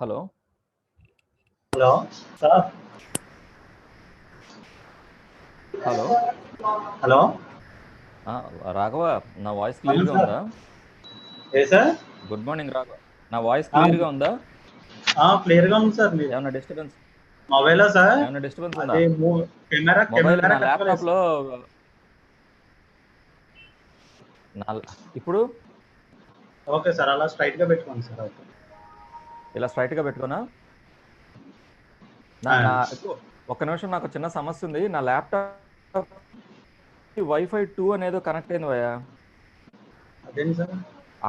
Hello. Hello sir. Hello. Hello. Raghava, నా voice అవును క్లియర్గా సార్. ఉందా? ఏ సార్? Good morning Raghava. నా వాయిస్ క్లియర్గా ఉందా? క్లియర్గా ఉంది సార్. మీరు ఏమైనా డిస్టర్బెన్స్ మొబైలా సార్? ఏమైనా డిస్టర్బెన్స్ ఉందా? అదే కెమెరా మొబైల్ కెమెరా నా కట్టుకోలేదు ల్యాప్టాప్లో సార్. నా ఇప్పుడు ఓకే సార్, అలా స్ట్రైట్గా పెట్టుకోండి సార్. ఓకే. ఇలా స్ట్రైట్గా పెట్టుకున్నా. ఆ, నా ఒక్క నిమిషం, నాకు చిన్న సమస్య ఉంది. నా ల్యాప్టాప్ వైఫై 2 అనేది కనెక్ట్ అయింది భయ్యా. అదేంటి సార్?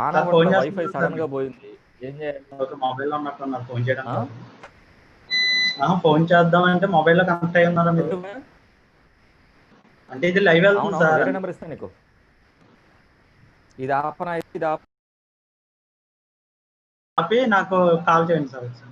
ఆన్ సార్ ఫోన్ అవ్వట్లే, వైఫై చేస్తున్నారు సార్ సడన్ గా మీరు? పోయింది. ఏం చేయాలి? ఓకే, మొబైల్లో ఉన్నట్టున్నారు ఫోన్ చేయడం ఆ? కాదు. ఫోన్ చేద్దామంటే మొబైల్లో కనెక్ట్ అయ్యి ఉన్నారా మీరు? ఎందుకు భయ్యా? అంటే ఇది లైవ్ వెళ్తుంది అవునవును, సార్. వేరే నెంబర్ ఇస్తాను నీకు. ఇది ఆపన ఇది ఆప ఆపి నాకు కాల్ చేయండి సార్ ఒకసారి.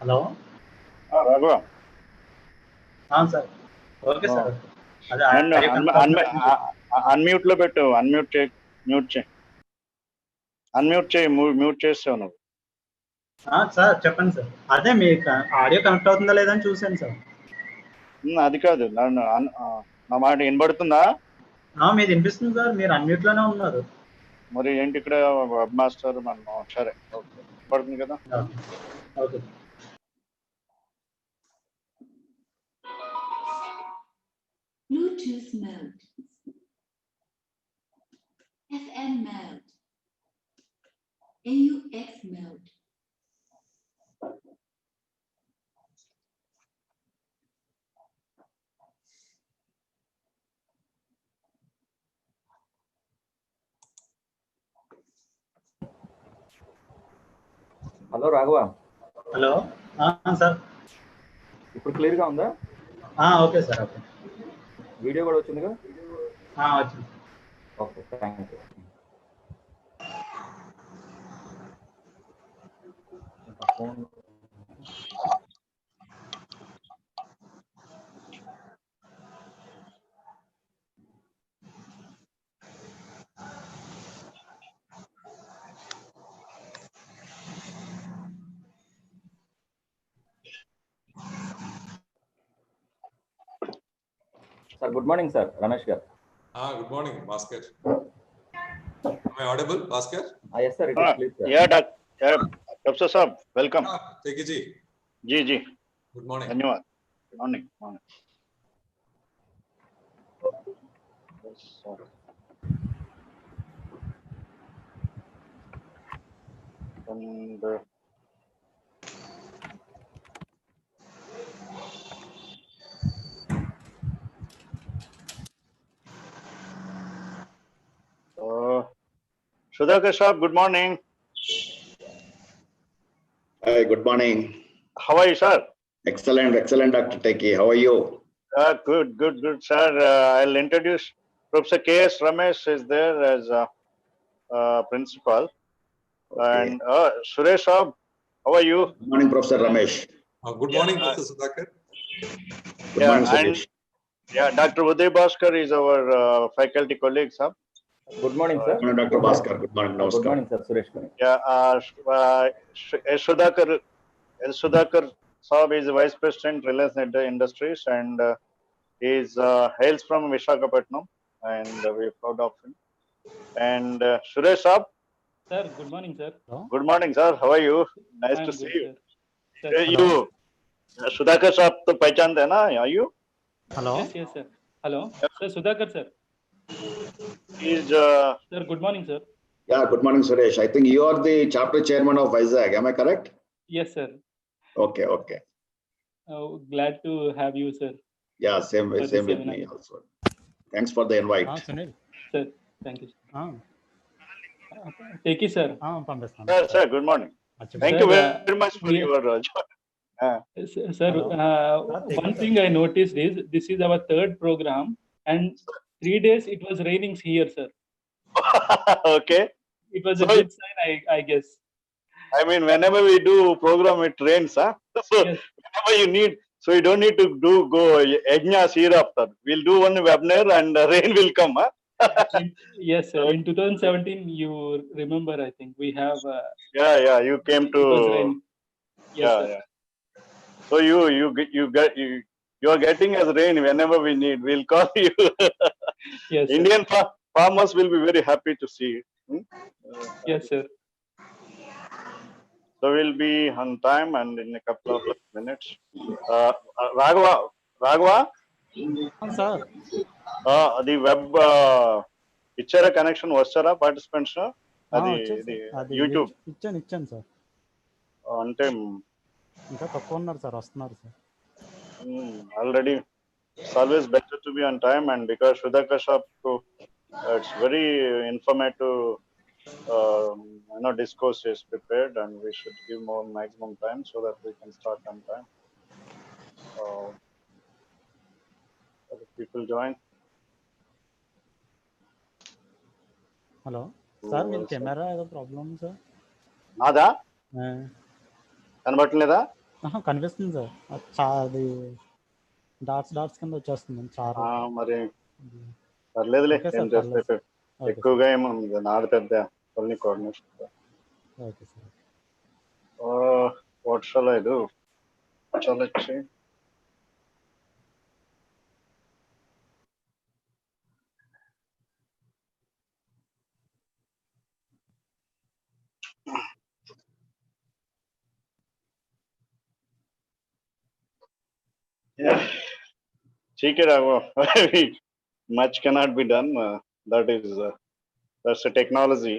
Hello. Raghava, sir. Okay sir. Okay. అదే నన్ను ఆడియో కనెక్ట్ అవుతుంది. అన్మ్యూట్ లో పెట్టు. అన్మ్యూట్ చేయి. అన్మ్యూట్ చేయి. మ్యూట్ చేస్తావు నువ్వు. సార్ చెప్పండి సార్. అదే మీ ఆడియో కనెక్ట్ అవుతుందా లేదా అని చూశాను సార్. అది కాదు, నన్ను నా మాట వినబడుతుందా? మీది వినిపిస్తుంది సార్, మీరు అన్మ్యూట్ లోనే ఉన్నారు. మరి ఏంటి ఇక్కడ వెబ్ మాస్టర్ మనం? సరే, ఓకే, వినబడుతుంది కదా. Okay. Bluetooth mode. FM mode. AUX mode. Hello Raghava, hello sir. ఇప్పుడు క్లియర్గా ఉందా? Okay sir, okay. వీడియో కూడా వచ్చిందిగా? వచ్చింది. Okay, thank you. Phone sir, good morning sir, Ramesh గారు. Good morning, Bhaskar. Am I audible, Bhaskar? Yes sir, it is clear sir. Yeah, Professor Saab, welcome. Take it, Ji. Ji. Good morning. धन्यवाद. Good morning. And Sudhakar Saab, good morning. Hi, good morning. How are you, sir? Excellent, Dr. Teki. How are you? Good, sir. I'll introduce Professor K.S. Ramesh is there as principal. Okay. And Suresh Saab, how are you? Good morning, Professor Ramesh. Good morning, Professor Sudhakar. Good morning, Suresh. Dr. Uday Bhaskar is our faculty colleague, sir. Good morning sir. Good morning, Dr. Bhaskar. Good morning, Good Namaskar. morning sir, Suresh garu. Sudhakar Saab is Vice President, Reliance Industries, and he hails from Visakhapatnam, and we're proud of him. And Suresh Saab. Sir, good morning, sir. Good morning, sir. How are you? Nice I am to good, see you. sir. Sir, You, Sudhakar Saab, to पहचानते हैं ना? Are you? Hello. Yes, sir. Hello, sir. Sudhakar, sir. He's Sir, good morning, sir. Yeah, good morning, Suresh. I think you are the chapter chairman of Vizag. Am I correct? Yes, sir. Okay. Glad to have you, sir. Yeah, same For with this me seminar. also. Thanks for the invite. Sunil. Sir, thank you. Take it, sir. sir. Good morning. Thank you very much for your job. Sir, Take one it, thing I noticed is this is our third program, and 3 days it was raining here, sir. Okay. It was a So good sign, I guess. I mean, whenever we do program, it rains, huh? So Yes. whenever you need, so you don't need to go yajnas hereafter. We'll do one webinar and rain will come, huh? Yes, sir. In 2017, you remember, I think we have. Yeah. You came to. It was raining. Yes, sir. Yeah. So you are getting us rain whenever we need. We'll call you. Yes, sir. Indian farmers will be very happy to see it. Yes, sir. So we'll be on time and in a couple of minutes. Raghava, Sir. the web ఇచ్చారా connection వచ్చారా participants అది YouTube ఇచ్చాను sir. అంటే ఇంకా తక్కువ ఉన్నారు sir, వస్తున్నారు sir. Already it's always better to be on time, and because Sudhakar Saab, it's very informative discourse is prepared, and we should give more maximum time so that we can start on time. Other people join. Hello sir, మీ camera ఏదో problem sir. నాదా కనబడలేదా? కనిపిస్తుంది sir, అది dots కింద వచ్చేస్తుంది చాలా. మరి పర్లేదులే, ఏం చేస్తే ఎక్కువగా ఏముంది నాది పెద్ద కొన్ని coordination. Okay sir. What shall I do? Shall I change? Yeah. ठीक है Raghav. Much cannot be done. That's a technology.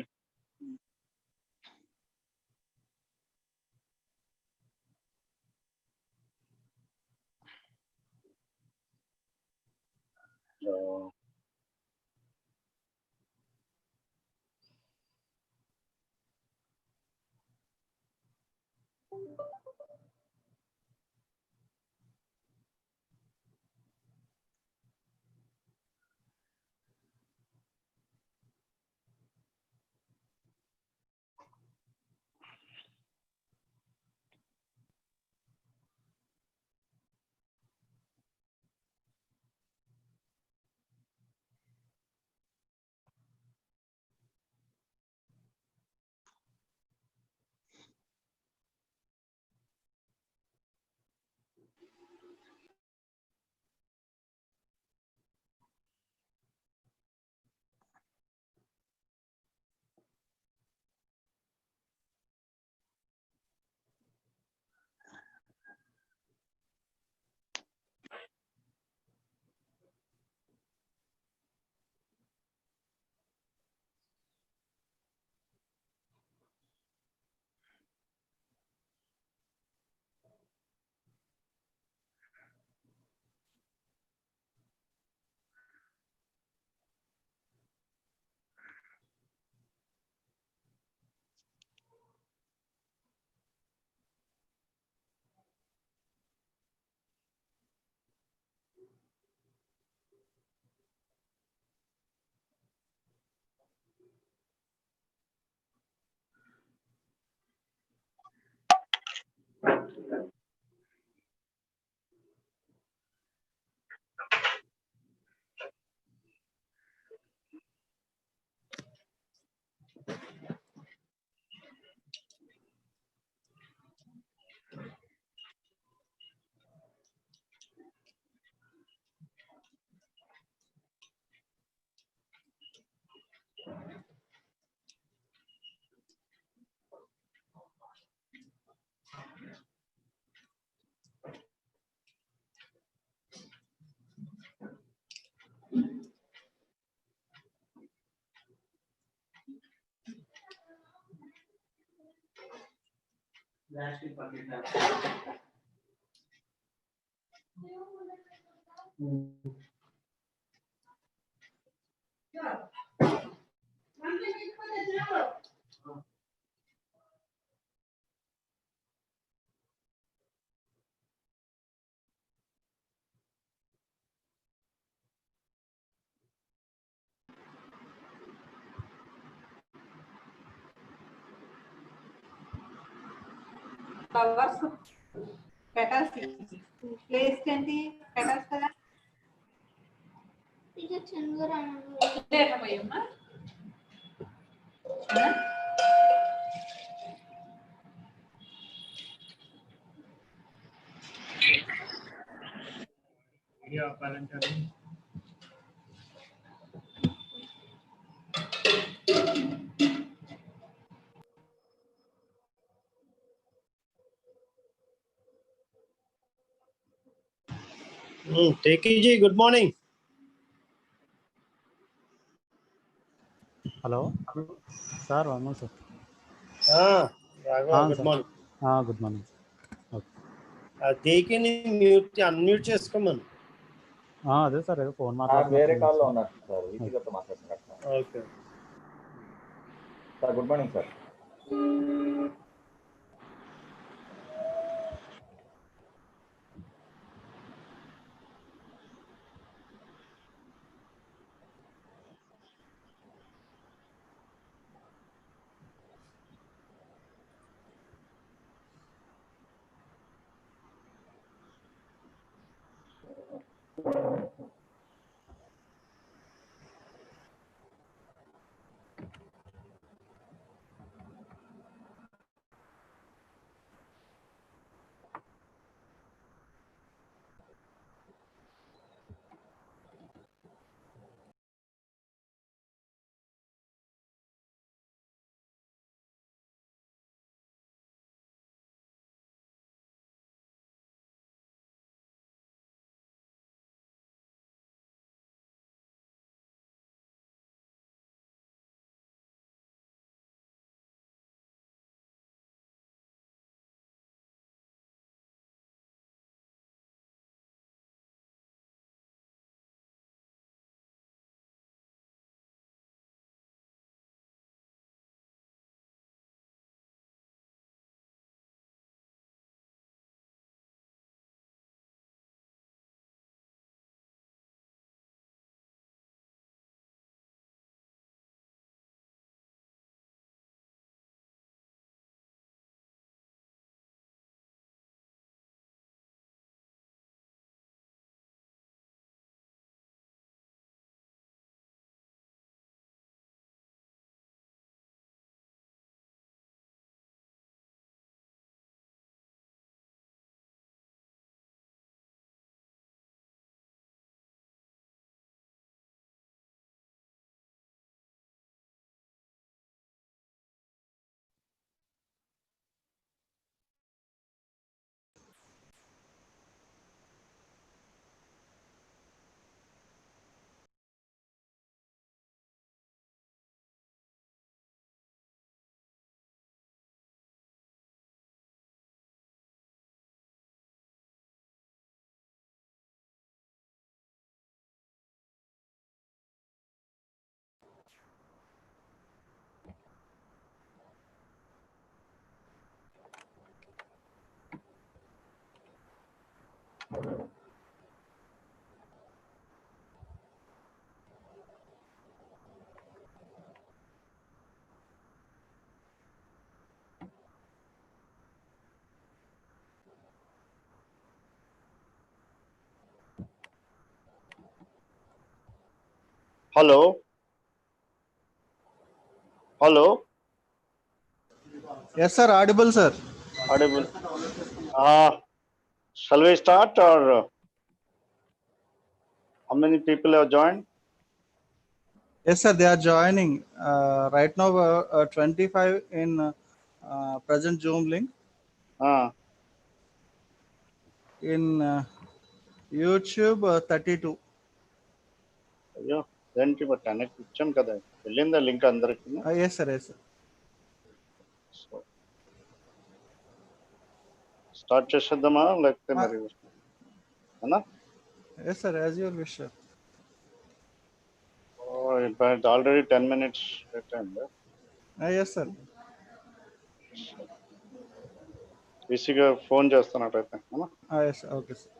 Flowers petals place ఏంటి పెటల్స్ కదా ఇది చెంగురా లేకపోయమ్మా Tekiji, good morning. Hello sir one sir. Raghav, good morning. Good morning. Tekini mute unmute చేసుకోమను. అదే sir ఏదో phone వేరే కాల్లో ఉన్నారు సార్, వీటితో మాట్లాడుతున్నారు. Okay sir good morning sir. Hello. Hello. Yes, sir. Audible, sir. Audible. Shall we start, or how many people have joined? Yes, sir. They are joining right now. 25 in present Zoom link. In YouTube 32. అయ్యో ఏంటి but అనేక ఇచ్చాం కదా, వెళ్ళిందా link అందరికి? Yes, sir. Yes, sir. Start చేసేద్దామా లేకపోతే మరి అన్నా? Yes, sir. As your wish, sir. Already 10 minutes అయిందా? Yes, sir. ఈసీగా ఫోన్ చేస్తున్నట్టయితే అన్నా. Yes, sir. Okay, sir.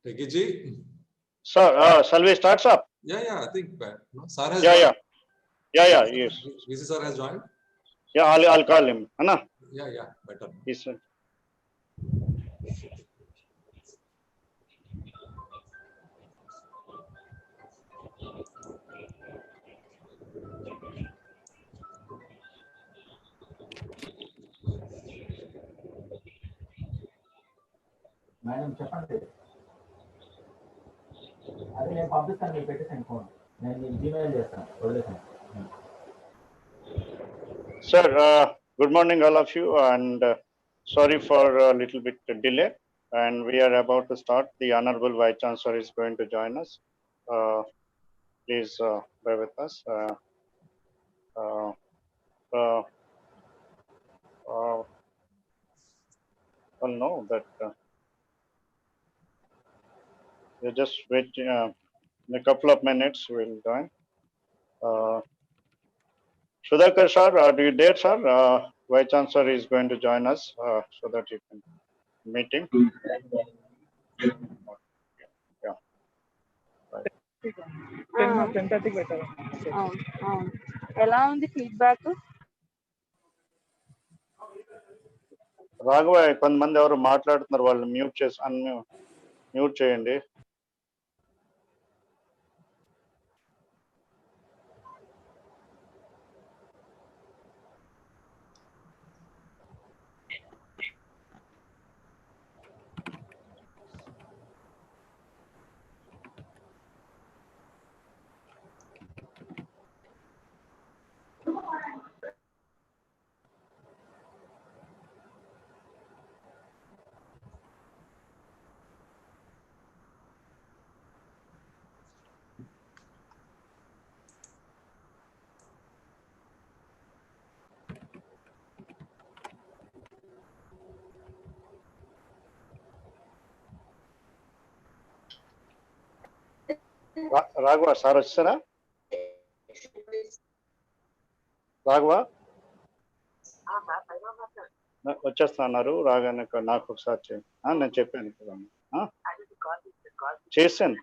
Tekiji? Sir, shall we start, sir? Yeah, I think no, sir has Yeah, joined. yeah, yes. VC sir has joined. Yeah, I'll call him. Anna? Yeah, better. Yes, sir. Madam చెప్పండి. అది నేను పంపిస్తాను, మీకు పెట్టేసాను phone. నేను మీకు Gmail చేస్తాను, వదిలేసాను. Sir, good morning all of you, and sorry for a little bit delay, and we are about to start. The Honorable Vice Chancellor is going to join us. Please bear with us. Well, no, that you just wait. In a couple of minutes, we'll join. Sudhakar sir, do you dare, sir? Vice Chancellor is going to join us so that you can meet him. Yeah. Right. 10:30 better. ఎలా ఉంది feedback? Raghava కొంతమంది ఎవరు మాట్లాడుతున్నారు, వాళ్ళు mute చేసి mute చేయండి. Raghava sir వచ్చారా? రాఘవ వచ్చేస్తా అన్నారు. రాగానే నాకు ఒకసారి చేయండి. నేను చెప్పాను కదా, చేశాను.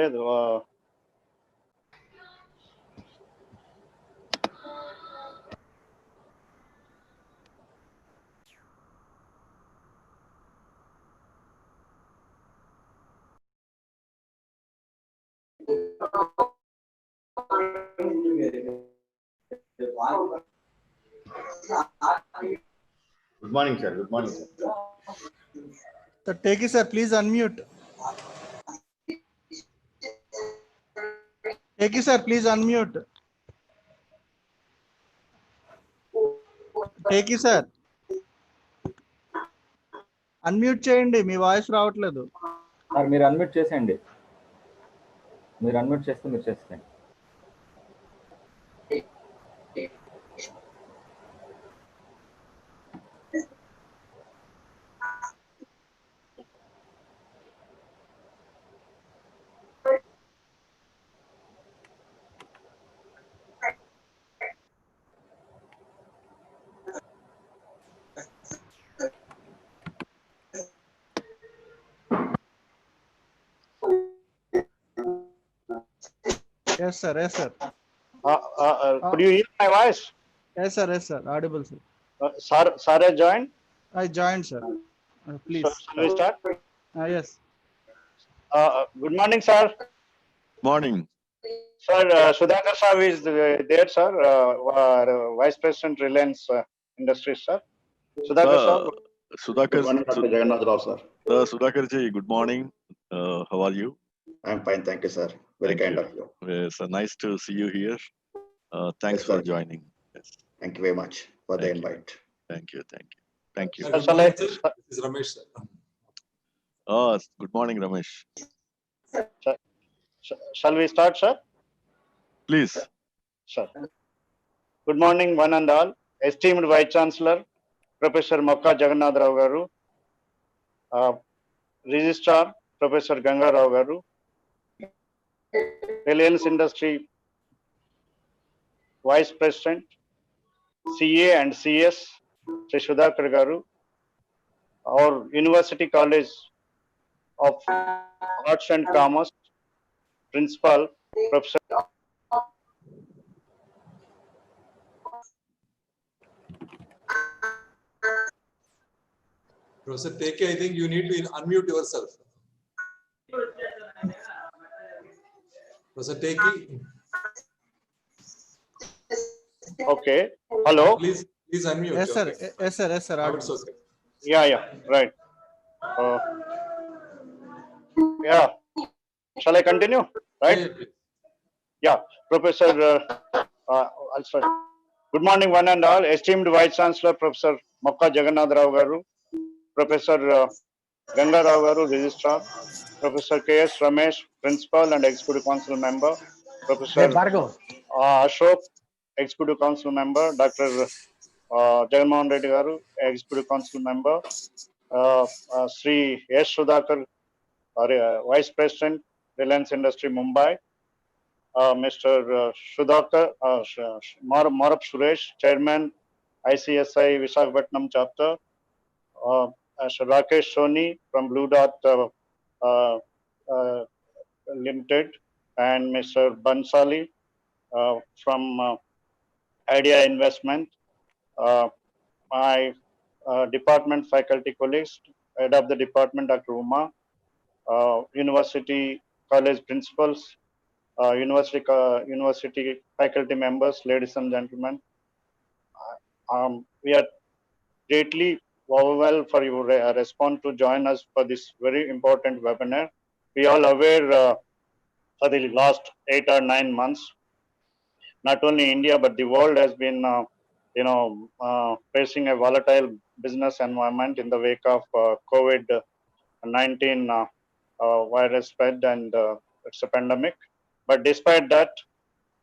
లేదు Good morning, sir. Good morning, sir. So take it, sir. Please unmute. Take it, sir. Please unmute. Take it, sir. Unmute చేయండి, మీ వాయిస్ రావట్లేదు. సార్ మీరు అన్మ్యూట్ చేసేయండి. మీరు అన్మ్యూట్ చేస్తే మీరు చేసేయండి. Yes, sir. Yes, sir. Could you hear my voice? Yes, sir. Yes, sir. Audible, sir. Sir has joined? I joined, sir. Please. So, shall we start? Yes. Good morning, sir. Morning. Sir, Sudhakar sir is there, sir. Vice President Reliance Industries, sir. Sudhakar sir. Sudhakar. Good morning, Dr. Jagannath Rao, sir. Sudhakar ji, good morning. How are you? I'm fine, thank you, sir. Very kind of you. Yes, nice to see you here. Thanks Yes, for sir. joining. Yes. Thank you very much for the invite. Thank you. Thank you. Good morning, sir. This is Ramesh, sir. Good morning, Ramesh. Shall we start, sir? Please. Sir. Good morning, one and all. Esteemed Vice Chancellor, Professor Mokka Jagannath Rao garu, Registrar, Professor Ganga Rao garu, Reliance Industry Vice President, CA and CS, Sri Sudhakar garu, our University College of Arts and Commerce Principal, Professor Professor Teke, I think you need to unmute yourself. Professor Teke. Okay. Hello. Please unmute. Yes, sir. Okay. Yes, sir. Yes, sir. Now it's okay. Yeah, right. Yeah. Shall I continue? Right? Yeah. Professor, I'll start. Good morning, one and all. Esteemed Vice Chancellor, Professor Mokka Jagannath Rao garu, Professor Ganga Rao garu, Registrar, Professor K.S. Ramesh, Principal and Executive Council Member, Professor Ashok, Executive Council Member, Dr. Jagannath Reddy garu, Executive Council Member, Sri S. Sudhakar, Vice President, Reliance Industry Mumbai, Mr. Sudhakar, Marap Suresh, Chairman, ICSI Visakhapatnam Chapter, Mr. Rakesh Soni from Blue Dot Limited, and Mr. Bansali from Idea Investment, my department faculty colleagues, head of the department, Dr. Uma, university college principals, university faculty members, ladies and gentlemen. We are greatly overwhelmed for your response to join us for this very important webinar. We all aware for the last 8 or 9 months, not only India but the world has been, facing a volatile business environment in the wake of COVID-19 virus spread, and it's a pandemic. But despite that,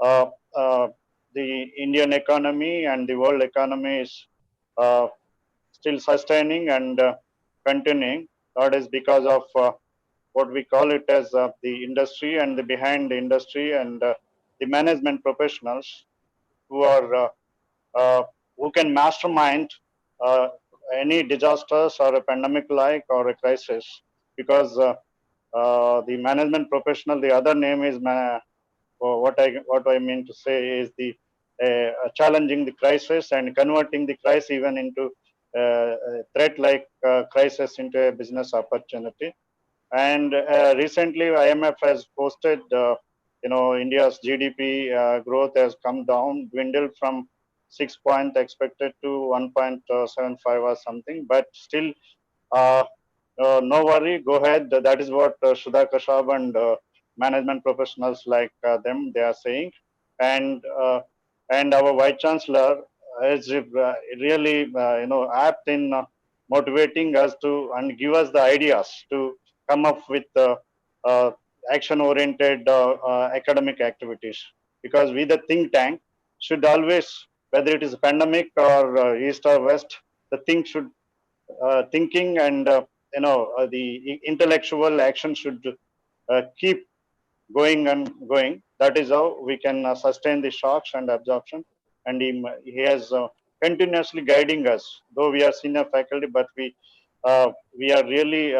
uh, uh, the Indian economy and the world economy is still sustaining and continuing. That is because of what we call it as the industry and the behind the industry and the management professionals who are who can mastermind any disasters or a pandemic like or a crisis, because the management professional, the other name is what I mean to say is the challenging the crisis and converting the crisis even into a threat like crisis into a business opportunity. And recently IMF has posted India's GDP growth has come down, dwindled from 6 point expected to 1.75 or something, but still no worry, go ahead. That is what Sudha Kashab and management professionals like them, they are saying. And our Vice Chancellor is really apt in motivating us to and give us the ideas to come up with action-oriented academic activities. Because we, the think tank, should always, whether it is a pandemic or east or west, the thing should thinking and the intellectual action should keep going and going. That is how we can sustain the shocks and absorption. And he has continuously guiding us. Though we are senior faculty, but we are really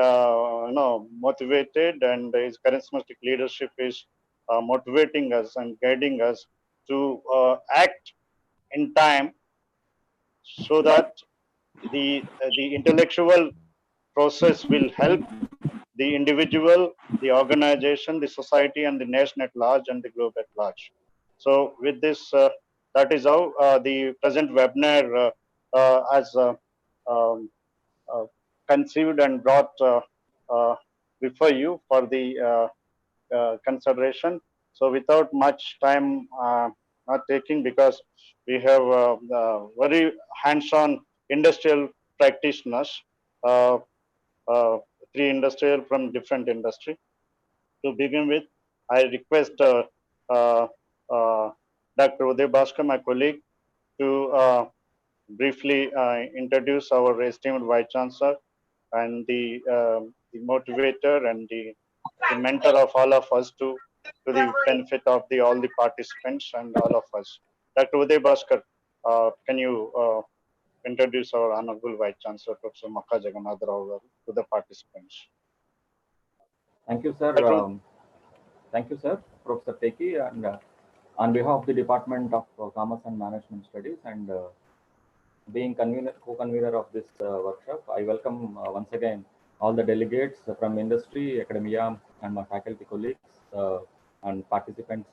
motivated, and his charismatic leadership is motivating us and guiding us to act in time, so that the intellectual process will help the individual, the organization, the society, and the nation at large, and the globe at large. So with this, that is how the present webinar has conceived and brought before you for the consideration. So without much time not taking, because we have very hands-on industrial practitioners, three industrial from different industry. To begin with, I request Dr. Uday Bhaskar, my colleague, to briefly introduce our esteemed Vice Chancellor and the motivator and the mentor of all of us to the benefit of all the participants and all of us. Dr. Uday Bhaskar, can you introduce our Honorable Vice Chancellor, Professor Mokka Jagannatha Rao, to the participants? Thank you, sir. Thank you, sir, Professor Teki, and on behalf of the Department of Commerce and Management Studies, and being co-convener of this workshop, I welcome once again all the delegates from industry, academia, and my faculty colleagues and participants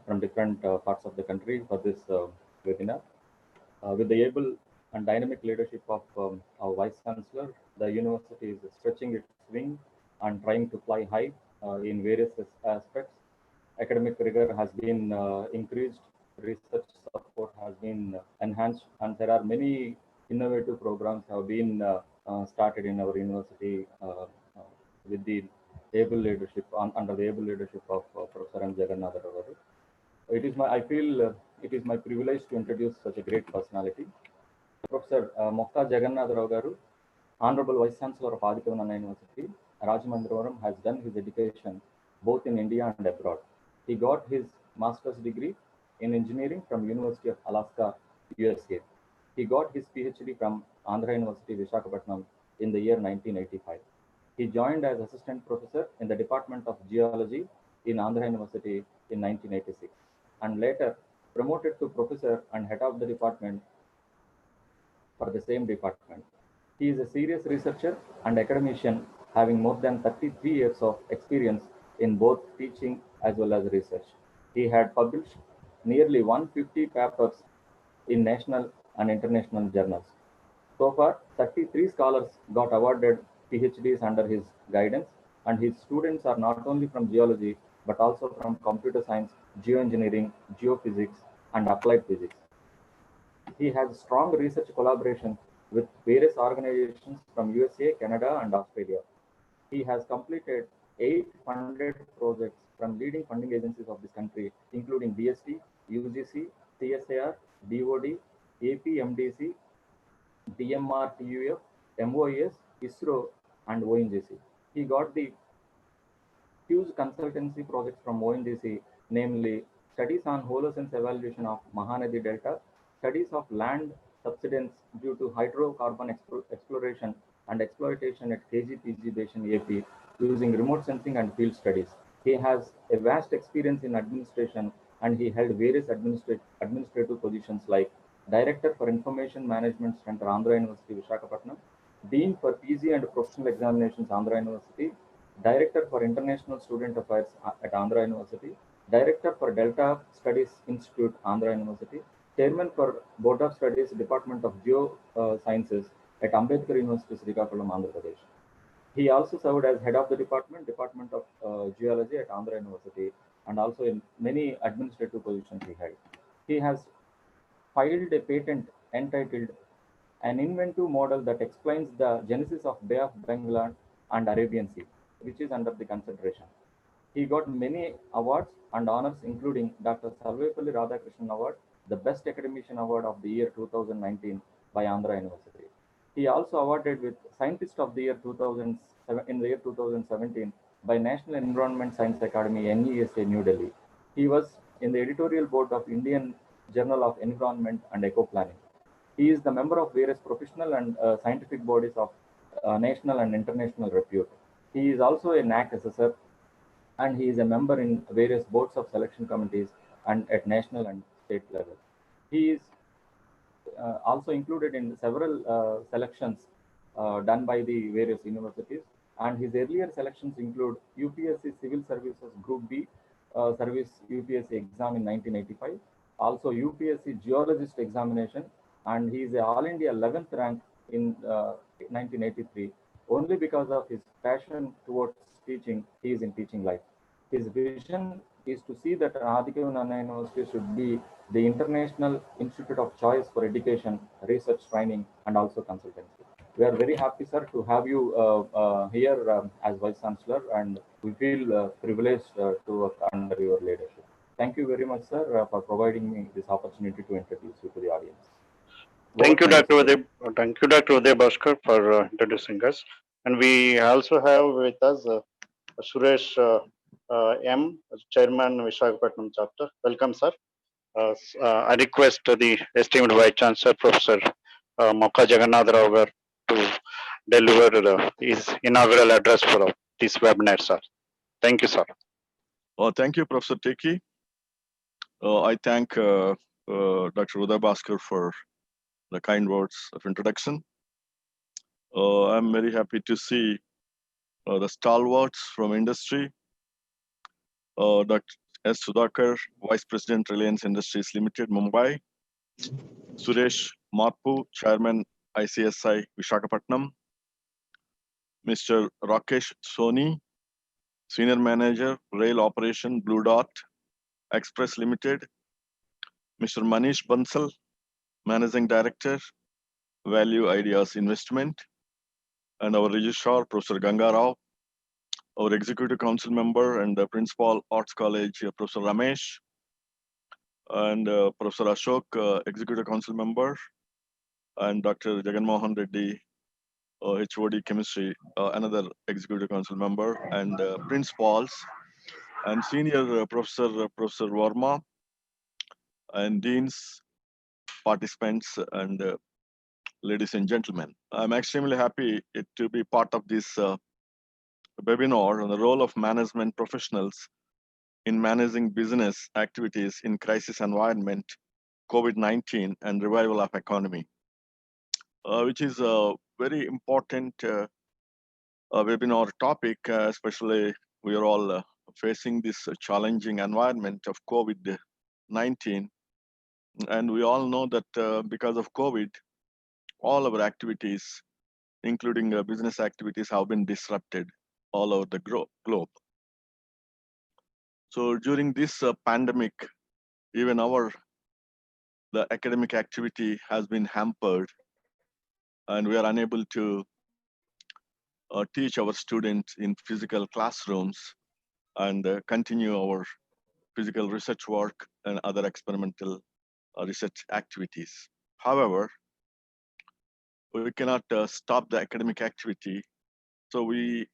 from different parts of the country for this webinar. With the able and dynamic leadership of our Vice Chancellor, the university is stretching its wing and trying to fly high in various aspects. Academic rigor has been increased, research support has been enhanced, and there are many innovative programs have been started in our university with the able leadership under the able leadership of Professor M. Jagannatha Rao. I feel it is my privilege to introduce such a great personality. Professor Mokka Jagannatha Rao Garu, Honorable Vice Chancellor of Aditya Nana University, Rajamandrivaram, has done his education both in India and abroad. He got his master's degree in engineering from University of Alaska, USA. He got his PhD from Andhra University, Visakhapatnam in the year 1985. He joined as assistant professor in the Department of Geology in Andhra University in 1986. and later promoted to professor and head of the department for the same department. He is a serious researcher and academician having more than 33 years of experience in both teaching as well as research. He had published nearly 150 papers in national and international journals. So far, 33 scholars got awarded PhDs under his guidance, and his students are not only from geology but also from computer science, geoengineering, geophysics, and applied physics. He has strong research collaboration with various organizations from USA, Canada, and Australia. He has completed 8 funded projects from leading funding agencies of this country, including DST, UGC, CSIR, DOD, APMDC, DMRTUF, MOES, ISRO, and ONGC. He got the huge consultancy projects from ONGC, namely studies on holocene evaluation of Mahanadi Delta, studies of land subsidence due to hydrocarbon exploration and exploitation at KGPG Basin AP using remote sensing and field studies. He has a vast experience in administration and he held various administrative positions like Director for Information Management Center, Andhra University, Visakhapatnam, Dean for PG and Professional Examinations, Andhra University, Director for International Student Affairs at Andhra University, Director for Delta Studies Institute, Andhra University, Chairman for Board of Studies, Department of Geosciences at Ambedkar University, Srikakulam, Andhra Pradesh. He also served as head of the department of Geology at Andhra University, and also in many administrative positions he held. He has filed a patent entitled An Inventive Model that explains the genesis of Bay of Bengal and Arabian Sea, which is under the consideration. He got many awards and honors, including Dr. Sarvepalli Radhakrishnan Award, the Best Academician Award of the year 2019 by Andhra University. He also awarded with Scientist of the Year 2007 in the year 2017 by National Environment Science Academy, NESA, New Delhi. He was in the editorial board of Indian Journal of Environment and Eco-Planning. He is the member of various professional and scientific bodies of national and international repute. He is also a NAC assessor, and he is a member in various boards of selection committees and at national and state level. He is also included in several selections done by the various universities, and his earlier selections include UPSC Civil Services Group B Service UPSC exam in 1985, also UPSC Geologist examination, and he is a All India 11th rank in 1983. Only because of his passion towards teaching, he is in teaching life. His vision is to see that Adhikavi Nanna University should be the international institute of choice for education, research, training, and also consultancy. We are very happy, sir, to have you here as Vice Chancellor, and we feel privileged to work under your leadership. Thank you very much, sir, for providing me this opportunity to introduce you to the audience. Thank you, Dr. Uday. Thank you, Dr. Uday Bhaskar, for introducing us. And we also have with us Suresh M, Chairman, Visakhapatnam Chapter. Welcome, sir. I request the esteemed Vice Chancellor, Professor Mokka Jagannath Rao gar to deliver his inaugural address for this webinar, sir. Thank you, sir. Thank you, Professor Teki. I thank Dr. Uday Bhaskar for the kind words of introduction. I'm very happy to see the stalwarts from industry. Dr. S. Sudhakar, Vice President, Reliance Industries Limited, Mumbai. Suresh Marpu, Chairman, ICSI, Visakhapatnam. Mr. Rakesh Soni, Senior Manager, Rail Operation, Blue Dot Express Limited. Mr. Manish Bansal, Managing Director, Value Ideas Investment. And our Registrar, Professor Ganga Rao. Our Executive Council Member and Principal, Arts College, Professor Ramesh. And Professor Ashok, Executive Council Member. And Dr. Jagan Mohan Reddy, HOD Chemistry, another Executive Council Member. And Principals and Senior Professor Verma. And Deans, participants, and ladies and gentlemen. I'm extremely happy to be part of this webinar on the role of management professionals in managing business activities in crisis environment, COVID-19 and revival of economy, which is a very important webinar topic, especially we are all facing this challenging environment of COVID-19. And we all know that because of COVID, all our activities, including business activities, have been disrupted all over the globe. So during this pandemic, even the academic activity has been hampered, and we are unable to teach our students in physical classrooms and continue our physical research work and other experimental research activities. However, we cannot stop the academic activity, so we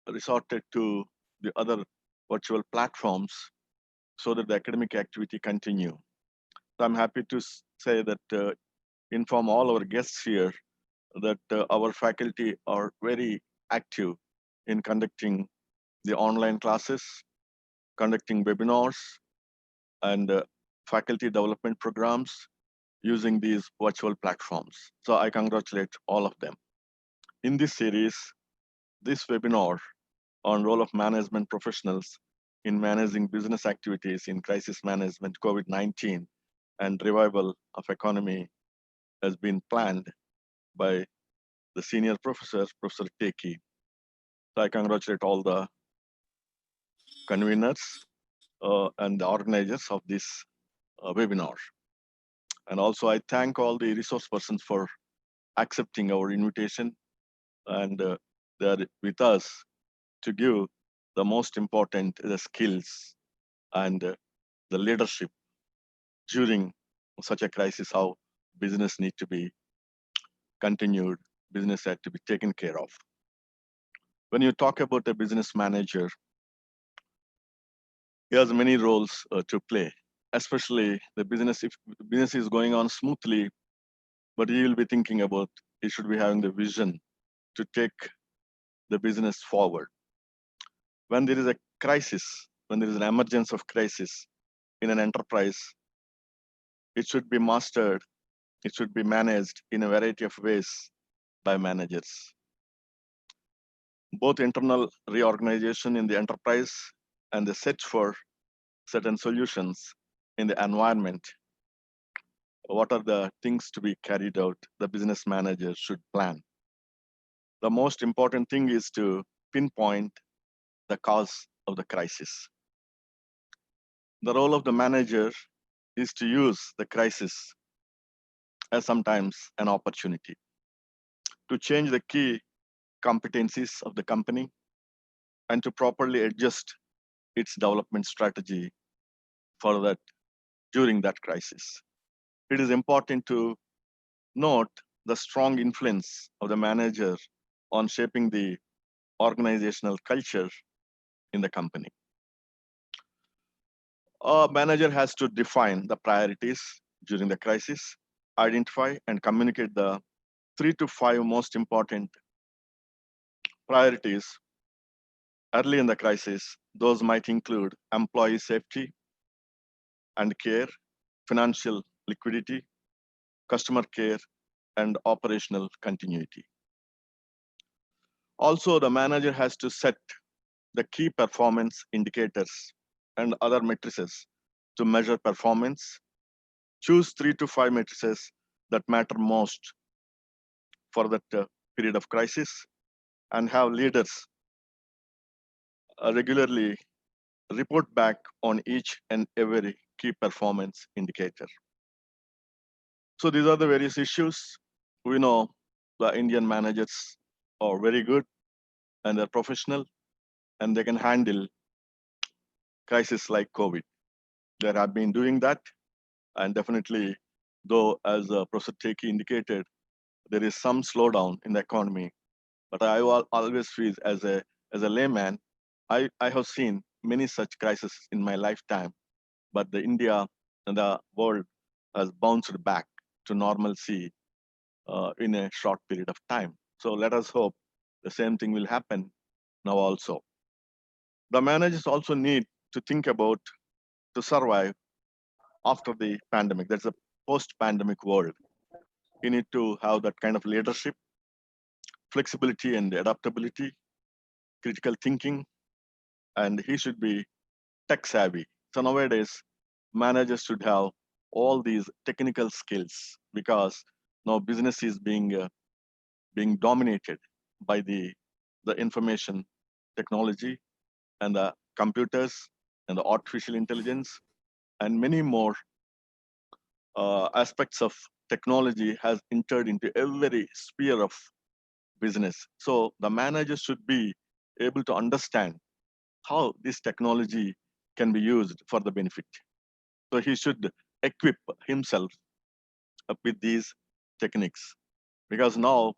resorted to the other virtual platforms so that the academic activity continue. So I'm happy to say that inform all our guests here that our faculty are very active in conducting the online classes, conducting webinars, and faculty development programs using these virtual platforms. So I congratulate all of them. In this series, this webinar on role of management professionals in managing business activities in crisis management, COVID-19, and revival of economy has been planned by the senior professor, Professor Teki. So I congratulate all the conveners and the organizers of this webinar. And also I thank all the resource persons for accepting our invitation, and they are with us to give the most important, the skills and the leadership during such a crisis, how business need to be continued, business had to be taken care of. When you talk about a business manager, he has many roles to play, especially the business. If the business is going on smoothly, but he will be thinking about, he should be having the vision to take the business forward. When there is a crisis, when there is an emergence of crisis in an enterprise, it should be mastered, it should be managed in a variety of ways by managers. Both internal reorganization in the enterprise and the search for certain solutions in the environment. What are the things to be carried out? The business manager should plan. The most important thing is to pinpoint the cause of the crisis. The role of the manager is to use the crisis as sometimes an opportunity to change the key competencies of the company and to properly adjust its development strategy for that during that crisis. It is important to note the strong influence of the manager on shaping the organizational culture in the company. A manager has to define the priorities during the crisis, identify and communicate the 3 to 5 most important priorities early in the crisis. Those might include employee safety and care, financial liquidity, customer care, and operational continuity. Also, the manager has to set the key performance indicators and other matrices to measure performance. Choose 3 to 5 matrices that matter most for that period of crisis, and have leaders regularly report back on each and every key performance indicator. So these are the various issues. We know the Indian managers are very good and they're professional and they can handle crisis like COVID. They have been doing that, and definitely, though, as Professor Teki indicated, there is some slowdown in the economy. But I always feel as a layman, I have seen many such crises in my lifetime, but the India and the world has bounced back to normalcy in a short period of time. So let us hope the same thing will happen now also. The managers also need to think about to survive after the pandemic. That's a post-pandemic world. You need to have that kind of leadership, flexibility and adaptability, critical thinking, and he should be tech savvy. So nowadays, managers should have all these technical skills because now business is being dominated by the information technology and the computers and the artificial intelligence and many more aspects of technology has entered into every sphere of business. So the manager should be able to understand how this technology can be used for the benefit. So he should equip himself with these techniques because now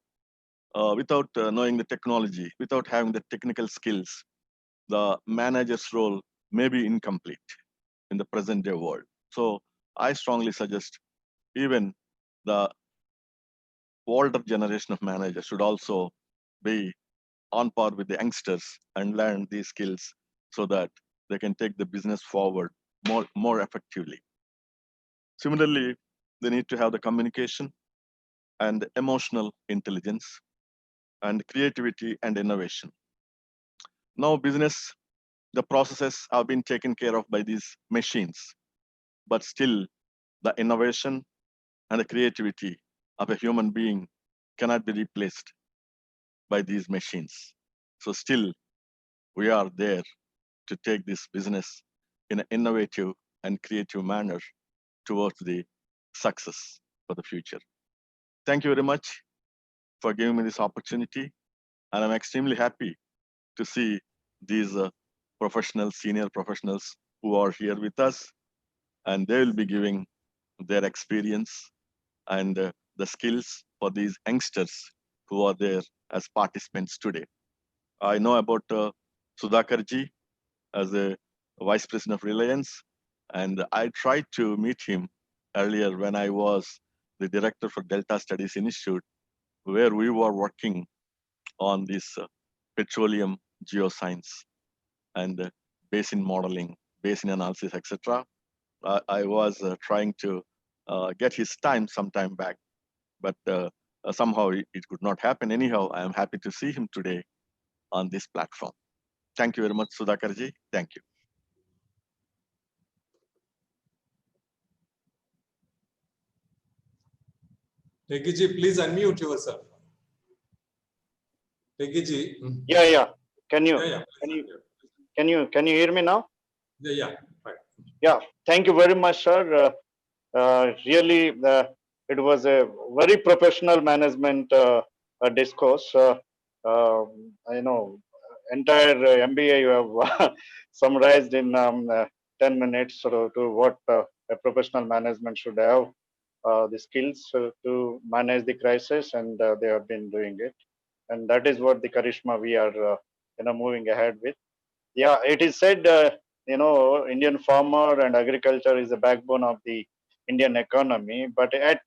without knowing the technology, without having the technical skills, the manager's role may be incomplete in the present day world. So I strongly suggest even the older generation of managers should also be on par with the youngsters and learn these skills so that they can take the business forward more effectively. Similarly, they need to have the communication and emotional intelligence and creativity and innovation. Now business, the processes have been taken care of by these machines, but still the innovation and the creativity of a human being cannot be replaced by these machines. So still we are there to take this business in an innovative and creative manner towards the success for the future. Thank you very much for giving me this opportunity. And I'm extremely happy to see these professionals, senior professionals who are here with us, and they will be giving their experience and the skills for these youngsters who are there as participants today. I know about Sudhakarji as a Vice President of Reliance, and I tried to meet him earlier when I was the Director for Delta Studies Institute, where we were working on this petroleum geoscience and basin modeling, basin analysis, etc. I was trying to get his time sometime back, but somehow it could not happen. Anyhow, I am happy to see him today on this platform. Thank you very much, Sudhakarji. Thank you. Tegiji, please unmute yourself. Tegiji. Yeah. Can you Yeah. can you hear me now? Yeah. Right. Yeah. Thank you very much, sir. Really, it was a very professional management discourse. I know entire MBA you have summarized in 10 minutes to what a professional management should have the skills to manage the crisis, and they have been doing it. And that is what the charisma we are moving ahead with. Yeah, it is said, Indian farmer and agriculture is the backbone of the Indian economy. But as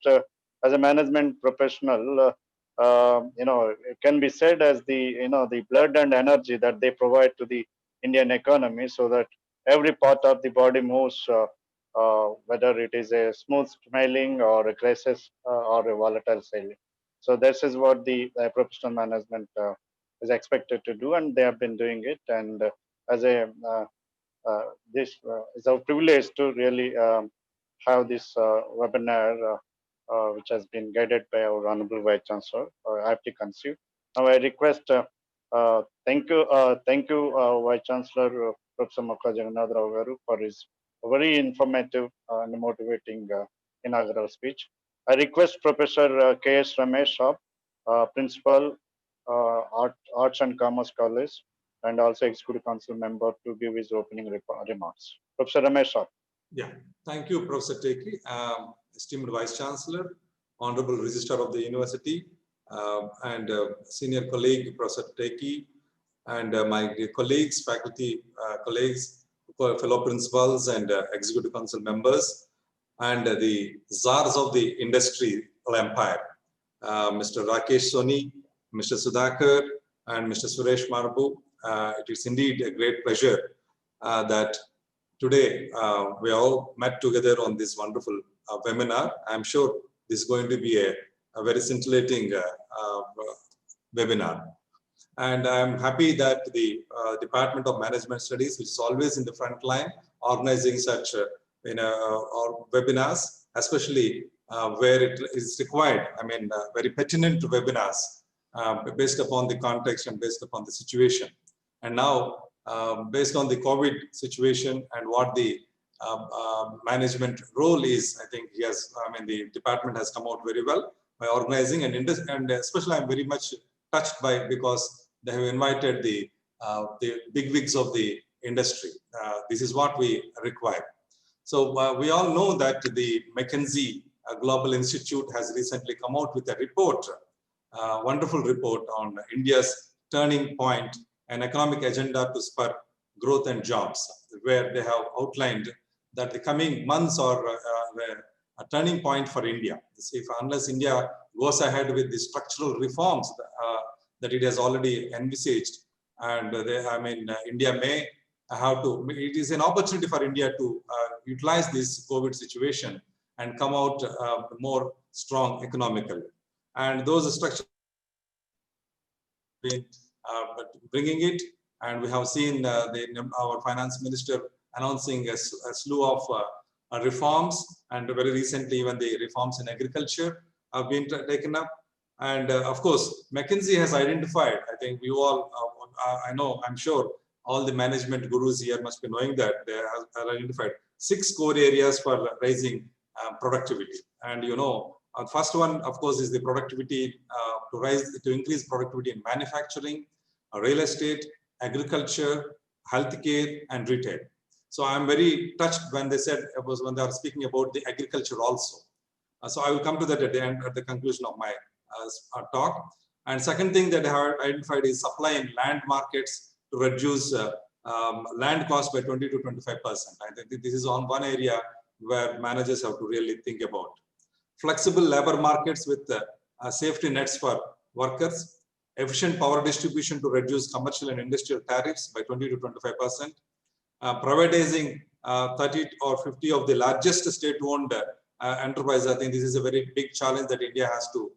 a management professional, it can be said as the blood and energy that they provide to the Indian economy, so that every part of the body moves, whether it is a smooth sailing or a crisis or a volatile sailing. So this is what the professional management is expected to do, and they have been doing it. And as a this is our privilege to really have this webinar, which has been guided by our Honorable Vice Chancellor, aptly conceived. Now I request, thank you, Vice Chancellor Professor Mokka Jagannath Rao Garu, for his very informative and motivating inaugural speech. I request Professor K.S. Ramesh Shah, Principal, Arts and Commerce College, and also Executive Council member, to give his opening remarks. Professor Ramesh Shah. Yeah, thank you, Professor Teki, esteemed Vice Chancellor, Honorable Registrar of the University, and senior colleague, Professor Teki, and my dear colleagues, faculty colleagues, fellow principals, and Executive Council members, and the czars of the industry empire, Mr. Rakesh Soni, Mr. Sudhakar, and Mr. Suresh Marbu. It is indeed a great pleasure that today we all met together on this wonderful webinar. I'm sure this is going to be a very scintillating webinar. And I'm happy that the Department of Management Studies, which is always in the front line, organizing such or webinars, especially where it is required. I mean, very pertinent webinars based upon the context and based upon the situation. And now, based on the COVID situation and what the management role is, I think the department has come out very well by organizing, and especially I'm very much touched by, because they have invited the bigwigs of the industry. This is what we require. So we all know that the McKinsey Global Institute has recently come out with a report, wonderful report on India's turning point, an economic agenda to spur growth and jobs, where they have outlined that the coming months are a turning point for India. Unless India goes ahead with the structural reforms that it has already envisaged, and India may have to, it is an opportunity for India to utilize this COVID situation and come out more strong economically. And those structures bringing it, and we have seen our finance minister announcing a slew of reforms, and very recently even the reforms in agriculture have been taken up. And of course, McKinsey has identified, I think we all, I'm sure all the management gurus here must be knowing that they have identified 6 core areas for raising productivity. And first one, of course, is the productivity to increase productivity in manufacturing, real estate, agriculture, healthcare, and retail. So I'm very touched when they said, when they are speaking about the agriculture also. So I will come to that at the end, at the conclusion of my talk. And second thing that I have identified is supply in land markets to reduce land cost by 20 to 25%. I think this is one area where managers have to really think about. Flexible labor markets with safety nets for workers, efficient power distribution to reduce commercial and industrial tariffs by 20 to 25%, privatizing 30 or 50 of the largest state-owned enterprises. I think this is a very big challenge that India has to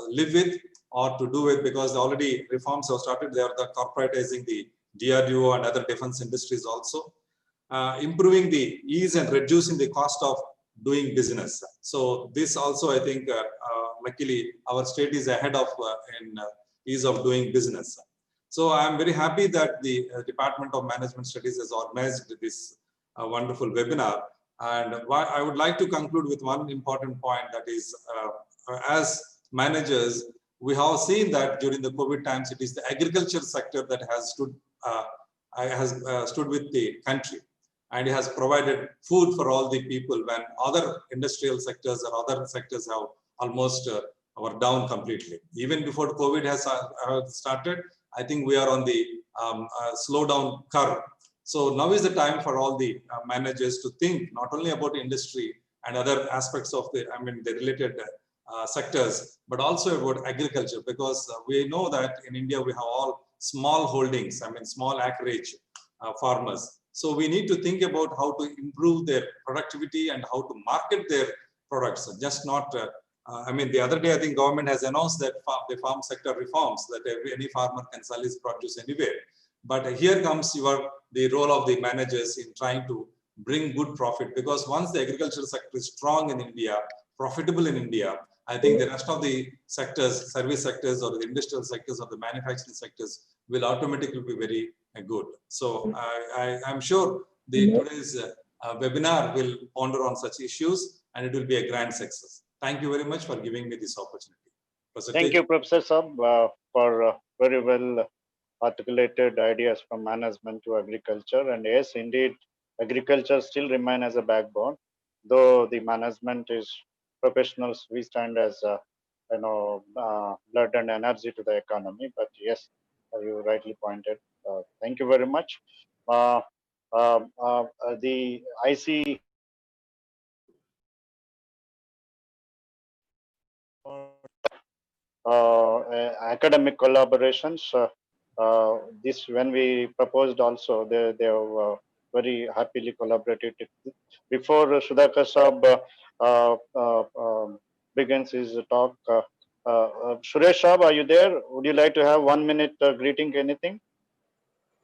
live with or to do with, because already reforms have started. They are corporatizing the DRDO and other defense industries also. Improving the ease and reducing the cost of doing business. So this also, I think, luckily our state is ahead of in ease of doing business. So I'm very happy that the Department of Management Studies has organized this wonderful webinar. And I would like to conclude with one important point, that is, as managers, we have seen that during the COVID times, it is the agriculture sector that has stood with the country, and it has provided food for all the people when other industrial sectors or other sectors have almost were down completely. Even before COVID has started, I think we are on the slowdown curve. So now is the time for all the managers to think not only about industry and other aspects of the related sectors, but also about agriculture, because we know that in India we have all small holdings, small acreage farmers. So we need to think about how to improve their productivity and how to market their products. Just not, the other day I think government has announced that the farm sector reforms, that any farmer can sell his produce anywhere. But here comes the role of the managers in trying to bring good profit, because once the agricultural sector is strong in India, profitable in India, I think the rest of the sectors, service sectors or the industrial sectors or the manufacturing sectors will automatically be very good. So I'm sure today's webinar will ponder on such issues, and it will be a grand success. Thank you very much for giving me this opportunity. Thank you, Professor Saab, for very well articulated ideas from management to agriculture. And yes, indeed, agriculture still remains as a backbone, though the management is professionals. We stand as blood and energy to the economy. But yes, you rightly pointed. Thank you very much. The IC academic collaborations. This when we proposed also, they have very happily collaborated. Before Sudhakar Saab begins his talk, Suresh Saab, are you there? Would you like to have 1 minute greeting? Anything?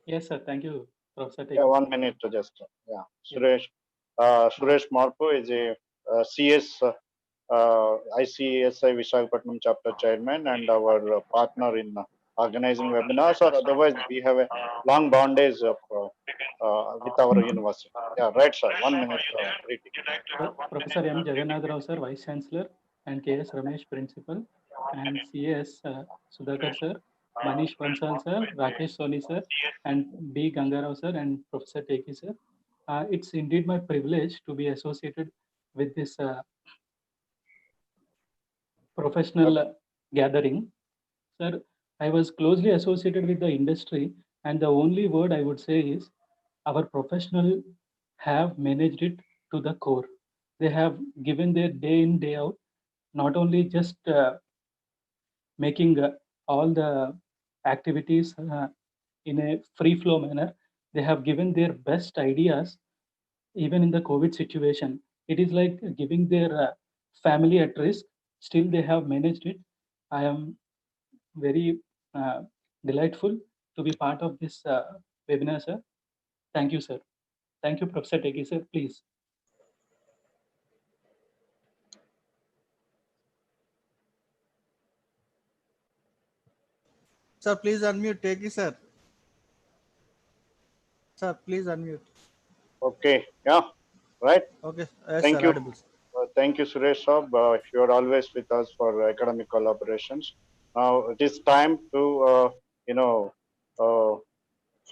Yes, sir. Thank you, Professor. Yeah, 1 minute just. Yeah, Suresh Marpu is a CS ICSI Visakhapatnam chapter chairman and our partner in organizing webinars, or otherwise we have a long bondage of, with our university. Yeah, right, sir. 1 minute greeting. Professor M. Jagannath Rao, sir, Vice Chancellor, and K.S. Ramesh, Principal, and C.S. Sudhakar, sir, Manish Bansal, sir, Rakesh Soni, sir, and B. Gangarao, sir, and Professor Teki, sir. It's indeed my privilege to be associated with this professional gathering. Sir, I was closely associated with the industry, and the only word I would say is our professionals have managed it to the core. They have given their day in, day out, not only just making all the activities in a free flow manner, they have given their best ideas even in the COVID situation. It is like giving their family at risk. Still, they have managed it. I am very delightful to be part of this webinar, sir. Thank you, sir. Thank you, Professor Teki, sir. Please. Sir, please unmute. Take it, sir. Sir, please unmute. Okay, yeah, right. Okay, yes, Thank sir, you. audible. Thank you, Suresh Saab. You are always with us for academic collaborations. Now it is time to,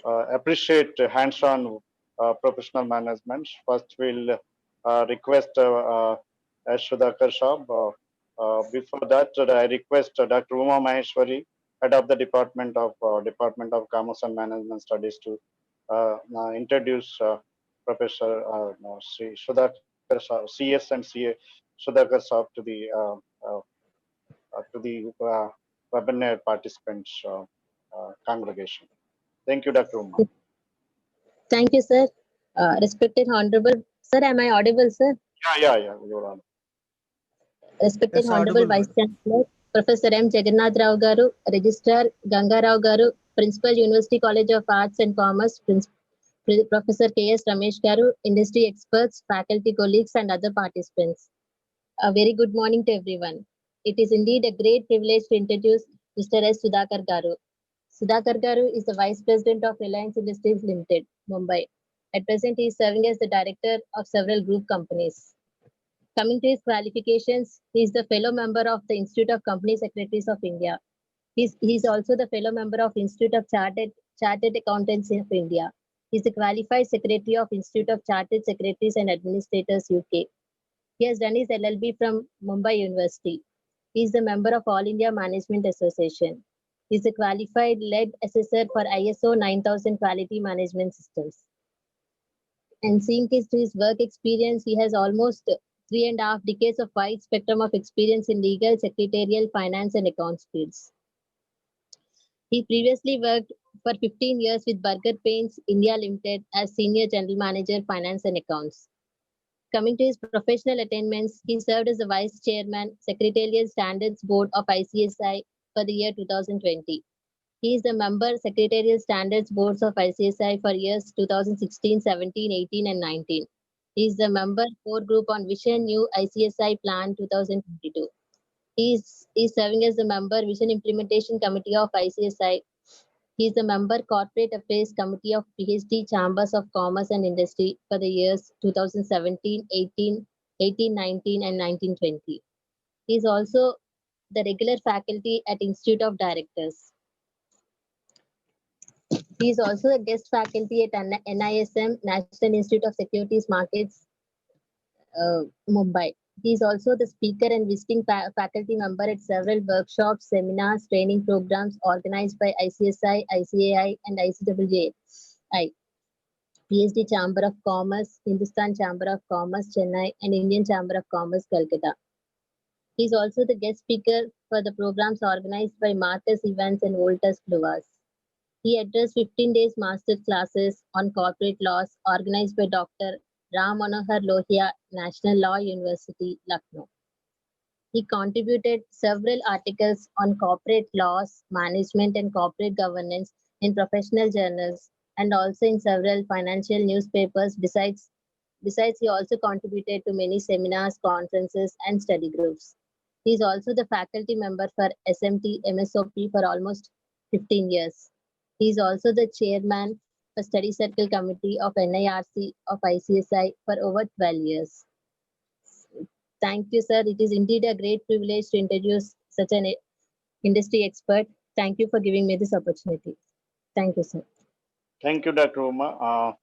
appreciate hands-on professional management. First, we'll request S. Sudhakar Saab. Before that, I request Dr. Uma Maheshwari, head of the Department of Commerce and Management Studies, to introduce Professor Sri Sudhakar Saab, CS and CA Sudhakar Saab to the webinar participants congregation. Thank you, Dr. Uma. Thank you, sir. Respected Honorable, sir, am I audible, sir? Yeah, you're on. Respected Yes, Honorable audible, Vice Chancellor, Professor M. Jagannath Rao Garu, Registrar Gangarao Garu, Principal University College of Arts and Commerce, Professor K.S. Ramesh Garu, industry experts, faculty colleagues, and other participants. A very good morning to everyone. It is indeed a great privilege to introduce Mr. S. Sudhakar Garu. Sudhakar Garu is the Vice President of Reliance Industries Limited, Mumbai. At present, he is serving as the Director of several group companies. Coming to his qualifications, he is the fellow member of the Institute of Company Secretaries of India. He is also the fellow member of Institute of Chartered Accountants of India. He is the qualified secretary of Institute of Chartered Secretaries and Administrators, UK. He has done his LLB from Mumbai University. He is the member of All India Management Association. He is a qualified lead assessor for ISO 9000 quality management systems. And seeing his work experience, he has almost 3.5 decades of wide spectrum of experience in legal, secretarial, finance, and accounts fields. He previously worked for 15 years with Burger Paints India Limited as Senior General Manager, Finance and Accounts. Coming to his professional attainments, he served as the Vice Chairman, Secretarial Standards Board of ICSI for the year 2020. He is the member Secretarial Standards Boards of ICSI for years 2016, 17, 18, and 19. He is the member core group on Vision New ICSI Plan 2022. He is serving as the member Vision Implementation Committee of ICSI. He is the member Corporate Affairs Committee of PhD Chambers of Commerce and Industry for the years 2017, 18, 19, and 19-20. He is also the regular faculty at Institute of Directors. He is also a guest faculty at NISM, National Institute of Securities Markets, Mumbai. He is also the speaker and visiting faculty member at several workshops, seminars, training programs organized by ICSI, ICAI, and ICWJI. PhD Chamber of Commerce, Hindustan Chamber of Commerce, Chennai, and Indian Chamber of Commerce, Calcutta. He is also the guest speaker for the programs organized by Marcus Events and Voltus Fluas. He addressed 15 days master classes on corporate laws organized by Dr. Ram Manohar Lohia, National Law University, Lucknow. He contributed several articles on corporate laws, management, and corporate governance in professional journals and also in several financial newspapers. Besides, he also contributed to many seminars, conferences, and study groups. He is also the faculty member for SMT MSOP for almost 15 years. He is also the chairman for Study Circle Committee of NIRC of ICSI for over 12 years. Thank you, sir. It is indeed a great privilege to introduce such an industry expert. Thank you for giving me this opportunity. Thank you, sir. Thank you, Dr. Uma.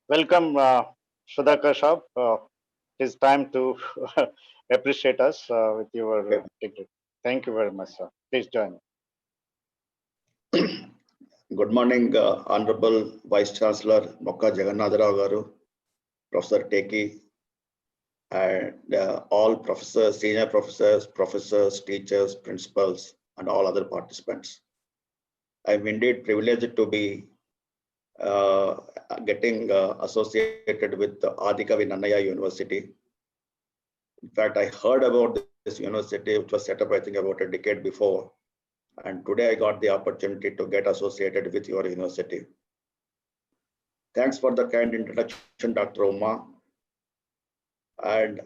Welcome, Sudhakar Shah. It's time to appreciate us with your degree. Thank you very much, sir. Please join. Good morning, Honorable Vice Chancellor Mokka Jagannatha Rao Garu, Professor Teki, and all professors, senior professors, teachers, principals, and all other participants. I'm indeed privileged to be getting associated with the Adi Kavi Nannaya University. In fact, I heard about this university, which was set up, I think, about a decade before. And today I got the opportunity to get associated with your university. Thanks for the kind introduction, Dr. Uma. And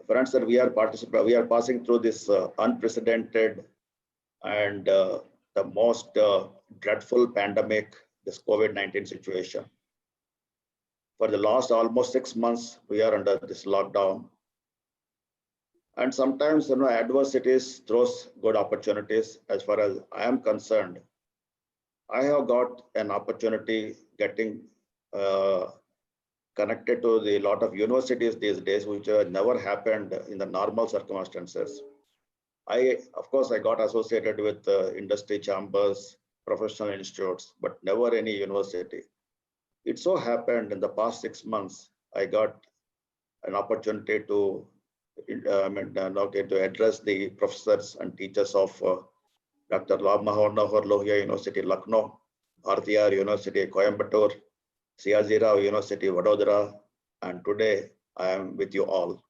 friends, we are passing through this unprecedented and the most dreadful pandemic, this COVID-19 situation. For the last almost 6 months, we are under this lockdown. And sometimes, adversities throws good opportunities. As far as I am concerned, I have got an opportunity getting connected to the lot of universities these days, which never happened in the normal circumstances. Of course, I got associated with industry chambers, professional institutes, but never any university. It so happened in the past 6 months, I got an opportunity to address the professors and teachers of Dr. Ram Manohar Lohia University, Lucknow, RTR University, Coimbatore, Siaji Rao University, Vadodara, and today I am with you all.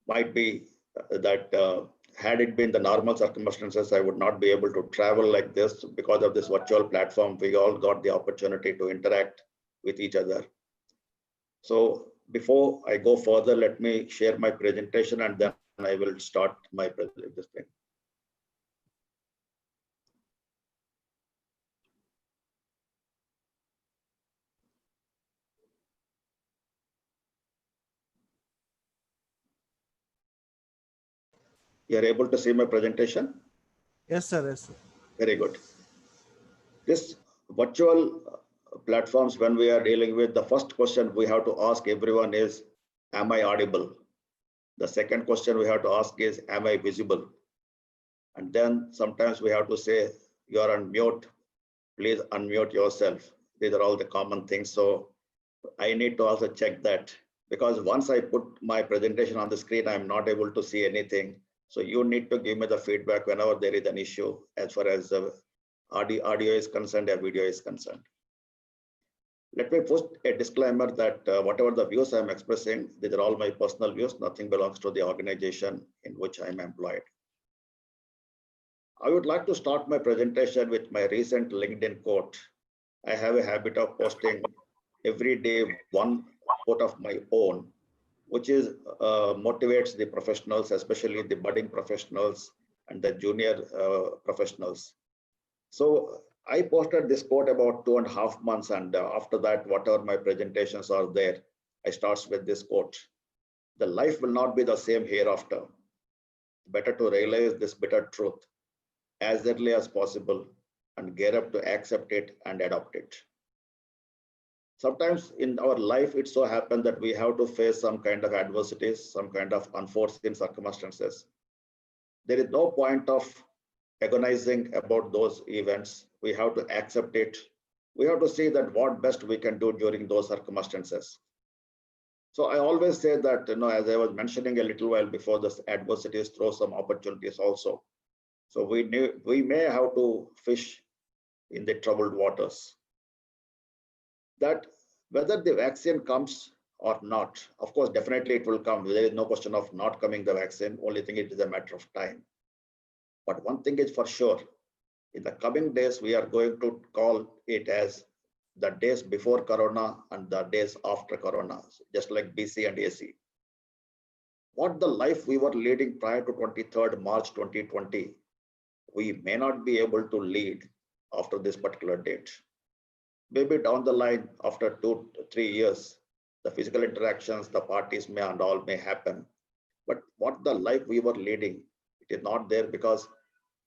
Might be that had it been the normal circumstances, I would not be able to travel like this. Because of this virtual platform, we all got the opportunity to interact with each other. So before I go further, let me share my presentation and then I will start my presentation. You are able to see my presentation? Yes, sir. Yes, sir. Very good. This virtual platforms, when we are dealing with, the first question we have to ask everyone is, am I audible? The second question we have to ask is, am I visible? And then sometimes we have to say, you are on mute, please unmute yourself. These are all the common things. So I need to also check that, because once I put my presentation on the screen, I'm not able to see anything. So you need to give me the feedback whenever there is an issue as far as audio is concerned or video is concerned. Let me post a disclaimer that whatever the views I'm expressing, these are all my personal views. Nothing belongs to the organization in which I'm employed. I would like to start my presentation with my recent LinkedIn quote. I have a habit of posting every day one quote of my own, which is motivates the professionals, especially the budding professionals and the junior professionals. So I posted this quote about 2.5 months, and after that, whatever my presentations are there, I start with this quote. The life will not be the same hereafter. Better to realize this bitter truth as early as possible and gear up to accept it and adopt it. Sometimes in our life, it so happens that we have to face some kind of adversities, some kind of unforeseen circumstances. There is no point of agonizing about those events. We have to accept it. We have to see that what best we can do during those circumstances. So I always say that, as I was mentioning a little while before, this adversities throw some opportunities also. So we may have to fish in the troubled waters. That whether the vaccine comes or not, of course, definitely it will come. There is no question of not coming the vaccine. Only thing, it is a matter of time. But one thing is for sure, in the coming days, we are going to call it as the days before Corona and the days after Corona, just like BC and AC. What the life we were leading prior to 23rd March 2020, we may not be able to lead after this particular date. Maybe down the line, after 2 to 3 years, the physical interactions, the parties may and all may happen. But what the life we were leading, it is not there, because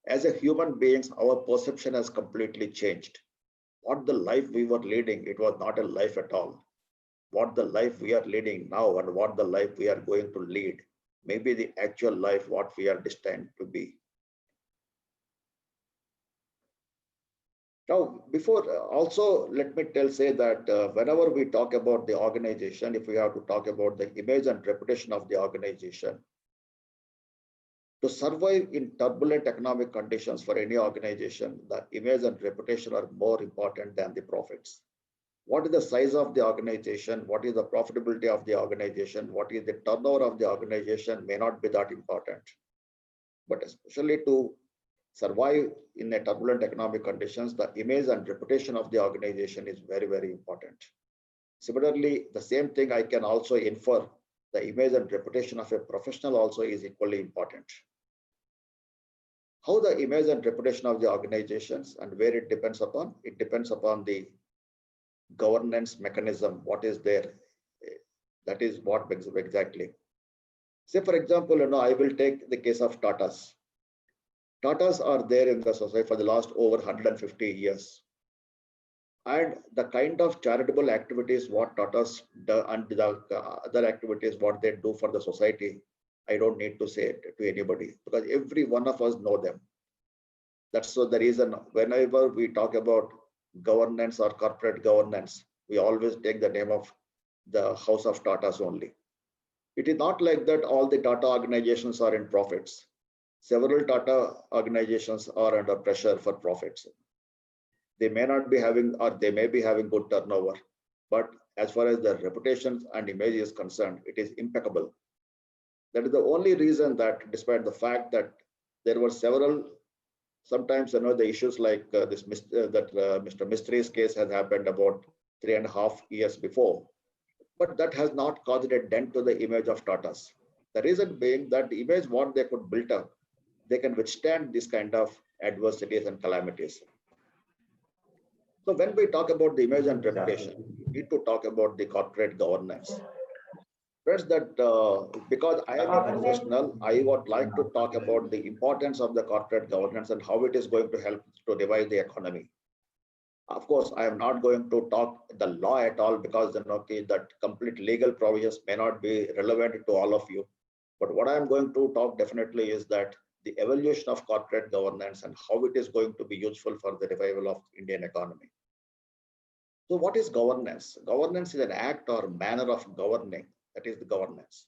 as a human beings, our perception has completely changed. What the life we were leading, it was not a life at all. What the life we are leading now and what the life we are going to lead, maybe the actual life what we are destined to be. Now, before also, let me say that whenever we talk about the organization, if we have to talk about the image and reputation of the organization, to survive in turbulent economic conditions for any organization, the image and reputation are more important than the profits. What is the size of the organization? What is the profitability of the organization? What is the turnover of the organization may not be that important. But especially to survive in a turbulent economic conditions, the image and reputation of the organization is very, very important. Similarly, the same thing I can also infer, the image and reputation of a professional also is equally important. How the image and reputation of the organizations and where it depends upon? It depends upon the governance mechanism, what is there. That is what exactly. Say, for example, I will take the case of Tatas. Tatas are there in the society for the last over 150 years. And the kind of charitable activities what Tatas do and the other activities what they do for the society, I don't need to say it to anybody, because every one of us know them. That's so the reason whenever we talk about governance or corporate governance, we always take the name of the House of Tatas only. It is not like that all the Tata organizations are in profits. Several Tata organizations are under pressure for profits. They may not be having, or they may be having good turnover, but as far as the reputation and image is concerned, it is impeccable. That is the only reason that, despite the fact that there were several, sometimes the issues like Mr. Mistri's case has happened about 3.5 years before, but that has not caused a dent to the image of Tatas. The reason being that the image what they could build up, they can withstand this kind of adversities and calamities. So when we talk about the image and reputation, we need to talk about the corporate governance. Friends, that because I am a professional, I would like to talk about the importance of the corporate governance and how it is going to help to revive the economy. Of course, I am not going to talk the law at all, because that complete legal provisions may not be relevant to all of you. But what I am going to talk definitely is that the evolution of corporate governance and how it is going to be useful for the revival of Indian economy. So what is governance? Governance is an act or manner of governing. That is the governance.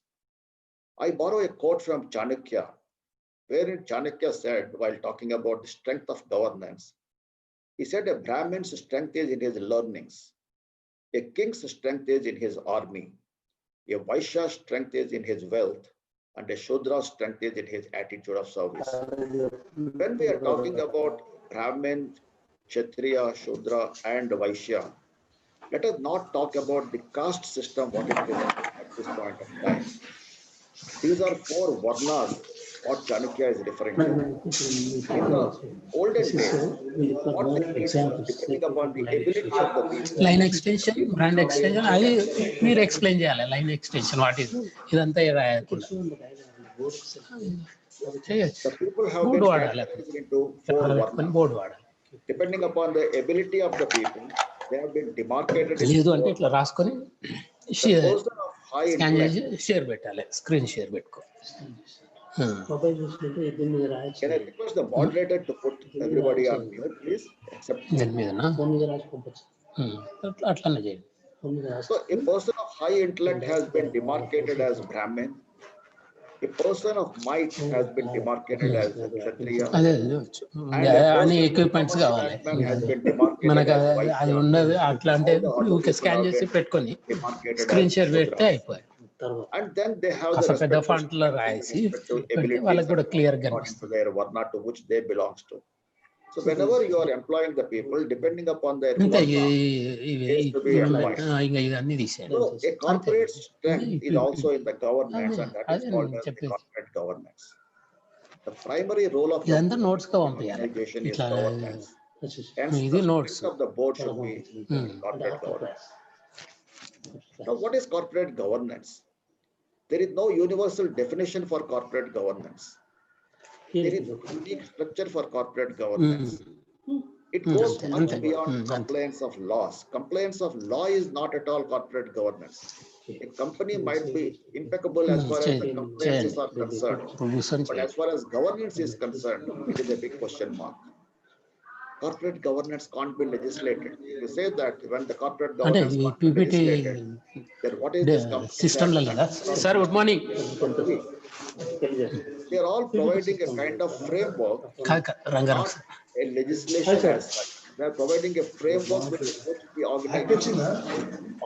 I borrow a quote from Chanakya, wherein Chanakya said, while talking about the strength of governance, he said a Brahmin's strength is in his learnings, a king's strength is in his army, a Vaishya's strength is in his wealth, and a Shudra's strength is in his attitude of service. When we are talking about Brahmin, Kshatriya, Shudra, and Vaishya, let us not talk about the caste system, what it is at this point of time. These are 4 varnas, what Chanakya is referring to. In the olden days, what they did was depending upon the ability of the people. Line extension, brand extension, మీరు explain చేయాలి line extension what is ఇదంతా The people have been categorized into 4 varnas. Depending upon the ability of the people, they have been demarcated. లేదు అంటే ఇట్లా రాసుకొని scan చేసి share పెట్టాలి, screen share పెట్టుకో. Can I request the moderator to put everybody on mute, please? దీని మీదనా అట్లానే చేయండి. So a person of high intellect has been demarcated as Brahmin. A person of might has been demarcated as a Kshatriya. అదే And a అన్ని person of equipments commercial కావాలి man has been demarcated మనకు as అది Vaishya. ఉన్నది అట్లా అంటే All the other ఊరికే people scan have చేసి been పెట్టుకొని demarcated స్క్రీన్ as షేర్ పెడితే Shudras. అయిపోయి And then they have the కాస్త పెద్ద respective ఫాంట్ లో strength with రాసి respect to పెడితే abilities వాళ్ళకి కూడా క్లియర్ గా according to their varna to which they belongs to. So whenever you are employing the people, depending upon their ఇంకా varna, is to be employed. ఇంకా ఇవన్నీ తీసేయండి So a corporate strength is ఇప్పుడు also in the governance, and that is అదే called నేను as the చెప్పేది corporate governance. The primary role of the ఇదంతా notes గా పంపించాలి organization is ఇట్లా governance. Hence, ఇది the notes strength of the board should be corporate governance. Now, what is corporate governance? There is no universal definition for corporate governance. There is a unique structure for corporate governance. It goes much beyond compliance of laws. Compliance of law is not at all corporate governance. A company might be impeccable as far as the compliances are concerned, but as far as governance is concerned, it is a big question mark. Corporate governance can't be legislated. You say that when the corporate అంటే governance ఈ can't be PPT legislated, then what is this company? System లో లేదా sir good morning They are all providing a kind of framework, Rangarao not a legislation as such. They are providing a framework which the organization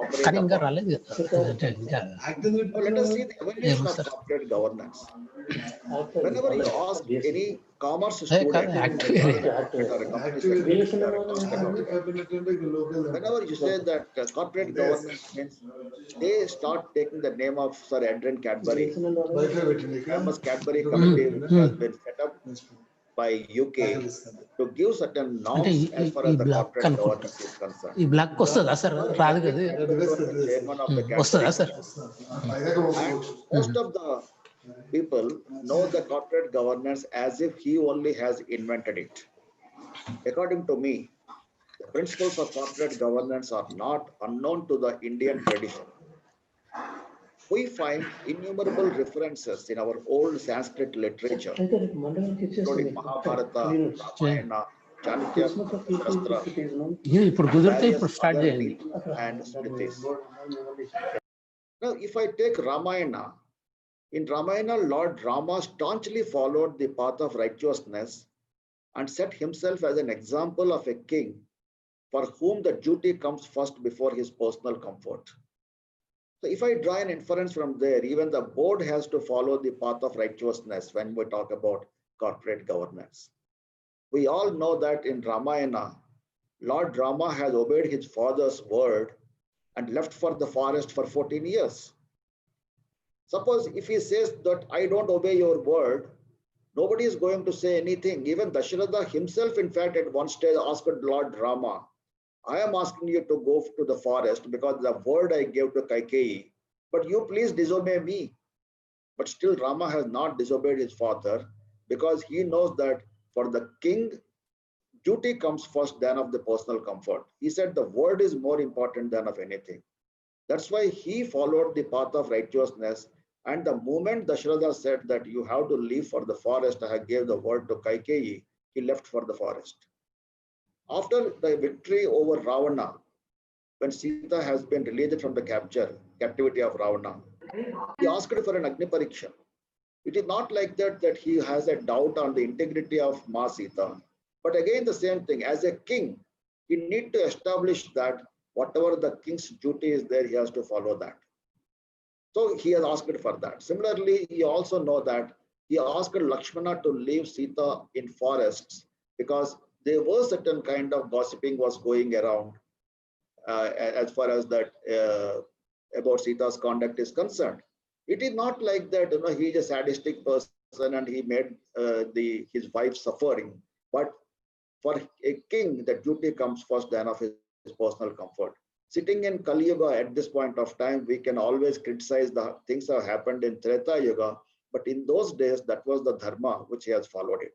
operate కానీ ఇంకా upon. రాలేదు కదా అంటే ఇంకా Now, let us see the evolution of corporate governance. Whenever you ask any commerce student or a company secretary or a cost accountant, whenever you say that corporate governance means, they start taking the name of Sir Adrian Cadbury, famous Cadbury committee which has been set up by UK to give certain norms as far as the corporate governance is concerned. ఈ black వస్తుందా sir రాదు కదా Chairman of the వస్తుందా sir and most of the people know the corporate governance as if he only has invented it. According to me, the principles of corporate governance are not unknown to the Indian tradition. We find innumerable references in our old Sanskrit literature, including Mahabharata, Ramayana, Chanakya, Shastra, ఇప్పుడు కుదిరితే ఇప్పుడు start చేయండి and Smritis. Now, if I take Ramayana, in Ramayana, Lord Rama staunchly followed the path of righteousness and set himself as an example of a king for whom the duty comes first before his personal comfort. So if I draw an inference from there, even the board has to follow the path of righteousness when we talk about corporate governance. We all know that in Ramayana, Lord Rama has obeyed his father's word and left for the forest for 14 years. Suppose if he says that I don't obey your word, nobody is going to say anything. Even Dasharatha himself, in fact, at one stage asked Lord Rama, I am asking you to go to the forest because the word I gave to Kaikeyi, but you please disobey me. But still Rama has not disobeyed his father because he knows that for the king, duty comes first than of the personal comfort. He said the word is more important than of anything. That's why he followed the path of righteousness. And the moment Dasharatha said that you have to leave for the forest, I gave the word to Kaikeyi, he left for the forest. After the victory over Ravana, when Sita has been released from the captivity of Ravana, he asked for an Agni Pariksha. It is not like that he has a doubt on the integrity of Ma Sita. But again, the same thing, as a king, he needs to establish that whatever the king's duty is there, he has to follow that. So he has asked for that. Similarly, he also know that he asked Lakshmana to leave Sita in forests because there was certain kind of gossiping was going around as far as that about Sita's conduct is concerned. It is not like that, he is a sadistic person and he made his wife suffering. But for a king, the duty comes first than of his personal comfort. Sitting in Kali Yuga at this point of time, we can always criticize the things that have happened in Treta Yuga, but in those days, that was the dharma which he has followed it.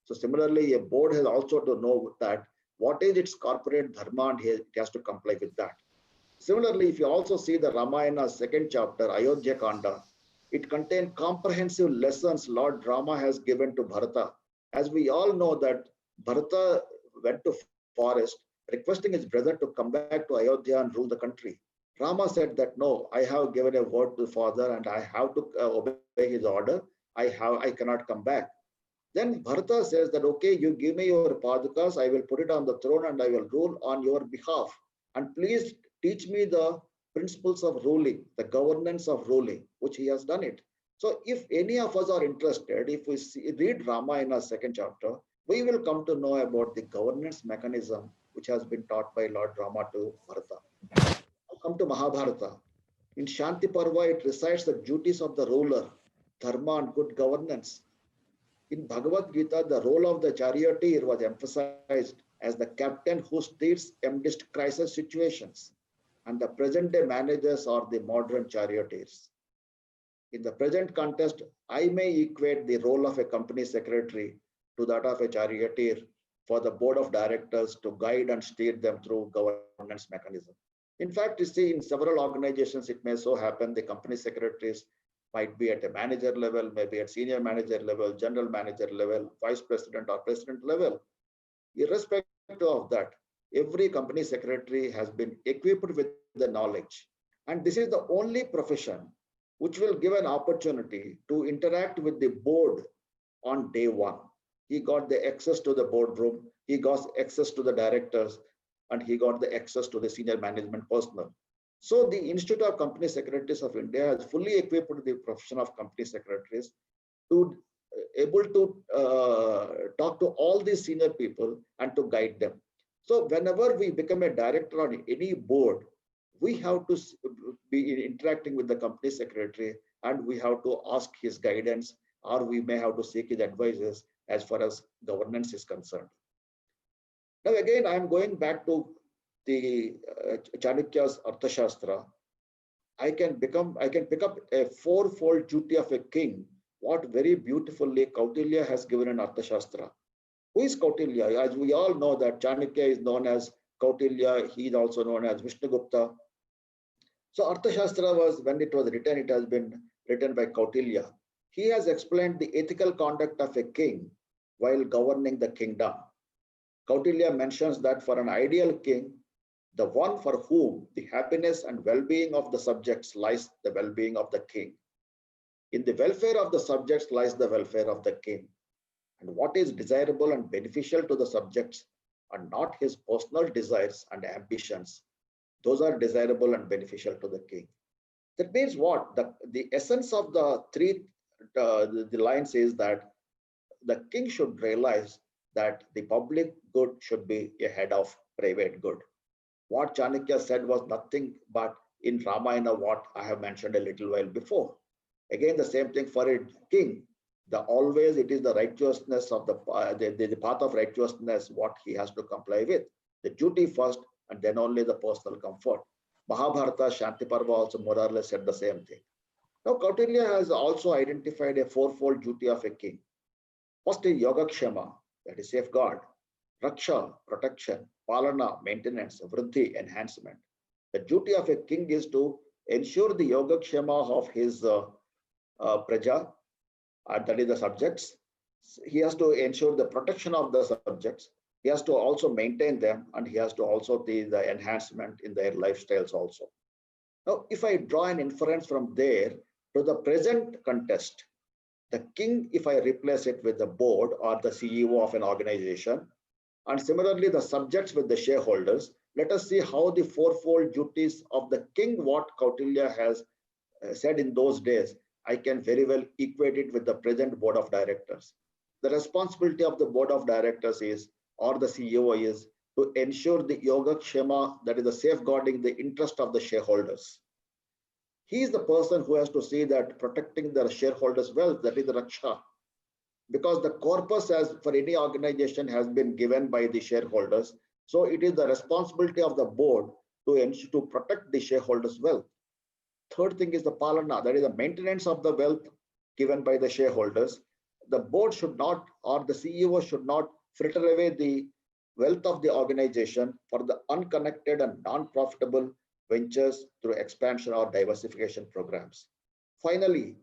So similarly, a board has also to know that what is its corporate dharma and it has to comply with that. Similarly, if you also see the Ramayana second chapter, Ayodhya Kanda, it contains comprehensive lessons Lord Rama has given to Bharata. As we all know that Bharata went to forest requesting his brother to come back to Ayodhya and rule the country. Rama said that, no, I have given a word to the father and I have to obey his order. I cannot come back. Then Bharata says that, okay, you give me your padukas, I will put it on the throne and I will rule on your behalf. And please teach me the principles of ruling, the governance of ruling, which he has done it. So if any of us are interested, if we read Ramayana second chapter, we will come to know about the governance mechanism which has been taught by Lord Rama to Bharata. Now come to Mahabharata. In Shanti Parva, it recites the duties of the ruler, dharma and good governance. In Bhagavad Gita, the role of the charioteer was emphasized as the captain who steers amidst crisis situations, and the present day managers are the modern charioteers. In the present context, I may equate the role of a company secretary to that of a charioteer for the board of directors to guide and steer them through governance mechanism. In fact, you see, in several organizations, it may so happen the company secretaries might be at a manager level, maybe at senior manager level, general manager level, vice president or president level. Irrespective of that, every company secretary has been equipped with the knowledge. And this is the only profession which will give an opportunity to interact with the board on day one. He got the access to the boardroom, he got access to the directors, and he got the access to the senior management personnel. So the Institute of Company Secretaries of India has fully equipped the profession of company secretaries to able to talk to all these senior people and to guide them. So whenever we become a director on any board, we have to be interacting with the company secretary and we have to ask his guidance, or we may have to seek his advices as far as governance is concerned. Now again, I am going back to the Chanakya's Arthashastra. I can pick up a fourfold duty of a king, what very beautifully Kautilya has given in Arthashastra. Who is Kautilya? As we all know that Chanakya is known as Kautilya, he is also known as Vishnugupta. So Arthashastra was, when it was written, it has been written by Kautilya. He has explained the ethical conduct of a king while governing the kingdom. Kautilya mentions that for an ideal king, the one for whom the happiness and well-being of the subjects lies the well-being of the king. In the welfare of the subjects lies the welfare of the king. And what is desirable and beneficial to the subjects are not his personal desires and ambitions. Those are desirable and beneficial to the king. That means what? The essence of the the lines is that the king should realize that the public good should be ahead of private good. What Chanakya said was nothing but in Ramayana what I have mentioned a little while before. Again, the same thing for a king. Always it is the righteousness of the path of righteousness what he has to comply with. The duty first and then only the personal comfort. Mahabharata, Shanti Parva also more or less said the same thing. Now Kautilya has also identified a fourfold duty of a king. First is Yogakshema, that is safeguard. Raksha, protection. Palana, maintenance. Vriddhi, enhancement. The duty of a king is to ensure the Yogakshema of his praja, that is the subjects. He has to ensure the protection of the subjects. He has to also maintain them, and he has to also the enhancement in their lifestyles also. Now, if I draw an inference from there to the present context, the king, if I replace it with the board or the CEO of an organization, and similarly the subjects with the shareholders, let us see how the fourfold duties of the king, what Kautilya has said in those days, I can very well equate it with the present board of directors. The responsibility of the board of directors is, or the CEO is, to ensure the Yogakshema, that is the safeguarding the interest of the shareholders. He is the person who has to see that protecting the shareholders' wealth, that is the Raksha. Because the corpus as for any organization has been given by the shareholders. So it is the responsibility of the board to protect the shareholders' wealth. Third thing is the Palana, that is the maintenance of the wealth given by the shareholders. The board should not, or the CEO should not fritter away the wealth of the organization for the unconnected and non-profitable ventures through expansion or diversification programs. Finally,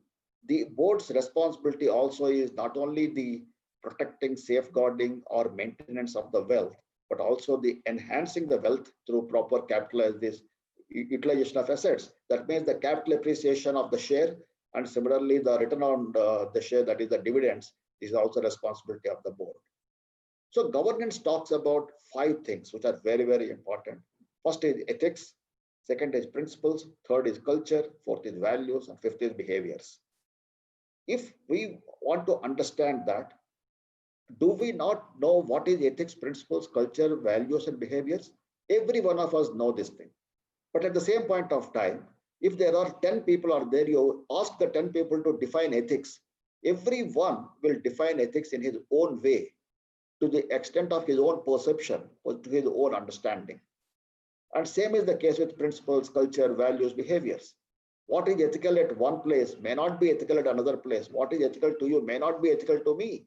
the board's responsibility also is not only the protecting, safeguarding, or maintenance of the wealth, but also the enhancing the wealth through proper capitalization, utilization of assets. That means the capital appreciation of the share, and similarly the return on the share, that is the dividends, is also responsibility of the board. So governance talks about 5 things which are very, very important. First is ethics, second is principles, third is culture, fourth is values, and fifth is behaviors. If we want to understand that, do we not know what is ethics, principles, culture, values, and behaviors? Every one of us know this thing. But at the same point of time, if there are 10 people are there, you ask the 10 people to define ethics. Everyone will define ethics in his own way, to the extent of his own perception or to his own understanding. And same is the case with principles, culture, values, behaviors. What is ethical at one place may not be ethical at another place. What is ethical to you may not be ethical to me.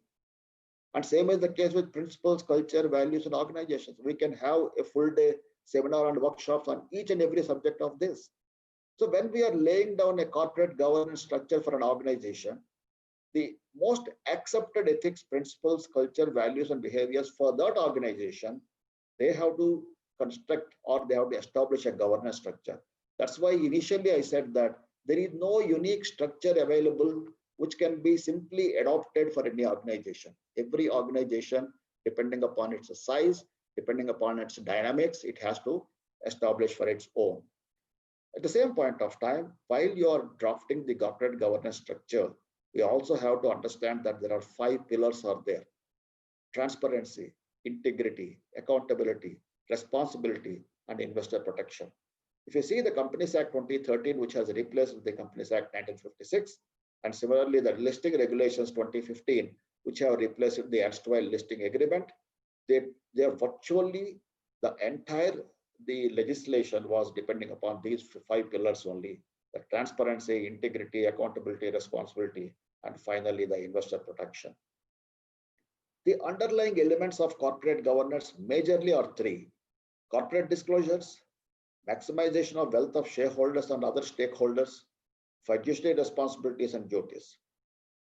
And same is the case with principles, culture, values, and organizations. We can have a full day seminar and workshops on each and every subject of this. So when we are laying down a corporate governance structure for an organization, the most accepted ethics, principles, culture, values, and behaviors for that organization, they have to construct or they have to establish a governance structure. That's why initially I said that there is no unique structure available which can be simply adopted for any organization. Every organization, depending upon its size, depending upon its dynamics, it has to establish for its own. At the same point of time, while you are drafting the corporate governance structure, we also have to understand that there are 5 pillars are there: transparency, integrity, accountability, responsibility, and investor protection. If you see the Companies Act 2013, which has replaced the Companies Act 1956, and similarly the listing regulations 2015, which have replaced the erstwhile listing agreement, they are virtually the entire the legislation was depending upon these 5 pillars only: the transparency, integrity, accountability, responsibility, and finally the investor protection. The underlying elements of corporate governance majorly are 3: corporate disclosures, maximization of wealth of shareholders and other stakeholders, fiduciary responsibilities and duties.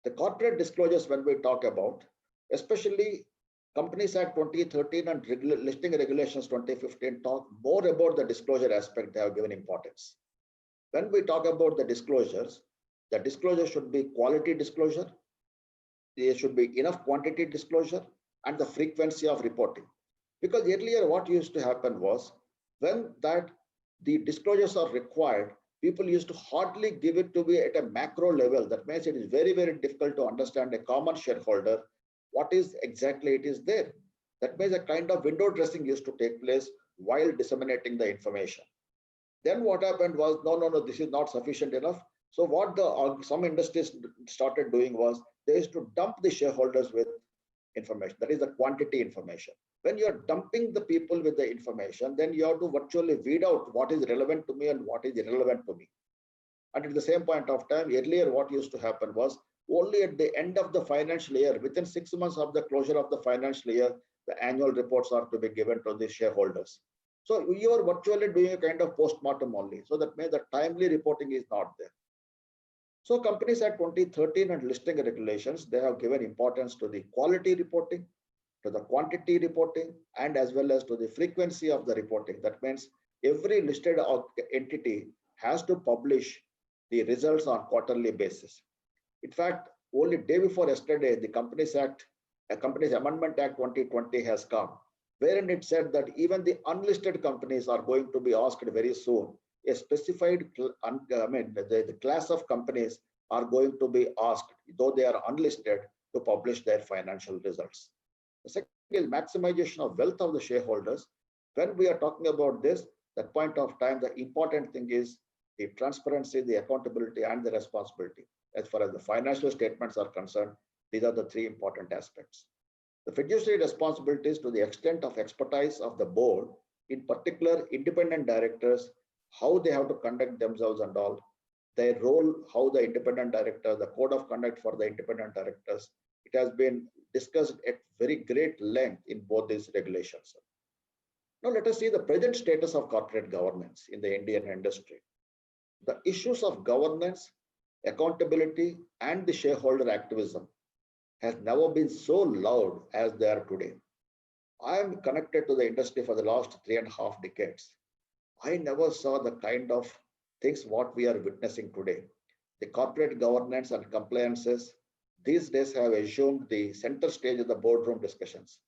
The corporate disclosures, when we talk about, especially Companies Act 2013 and listing regulations 2015, talk more about the disclosure aspect. They have given importance. When we talk about the disclosure should be quality disclosure, there should be enough quantity disclosure, and the frequency of reporting. Because earlier what used to happen was, when that the disclosures are required, people used to hardly give it to be at a macro level. That means it is very, very difficult to understand a common shareholder what is exactly it is there. That means a kind of window dressing used to take place while disseminating the information. Then what happened was, no, this is not sufficient enough. So what some industries started doing was, they used to dump the shareholders with information. That is the quantity information. When you are dumping the people with the information, then you have to virtually weed out what is relevant to me and what is irrelevant to me. And at the same point of time, earlier what used to happen was, only at the end of the financial year, within 6 months of the closure of the financial year, the annual reports are to be given to the shareholders. So you are virtually doing a kind of post-mortem only. So that means the timely reporting is not there. So Companies Act 2013 and listing regulations, they have given importance to the quality reporting, to the quantity reporting, and as well as to the frequency of the reporting. That means every listed entity has to publish the results on quarterly basis. In fact, only day before yesterday, the Companies Amendment Act 2020 has come, wherein it said that even the unlisted companies are going to be asked very soon. A specified, the class of companies are going to be asked, though they are unlisted, to publish their financial results. The second is maximization of wealth of the shareholders. When we are talking about this, that point of time, the important thing is the transparency, the accountability, and the responsibility. As far as the financial statements are concerned, these are the 3 important aspects. The fiduciary responsibilities, to the extent of expertise of the board, in particular independent directors, how they have to conduct themselves and all, their role, how the independent director, the code of conduct for the independent directors, it has been discussed at very great length in both these regulations. Now let us see the present status of corporate governance in the Indian industry. The issues of governance, accountability, and the shareholder activism has never been so loud as they are today. I am connected to the industry for the last 3.5 decades. I never saw the kind of things what we are witnessing today. The corporate governance and compliances these days have assumed the center stage of the boardroom discussions.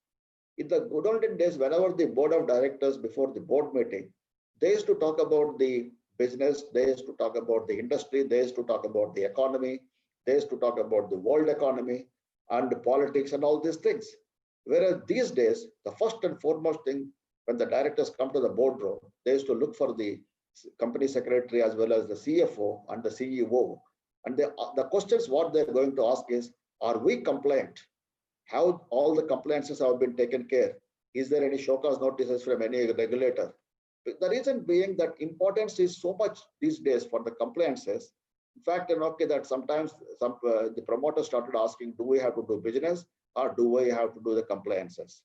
In the good olden days, whenever the board of directors before the board meeting, they used to talk about the business, they used to talk about the industry, they used to talk about the economy, they used to talk about the world economy and politics and all these things. Whereas these days, the first and foremost thing when the directors come to the boardroom, they used to look for the company secretary as well as the CFO and the CEO. And the questions what they're going to ask is, are we compliant? How all the compliances have been taken care? Is there any show cause notices from any regulator? The reason being that importance is so much these days for the compliances. In fact, okay, that sometimes the promoters started asking, do we have to do business or do we have to do the compliances?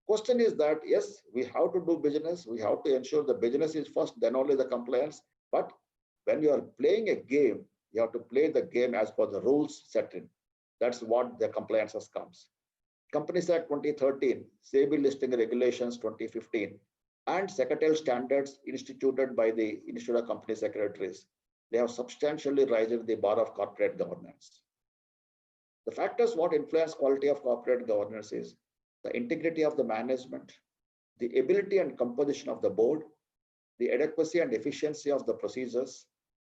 Question is that, yes, we have to do business. We have to ensure the business is first, then only the compliance. But when you are playing a game, you have to play the game as per the rules set in. That's what the compliances comes. Companies Act 2013, SEBI listing regulations 2015, and secretarial standards instituted by the Institute of Company Secretaries. They have substantially raised the bar of corporate governance. The factors what influence quality of corporate governance is the integrity of the management, the ability and composition of the board, the adequacy and efficiency of the procedures,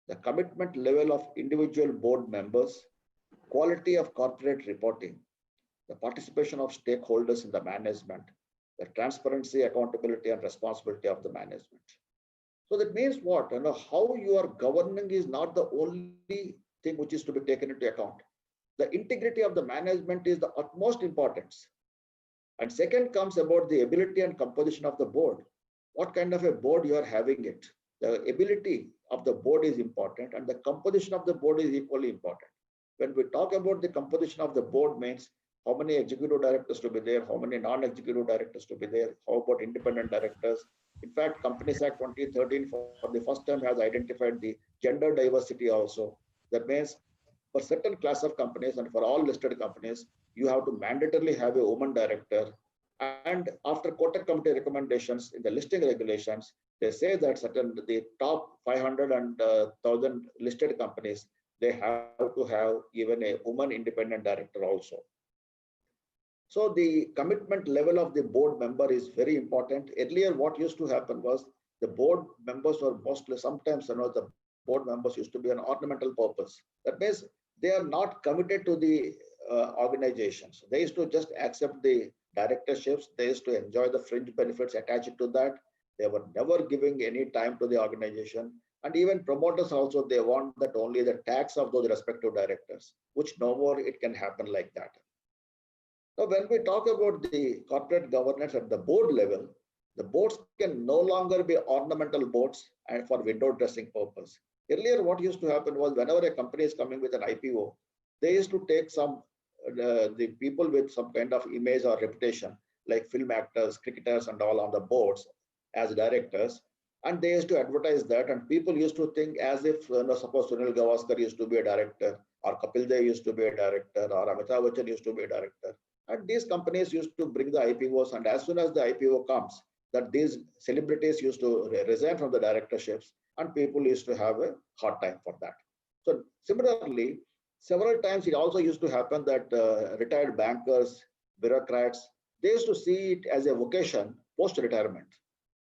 the commitment level of individual board members, quality of corporate reporting, the participation of stakeholders in the management, the transparency, accountability, and responsibility of the management. So that means what? How you are governing is not the only thing which is to be taken into account. The integrity of the management is the utmost importance. And second comes about the ability and composition of the board. What kind of a board you are having it? The ability of the board is important and the composition of the board is equally important. When we talk about the composition of the board means how many executive directors to be there, how many non-executive directors to be there, how about independent directors. In fact, Companies Act 2013 for the first time has identified the gender diversity also. That means for certain class of companies and for all listed companies, you have to mandatorily have a woman director. And after Kotak Committee recommendations in the listing regulations, they say that the top 500 and 1,000 listed companies, they have to have even a woman independent director also. So the commitment level of the board member is very important. Earlier, what used to happen was the board members were mostly sometimes, the board members used to be an ornamental purpose. That means they are not committed to the organizations. They used to just accept the directorships. They used to enjoy the fringe benefits attached to that. They were never giving any time to the organization. And even promoters also, they want that only the tax of those respective directors, which no more it can happen like that. Now, when we talk about the corporate governance at the board level, the boards can no longer be ornamental boards and for window dressing purpose. Earlier, what used to happen was whenever a company is coming with an IPO, they used to take some the people with some kind of image or reputation, like film actors, cricketers, and all on the boards as directors, and they used to advertise that, and people used to think as if suppose Sunil Gavaskar used to be a director, or Kapil Dev used to be a director, or Amitabh Bachchan used to be a director. And these companies used to bring the IPOs, and as soon as the IPO comes, that these celebrities used to resign from the directorships, and people used to have a hard time for that. So similarly, several times it also used to happen that retired bankers, bureaucrats, they used to see it as a vocation post-retirement.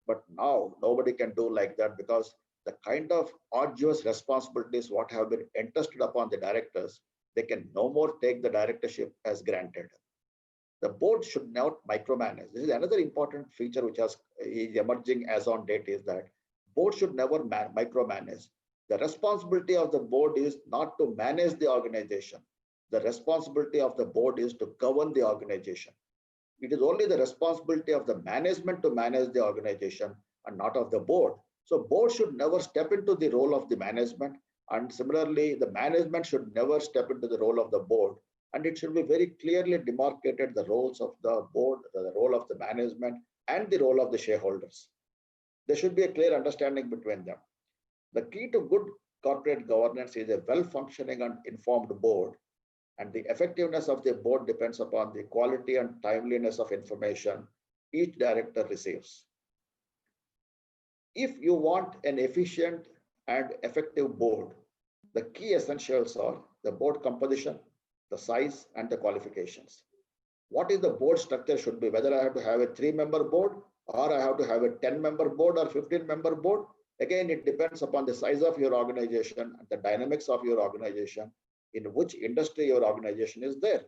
But now nobody can do like that because the kind of arduous responsibilities what have been entrusted upon the directors, they can no more take the directorship as granted. The board should not micromanage. This is another important feature which is emerging as on date is that board should never micromanage. The responsibility of the board is not to manage the organization. The responsibility of the board is to govern the organization. It is only the responsibility of the management to manage the organization and not of the board. So board should never step into the role of the management, and similarly, the management should never step into the role of the board. And it should be very clearly demarcated the roles of the board, the role of the management, and the role of the shareholders. There should be a clear understanding between them. The key to good corporate governance is a well-functioning and informed board, and the effectiveness of the board depends upon the quality and timeliness of information each director receives. If you want an efficient and effective board, the key essentials are the board composition, the size, and the qualifications. What is the board structure should be, whether I have to have a 3-member board or I have to have a 10-member board or 15-member board. Again, it depends upon the size of your organization and the dynamics of your organization, in which industry your organization is there.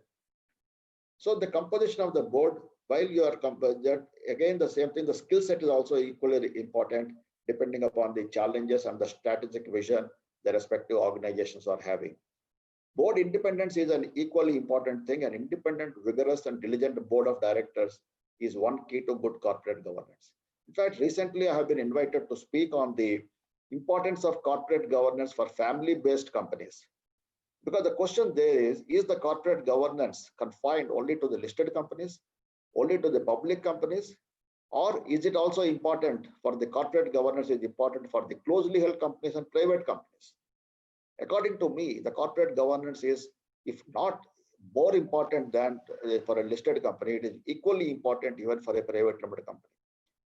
So the composition of the board, while you are again, the same thing, the skill set is also equally important depending upon the challenges and the strategic vision the respective organizations are having. Board independence is an equally important thing. An independent, vigorous, and diligent board of directors is one key to good corporate governance. In fact, recently I have been invited to speak on the importance of corporate governance for family-based companies. Because the question there is the corporate governance confined only to the listed companies, only to the public companies, or is it also important for the corporate governance is important for the closely held companies and private companies? According to me, the corporate governance is, if not more important than for a listed company, it is equally important even for a private limited company.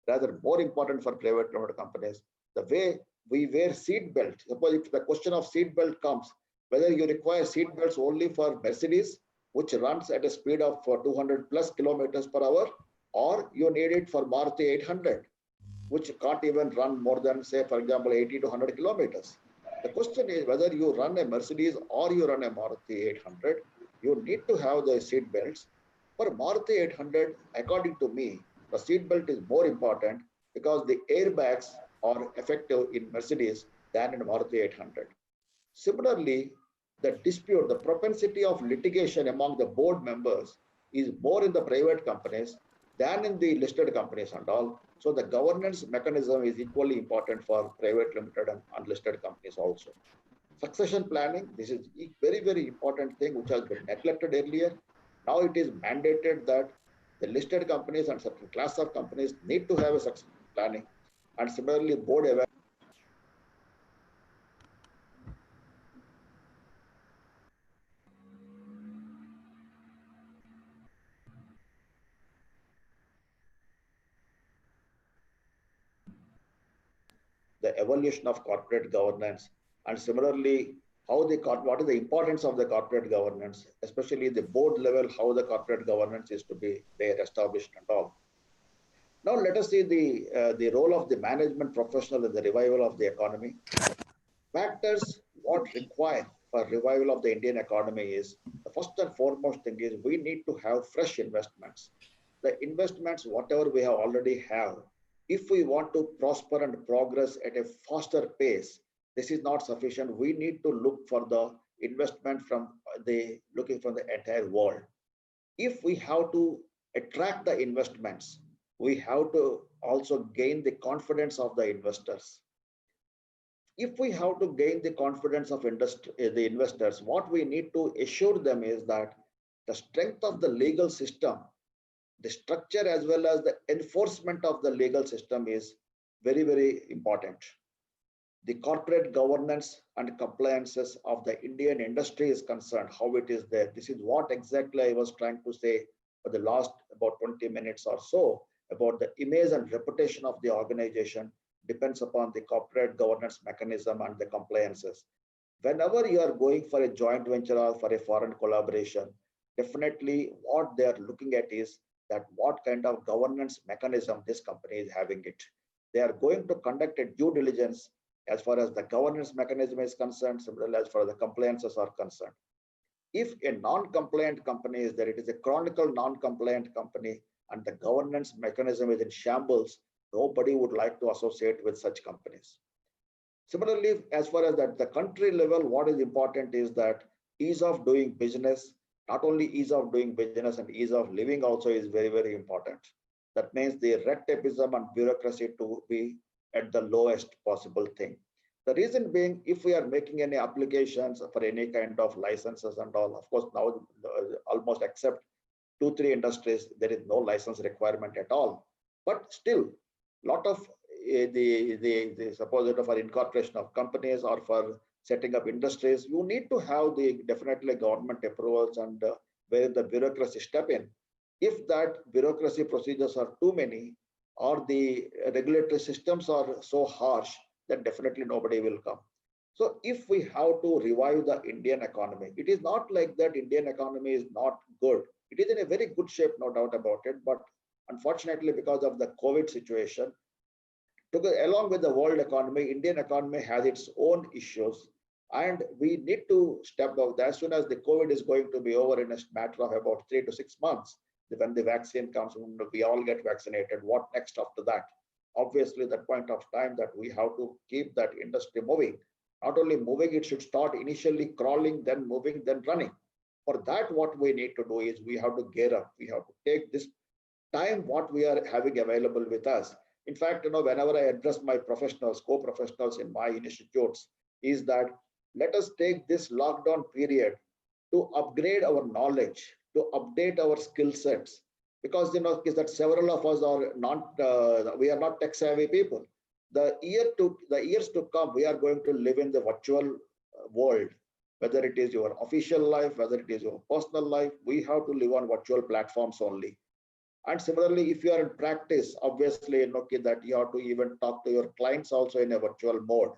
Rather, more important for private limited companies, the way we wear seat belts. Suppose if the question of seat belt comes, whether you require seat belts only for Mercedes, which runs at a speed of 200 plus kilometers per hour, or you need it for Maruti 800, which can't even run more than, say, for example, 80 to 100 kilometers. The question is whether you run a Mercedes or you run a Maruti 800, you need to have the seat belts. For Maruti 800, according to me, the seat belt is more important because the airbags are effective in Mercedes than in Maruti 800. Similarly, the dispute, the propensity of litigation among the board members is more in the private companies than in the listed companies and all. So the governance mechanism is equally important for private limited and unlisted companies also. Succession planning, this is a very, very important thing which has been neglected earlier. Now it is mandated that the listed companies and certain class of companies need to have a succession planning, and similarly board evaluation. The evolution of corporate governance, and similarly what is the importance of the corporate governance, especially the board level, how the corporate governance is to be there established and all. Now let us see the role of the management professional in the revival of the economy. Factors what require for revival of the Indian economy is, the first and foremost thing is we need to have fresh investments. The investments, whatever we have already have, if we want to prosper and progress at a faster pace, this is not sufficient. We need to look for the investment looking from the entire world. If we have to attract the investments, we have to also gain the confidence of the investors. If we have to gain the confidence of the investors, what we need to assure them is that the strength of the legal system, the structure as well as the enforcement of the legal system is very, very important. The corporate governance and compliances of the Indian industry is concerned, how it is there. This is what exactly I was trying to say for the last about 20 minutes or so about the image and reputation of the organization depends upon the corporate governance mechanism and the compliances. Whenever you are going for a joint venture or for a foreign collaboration, definitely what they are looking at is that what kind of governance mechanism this company is having it. They are going to conduct a due diligence as far as the governance mechanism is concerned, similarly as far as the compliances are concerned. If a non-compliant company is there, it is a chronicle non-compliant company and the governance mechanism is in shambles, nobody would like to associate with such companies. Similarly, as far as the country level, what is important is that ease of doing business, not only ease of doing business and ease of living also is very, very important. That means the red tapeism and bureaucracy to be at the lowest possible thing. The reason being, if we are making any applications for any kind of licenses and all, of course, now almost except 2-3 industries, there is no license requirement at all. But still, lot of the suppose for incorporation of companies or for setting up industries, you need to have the definitely government approvals and where the bureaucracy step in. If that bureaucracy procedures are too many, or the regulatory systems are so harsh, then definitely nobody will come. So if we have to revive the Indian economy, it is not like that Indian economy is not good. It is in a very good shape, no doubt about it. But unfortunately, because of the COVID situation, along with the world economy, Indian economy has its own issues. And we need to step out as soon as the COVID is going to be over in a matter of about 3 to 6 months. When the vaccine comes, we all get vaccinated. What next after that? Obviously, that point of time that we have to keep that industry moving. Not only moving, it should start initially crawling, then moving, then running. For that, what we need to do is we have to gear up. We have to take this time what we are having available with us. In fact, whenever I address my professionals, co-professionals in my institutes, is that let us take this lockdown period to upgrade our knowledge, to update our skill sets, because is that several of us are not, we are not tech savvy people. The years to come, we are going to live in the virtual world, whether it is your official life, whether it is your personal life, we have to live on virtual platforms only. And similarly, if you are in practice, obviously, that you have to even talk to your clients also in a virtual mode.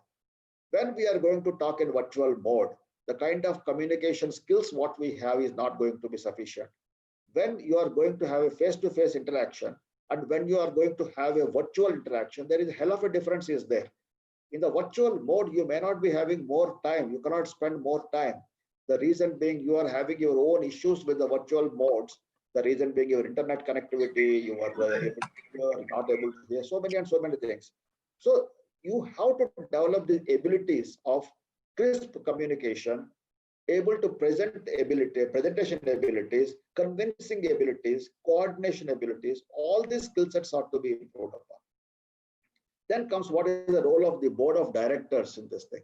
When we are going to talk in virtual mode, the kind of communication skills what we have is not going to be sufficient. When you are going to have a face-to-face interaction, and when you are going to have a virtual interaction, there is a hell of a difference is there. In the virtual mode, you may not be having more time. You cannot spend more time. The reason being you are having your own issues with the virtual modes. The reason being your internet connectivity, you are not able to hear so many things. So you have to develop the abilities of crisp communication, able to presentation abilities, convincing abilities, coordination abilities. All these skill sets are to be improved upon. Then comes what is the role of the board of directors in this thing.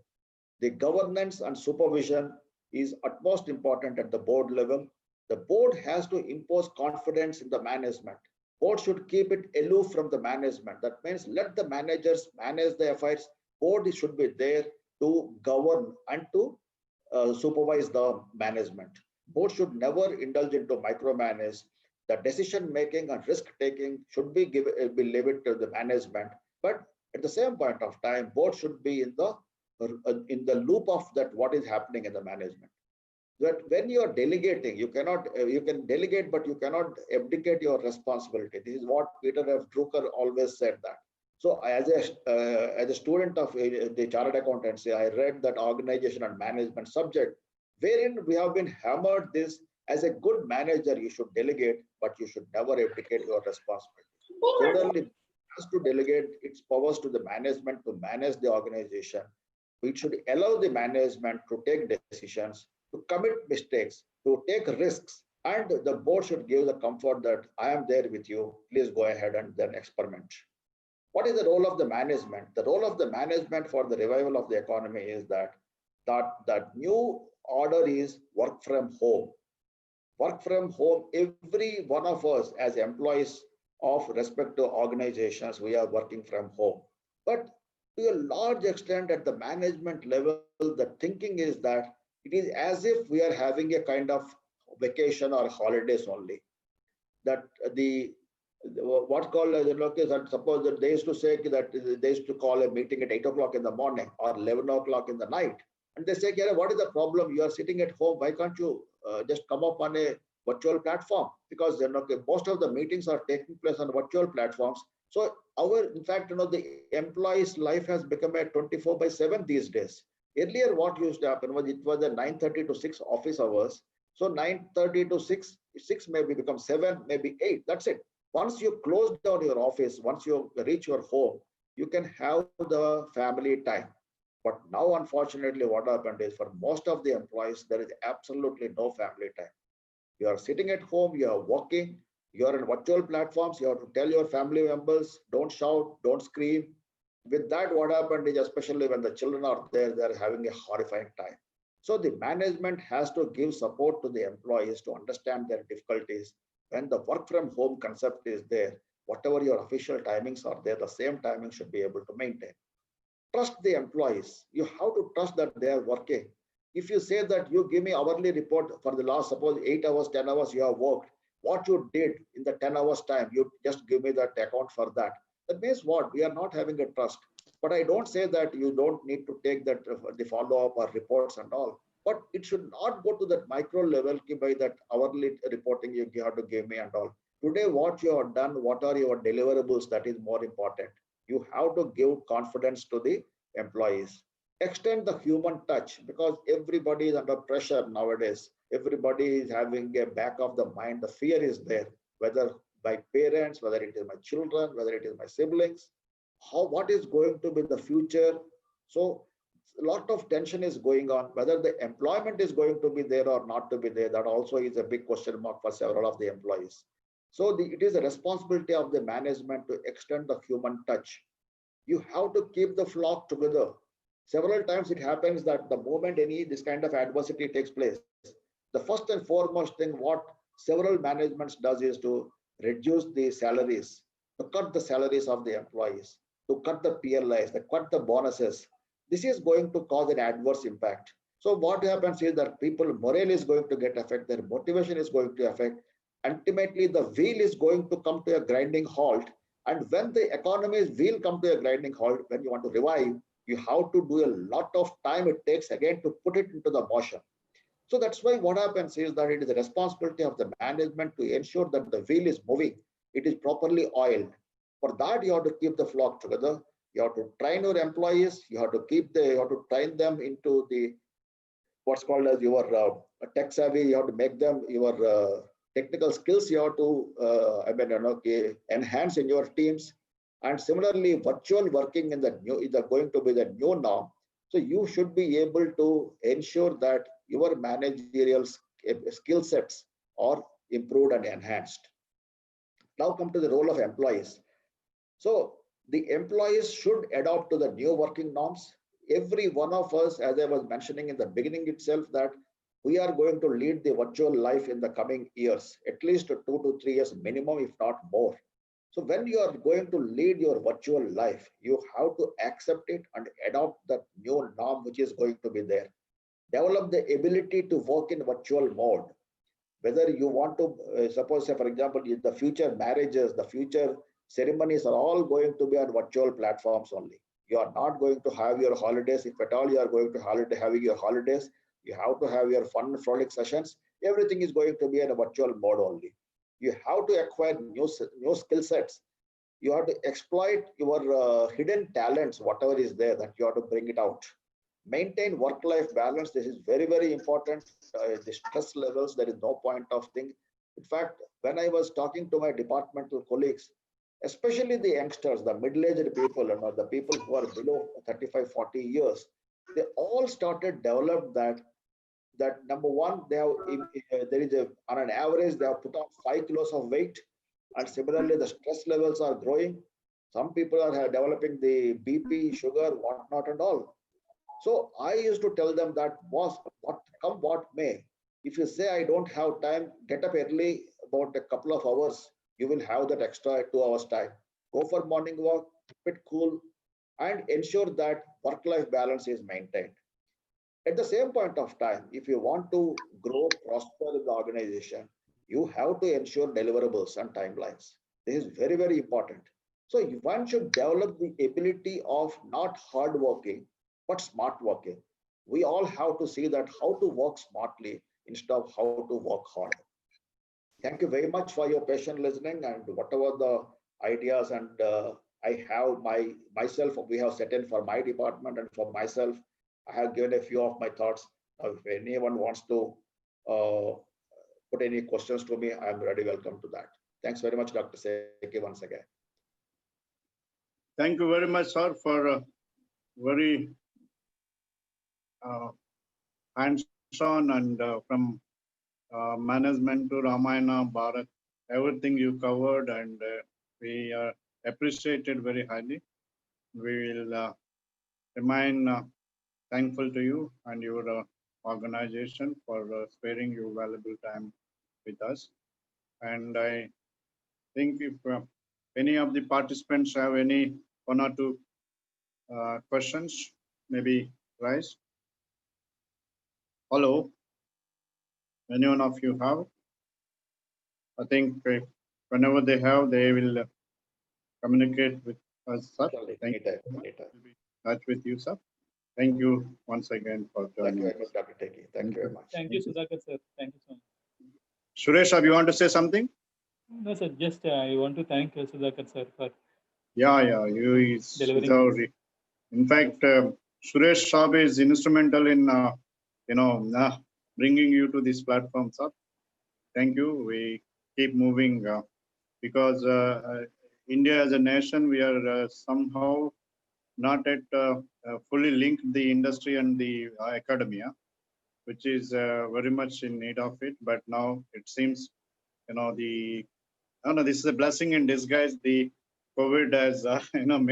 The governance and supervision is utmost important at the board level. The board has to impose confidence in the management. Board should keep it aloof from the management. That means let the managers manage the affairs. Board should be there to govern and to supervise the management. Board should never indulge into micromanage. The decision making and risk taking should be left to the management. But at the same point of time, board should be in the loop of that what is happening in the management. That when you are delegating, you can delegate, but you cannot abdicate your responsibility. This is what Peter F. Drucker always said that. So as a student of the chartered accountancy, I read that organization and management subject, wherein we have been hammered this as a good manager, you should delegate, but you should never abdicate your responsibility. Similarly, has to delegate its powers to the management to manage the organization. It should allow the management to take decisions, to commit mistakes, to take risks, and the board should give the comfort that I am there with you, please go ahead and then experiment. What is the role of the management? The role of the management for the revival of the economy is that new order is work from home. Work from home, every one of us as employees of respective organizations, we are working from home. But to a large extent at the management level, the thinking is that it is as if we are having a kind of vacation or holidays only. That what called suppose that they used to say that they used to call a meeting at 8 o'clock in the morning or 11 o'clock in the night. And they say, what is the problem? You are sitting at home. Why can't you just come up on a virtual platform? Because most of the meetings are taking place on virtual platforms. So in fact, the employee's life has become a 24/7 these days. Earlier, what used to happen was it was a 9:30 to 6 office hours. So 9:30 to 6 maybe become 7, maybe 8. That's it. Once you close down your office, once you reach your home, you can have the family time. But now, unfortunately, what happened is for most of the employees, there is absolutely no family time. You are sitting at home, you are working, you are on virtual platforms, you have to tell your family members, don't shout, don't scream. With that, what happened is, especially when the children are there, they're having a horrifying time. So the management has to give support to the employees to understand their difficulties. When the work from home concept is there, whatever your official timings are there, the same timing should be able to maintain. Trust the employees. You have to trust that they are working. If you say that you give me hourly report for the last, suppose 8 hours, 10 hours you have worked, what you did in the 10 hours time, you just give me that account for that. That means what? We are not having a trust. But I don't say that you don't need to take that the follow-up or reports and all. But it should not go to that micro level by that hourly reporting you have to give me and all. Today, what you have done, what are your deliverables, that is more important. You have to give confidence to the employees. Extend the human touch, because everybody is under pressure nowadays. Everybody is having a back of the mind. The fear is there, whether by parents, whether it is my children, whether it is my siblings, what is going to be the future. So a lot of tension is going on, whether the employment is going to be there or not to be there. That also is a big question mark for several of the employees. So it is a responsibility of the management to extend the human touch. You have to keep the flock together. Several times it happens that the moment this kind of adversity takes place, the first and foremost thing what several managements does is to reduce the salaries, to cut the salaries of the employees, to cut the PLIs, to cut the bonuses. This is going to cause an adverse impact. So what happens is that people morale is going to get affected, their motivation is going to affect. Ultimately, the wheel is going to come to a grinding halt. And when the economy's wheel come to a grinding halt, when you want to revive, you have to do a lot of time it takes again to put it into the motion. So that's why what happens is that it is the responsibility of the management to ensure that the wheel is moving, it is properly oiled. For that, you have to keep the flock together. You have to train your employees. You have to train them into the what's called as your tech savvy. You have to make them your technical skills. You have to enhance in your teams. And similarly, virtual working is going to be the new norm. So you should be able to ensure that your managerial skill sets are improved and enhanced. Now come to the role of employees. So the employees should adopt to the new working norms. Every one of us, as I was mentioning in the beginning itself, that we are going to lead the virtual life in the coming years, at least 2 to 3 years minimum, if not more. So when you are going to lead your virtual life, you have to accept it and adopt the new norm which is going to be there. Develop the ability to work in virtual mode. Whether you want to, suppose, say, for example, the future marriages, the future ceremonies are all going to be on virtual platforms only. You are not going to have your holidays. If at all you are going to having your holidays, you have to have your fun and frolic sessions. Everything is going to be in a virtual mode only. You have to acquire new skill sets. You have to exploit your hidden talents, whatever is there, that you have to bring it out. Maintain work-life balance. This is very, very important. The stress levels, there is no point of thing. In fact, when I was talking to my departmental colleagues, especially the youngsters, the middle-aged people, the people who are below 35, 40 years, they all started develop that number one, they have on an average, they have put on 5 kilos of weight. And similarly, the stress levels are growing. Some people are developing the BP, sugar, whatnot and all. So I used to tell them that come what may, if you say I don't have time, get up early about a couple of hours, you will have that extra 2 hours time. Go for morning walk, keep it cool, and ensure that work-life balance is maintained. At the same point of time, if you want to grow, prosper in the organization, you have to ensure deliverables and timelines. This is very, very important. So one should develop the ability of not hard working, but smart working. We all have to see that how to work smartly instead of how to work hard. Thank you very much for your patient listening, and whatever the ideas and I have myself, we have set in for my department and for myself, I have given a few of my thoughts. If anyone wants to put any questions to me, I am ready, welcome to that. Thanks very much, Dr. Seki, once again. Thank you very much, sir, for very hands-on and from management to Ramayana, Bharat, everything you covered, and we appreciate it very highly. We will remain thankful to you and your organization for sparing your valuable time with us. And I think if any of the participants have any 1 or 2 questions, maybe rise. Hello, anyone of you have? I think whenever they have, they will communicate with us, sir. Surely, Thank you. anytime. We'll be in touch with you, sir. Thank you once again for Thank you joining very us. much, Dr. Teki. Thank you very much. Thank you, Sudhakar sir. Thank you so much. Suresh, you want to say something? No, sir, just I want to thank Sudhakar sir for Yeah, you is delivering. without. In fact, Suresh Saab is instrumental in bringing you to this platform, sir. Thank you. We keep moving because India as a nation, we are somehow not yet fully linked the industry and the academia, which is very much in need of it. But now it seems, this is a blessing in disguise. The COVID has,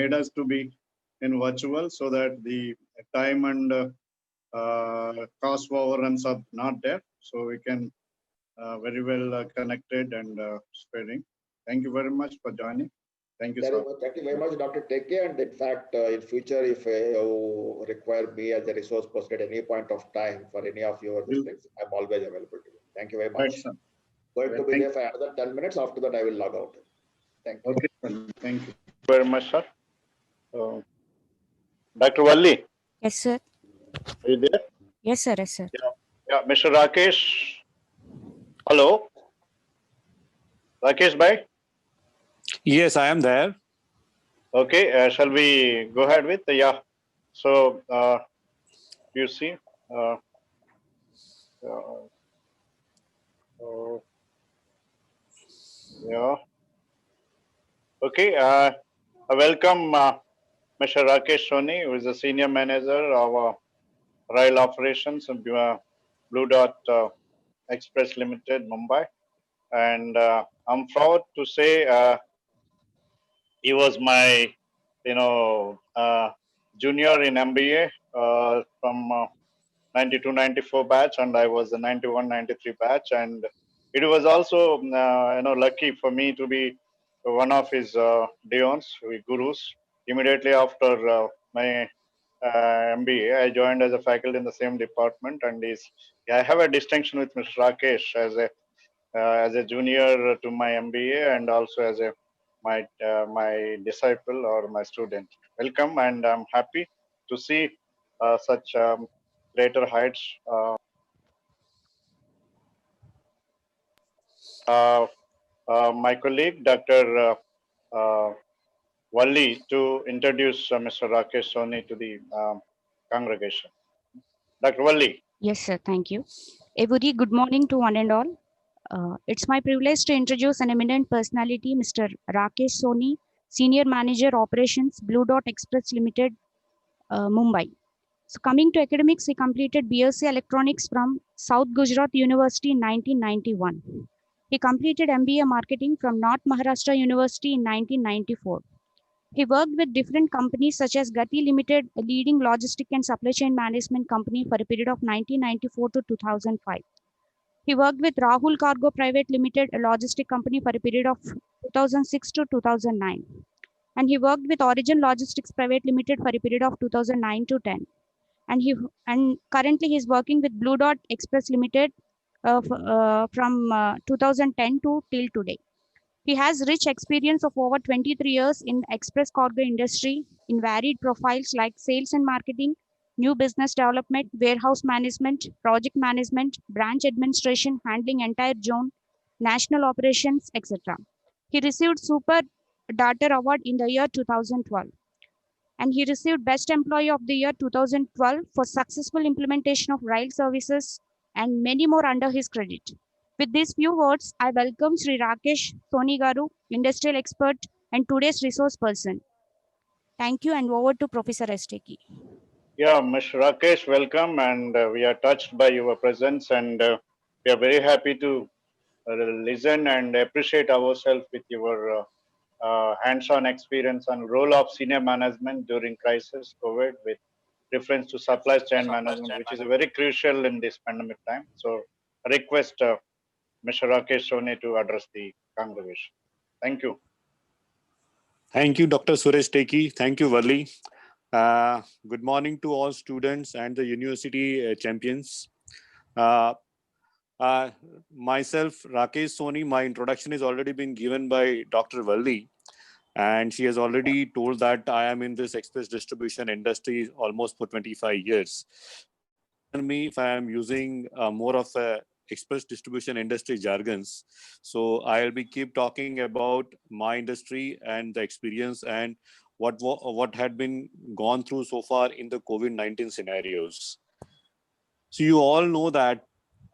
made us to be in virtual so that the time and cost overruns are not there. So we can very well connected and spreading. Thank you very much for joining. Thank you, sir. Thank you very much, Dr. Teki. And in fact, in future, if you require me as a resource person at any point of time for any of your districts, I'm always available to you. Thank you very much. Right, sir. Going to be there for another 10 minutes. After that, I will log out. Thank you. Okay, sir. Thank you very much, sir. Dr. Valli, Yes, sir. are you there? Yes, sir. Yes, sir. Yeah, Mr. Rakesh. Hello. Rakesh bhai. Yes, I am there. Okay, shall we go ahead with yeah? So you see, yeah. Okay. Welcome, Mr. Rakesh Soni, who is the senior manager of rail operations of Blue Dot Express Limited, Mumbai, and I'm proud to say he was my, junior in MBA from 92-94 batch, and I was the 91-93 batch, and it was also lucky for me to be one of his deons, gurus. Immediately after my MBA, I joined as a faculty in the same department, and I have a distinction with Mr. Rakesh as a junior to my MBA and also as my disciple or my student. Welcome, and I'm happy to see such greater heights. My colleague, Dr. Valli, to introduce Mr. Rakesh Soni to the congregation. Dr. Valli. Yes, sir. Thank you. A very good morning to one and all. It's my privilege to introduce an eminent personality, Mr. Rakesh Soni, Senior Manager Operations, Blue Dot Express Limited, Mumbai. So coming to academics, he completed BSc Electronics from South Gujarat University in 1991. He completed MBA Marketing from North Maharashtra University in 1994. He worked with different companies such as Gati Limited, a leading logistic and supply chain management company for a period of 1994 to 2005. He worked with Rahul Cargo Private Limited, a logistic company for a period of 2006 to 2009. And he worked with Origin Logistics Private Limited for a period of 2009 to 10. And currently he is working with Blue Dot Express Limited from 2010 to till today. He has rich experience of over 23 years in the express cargo industry in varied profiles like sales and marketing, new business development, warehouse management, project management, branch administration, handling entire zone, national operations, etc. He received Super Data Award in the year 2012. And he received Best Employee of the Year 2012 for successful implementation of rail services and many more under his credit. With these few words, I welcome Sri Rakesh Soni Garu, industrial expert and today's resource person. Thank you, and over to Professor Esteki. Yeah, Mr. Rakesh, welcome, and we are touched by your presence, and we are very happy to listen and appreciate ourselves with your hands-on experience and role of senior management during crisis COVID with reference to supply chain management, which is very crucial in this pandemic time. So I request Mr. Rakesh Soni to address the congregation. Thank you. Thank you, Dr. Suresh Teki. Thank you, Valli. Good morning to all students and the university champions. Myself, Rakesh Soni, my introduction has already been given by Dr. Valli. And she has already told that I am in this express distribution industry almost for 25 years. Me if I am using more of a express distribution industry jargons. So I'll be keep talking about my industry and the experience and what had been gone through so far in the COVID-19 scenarios. So you all know that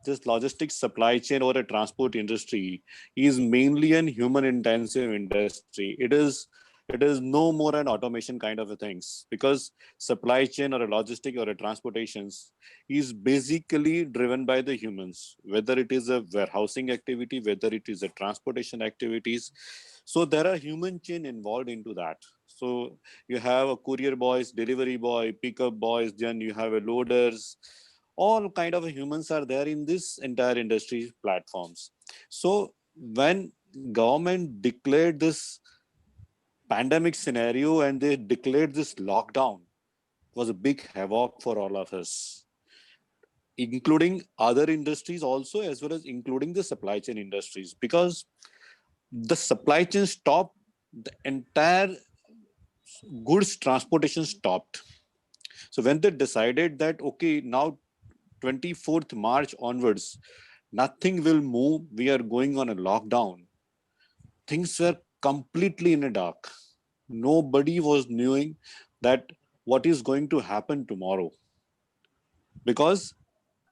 this logistics supply chain or a transport industry is mainly an human intensive industry. It is no more an automation kind of a things, because supply chain or a logistic or a transportations is basically driven by the humans, whether it is a warehousing activity, whether it is a transportation activities. So there are human chain involved into that. So you have a courier boys, delivery boy, pickup boys, then you have a loaders, all kind of humans are there in this entire industry platforms. So when government declared this pandemic scenario and they declared this lockdown, it was a big havoc for all of us, including other industries also, as well as including the supply chain industries, because the supply chain stopped, the entire goods transportation stopped. So when they decided that, okay, now 24th March onwards, nothing will move, we are going on a lockdown, things were completely in the dark. Nobody was knowing that what is going to happen tomorrow, because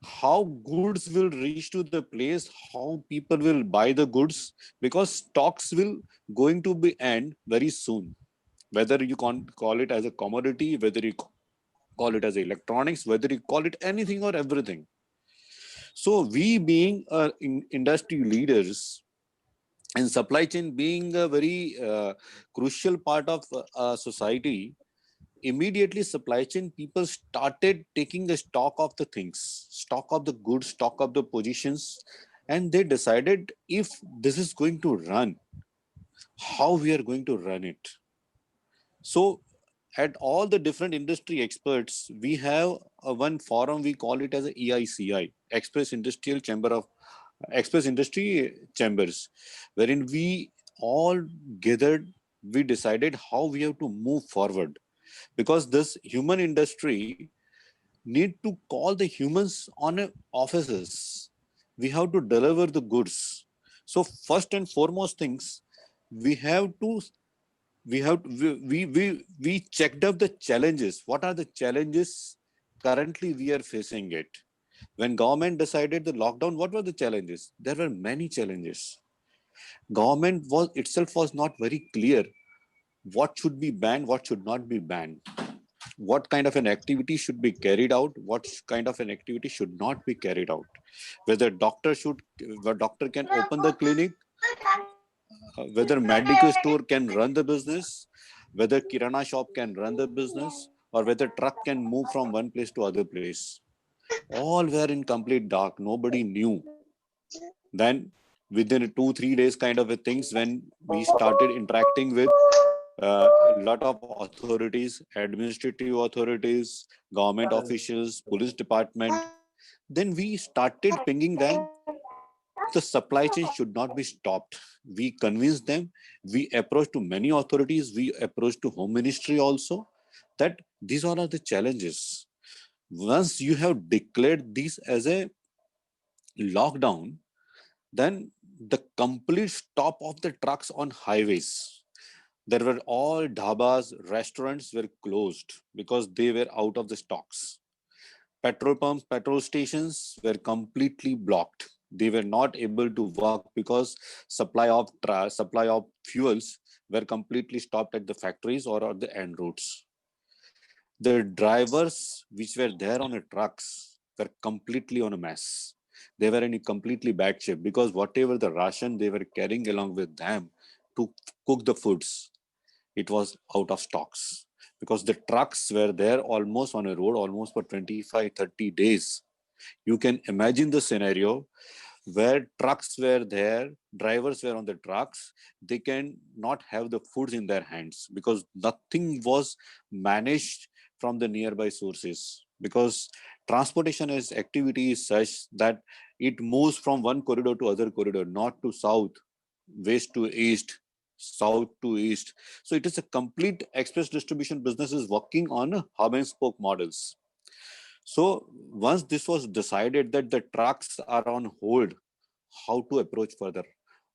how goods will reach to the place, how people will buy the goods, because stocks will going to be end very soon, whether you can't call it as a commodity, whether you call it as electronics, whether you call it anything or everything. So we being industry leaders and supply chain being a very crucial part of society, immediately supply chain people started taking the stock of the things, stock of the goods, stock of the positions, and they decided if this is going to run, how we are going to run it. So at all the different industry experts, we have one forum, we call it as a EICI, Express Industrial Chamber of Express Industry Chambers, wherein we all gathered, we decided how we have to move forward, because this human industry need to call the humans on offices. We have to deliver the goods. So first and foremost things, we have to we checked up the challenges. What are the challenges currently we are facing it? When government decided the lockdown, what were the challenges? There were many challenges. Government was itself was not very clear what should be banned, what should not be banned, what kind of an activity should be carried out, what kind of an activity should not be carried out, whether doctor can open the clinic, whether medical store can run the business, whether kirana shop can run the business, or whether truck can move from one place to other place. All were in complete dark. Nobody knew. Then within 2-3 days kind of a things, when we started interacting with a lot of authorities, administrative authorities, government officials, police department, then we started pinging them. The supply chain should not be stopped. We convinced them. We approached to many authorities. We approached to Home Ministry also, that these all are the challenges. Once you have declared this as a lockdown, then the complete stop of the trucks on highways. There were all dhabas, restaurants were closed because they were out of the stocks. Petrol pumps, petrol stations were completely blocked. They were not able to work because supply of fuels were completely stopped at the factories or at the end routes. The drivers which were there on the trucks were completely on a mess. They were in a completely bad shape because whatever the ration they were carrying along with them to cook the foods, it was out of stocks, because the trucks were there almost on a road almost for 25-30 days. You can imagine the scenario where trucks were there, drivers were on the trucks, they can not have the foods in their hands because nothing was managed from the nearby sources, because transportation as activity is such that it moves from one corridor to other corridor, north to south, west to east, south to east. So it is a complete express distribution business is working on hub and spoke models. So once this was decided that the trucks are on hold, how to approach further?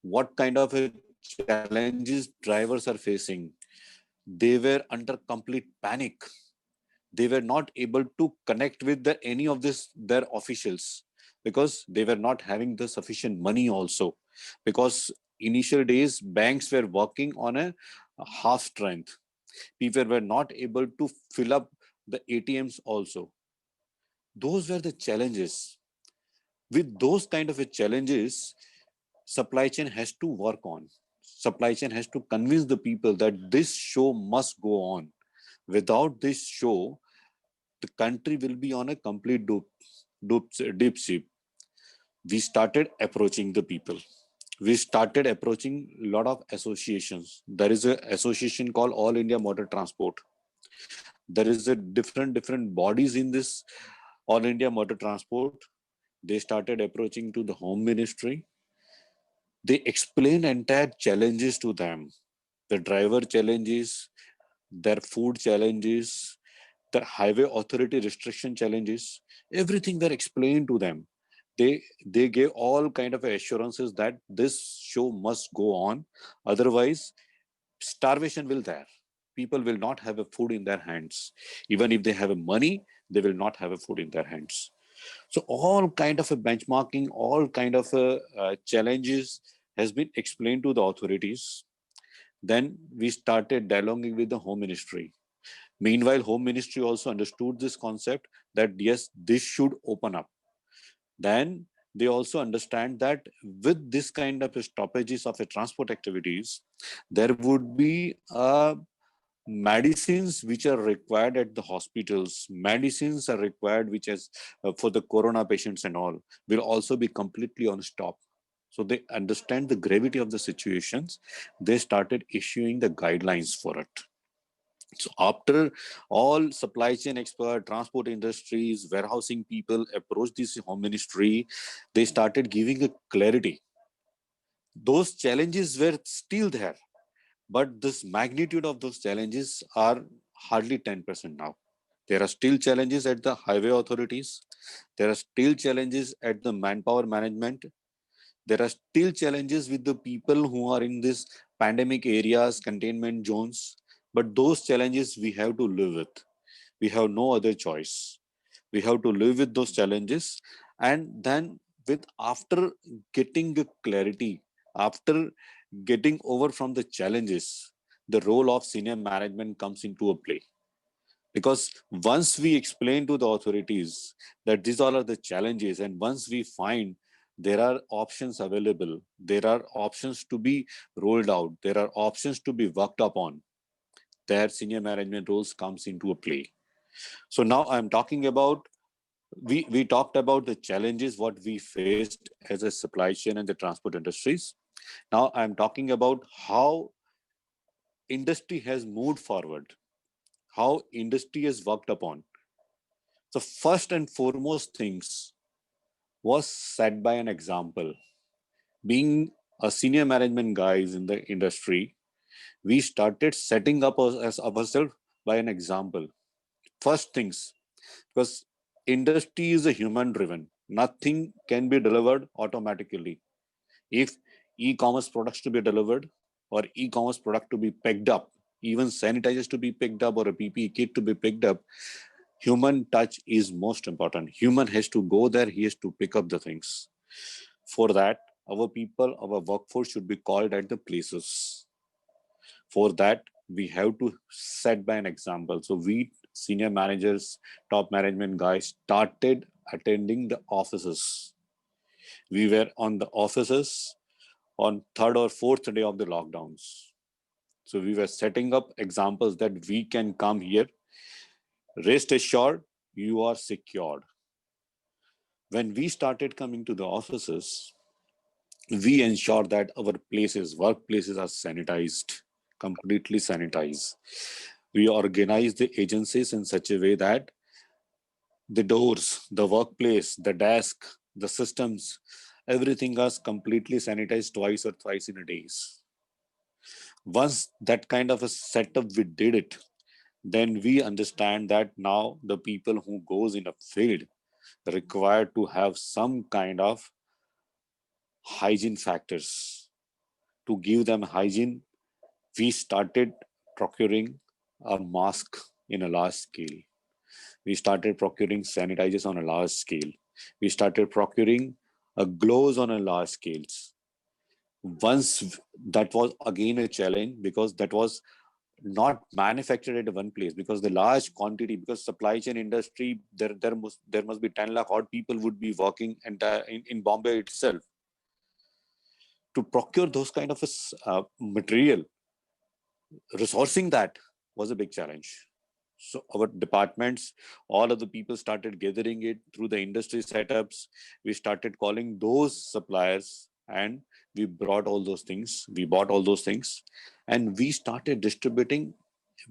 What kind of challenges drivers are facing? They were under complete panic. They were not able to connect with any of their officials because they were not having the sufficient money also. Because initial days, banks were working on a half strength. People were not able to fill up the ATMs also. Those were the challenges. With those kind of challenges, supply chain has to work on. Supply chain has to convince the people that this show must go on. Without this show, the country will be on a complete deep sleep. We started approaching the people. We started approaching a lot of associations. There is an association called All India Motor Transport. There is a different bodies in this All India Motor Transport. They started approaching to the Home Ministry. They explained entire challenges to them. The driver challenges, their food challenges, the highway authority restriction challenges, everything were explained to them. They gave all kind of assurances that this show must go on. Otherwise, starvation will there. People will not have a food in their hands. Even if they have a money, they will not have a food in their hands. So all kind of a benchmarking, all kind of challenges has been explained to the authorities. Then we started dialoguing with the Home Ministry. Meanwhile, Home Ministry also understood this concept that yes, this should open up. Then they also understand that with this kind of stoppages of transport activities, there would be medicines which are required at the hospitals, medicines are required which is for the corona patients and all, will also be completely on stop. So they understand the gravity of the situations. They started issuing the guidelines for it. So after all supply chain expert, transport industries, warehousing people approached this Home Ministry, they started giving a clarity. Those challenges were still there, but this magnitude of those challenges are hardly 10% now. There are still challenges at the highway authorities. There are still challenges at the manpower management. There are still challenges with the people who are in these pandemic areas, containment zones. But those challenges we have to live with. We have no other choice. We have to live with those challenges. And then after getting the clarity, after getting over from the challenges, the role of senior management comes into a play. Because once we explain to the authorities that these all are the challenges, and once we find there are options available, there are options to be rolled out, there are options to be worked upon, their senior management roles comes into a play. So now I'm talking about, we talked about the challenges what we faced as a supply chain and the transport industries. Now I'm talking about how industry has moved forward, how industry has worked upon. So first and foremost things was set by an example. Being a senior management guys in the industry, we started setting up as ourselves by an example. First things, because industry is a human driven, nothing can be delivered automatically. If e-commerce products to be delivered or e-commerce product to be picked up, even sanitizers to be picked up or a PPE kit to be picked up, human touch is most important. Human has to go there, he has to pick up the things. For that, our people, our workforce should be called at the places. For that, we have to set by an example. So we senior managers, top management guys started attending the offices. We were on the offices on third or fourth day of the lockdowns. So we were setting up examples that we can come here. Rest assured, you are secured. When we started coming to the offices, we ensure that our places, workplaces are sanitized, completely sanitized. We organize the agencies in such a way that the doors, the workplace, the desk, the systems, everything is completely sanitized twice or thrice in a day. Once that kind of a setup we did it, then we understand that now the people who goes in a field required to have some kind of hygiene factors. To give them hygiene, we started procuring a mask in a large scale. We started procuring sanitizers on a large scale. We started procuring gloves on a large scale. Once that was again a challenge because that was not manufactured at one place, because the large quantity, because supply chain industry, there must be 10 lakh odd people would be working in Bombay itself. To procure those kind of material, resourcing that was a big challenge. So our departments, all of the people started gathering it through the industry setups. We started calling those suppliers and we brought all those things. We bought all those things and we started distributing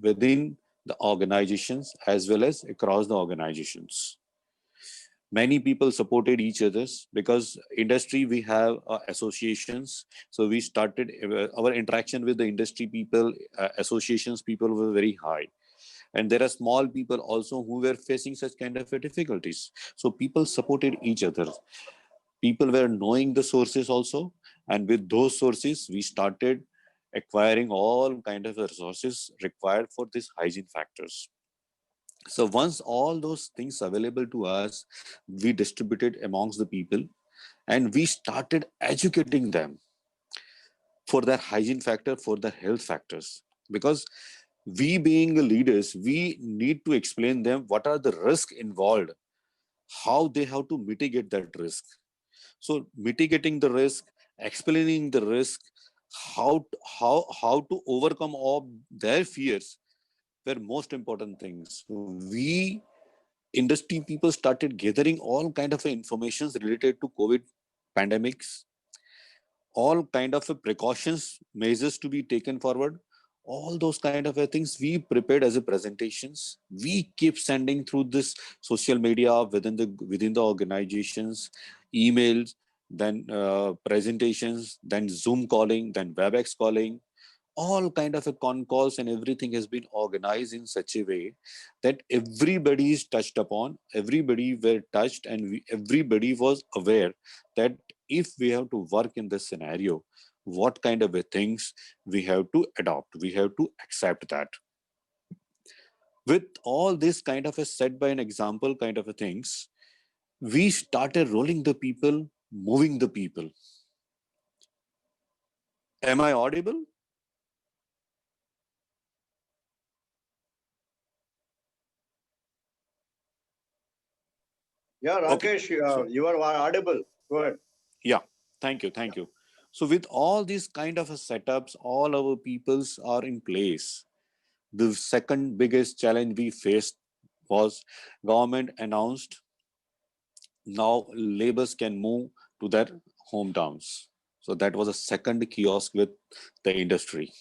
within the organizations as well as across the organizations. Many people supported each other's because industry, we have associations. So we started our interaction with the industry people, associations people were very high. And there are small people also who were facing such kind of difficulties. So people supported each other. People were knowing the sources also. And with those sources, we started acquiring all kind of resources required for these hygiene factors. So once all those things available to us, we distributed amongst the people and we started educating them for their hygiene factor, for their health factors. Because we being leaders, we need to explain them what are the risks involved, how they have to mitigate that risk. So mitigating the risk, explaining the risk, how to overcome all their fears were most important things. We industry people started gathering all kind of informations related to COVID pandemics, all kind of precautions, measures to be taken forward, all those kind of things we prepared as a presentations. We keep sending through this social media within the organizations, emails, then presentations, then Zoom calling, then WebEx calling, all kind of con calls, and everything has been organized in such a way that everybody is touched upon, everybody were touched, and everybody was aware that if we have to work in this scenario, what kind of things we have to adopt, we have to accept that. With all this kind of a set by an example kind of things, we started rolling the people, moving the people. Am I audible? Yeah, Rakesh, you are audible. Go ahead. Yeah, thank you. So with all these kind of setups, all our peoples are in place. The second biggest challenge we faced was government announced now laborers can move to their hometowns. So that was a second kiosk with the industry.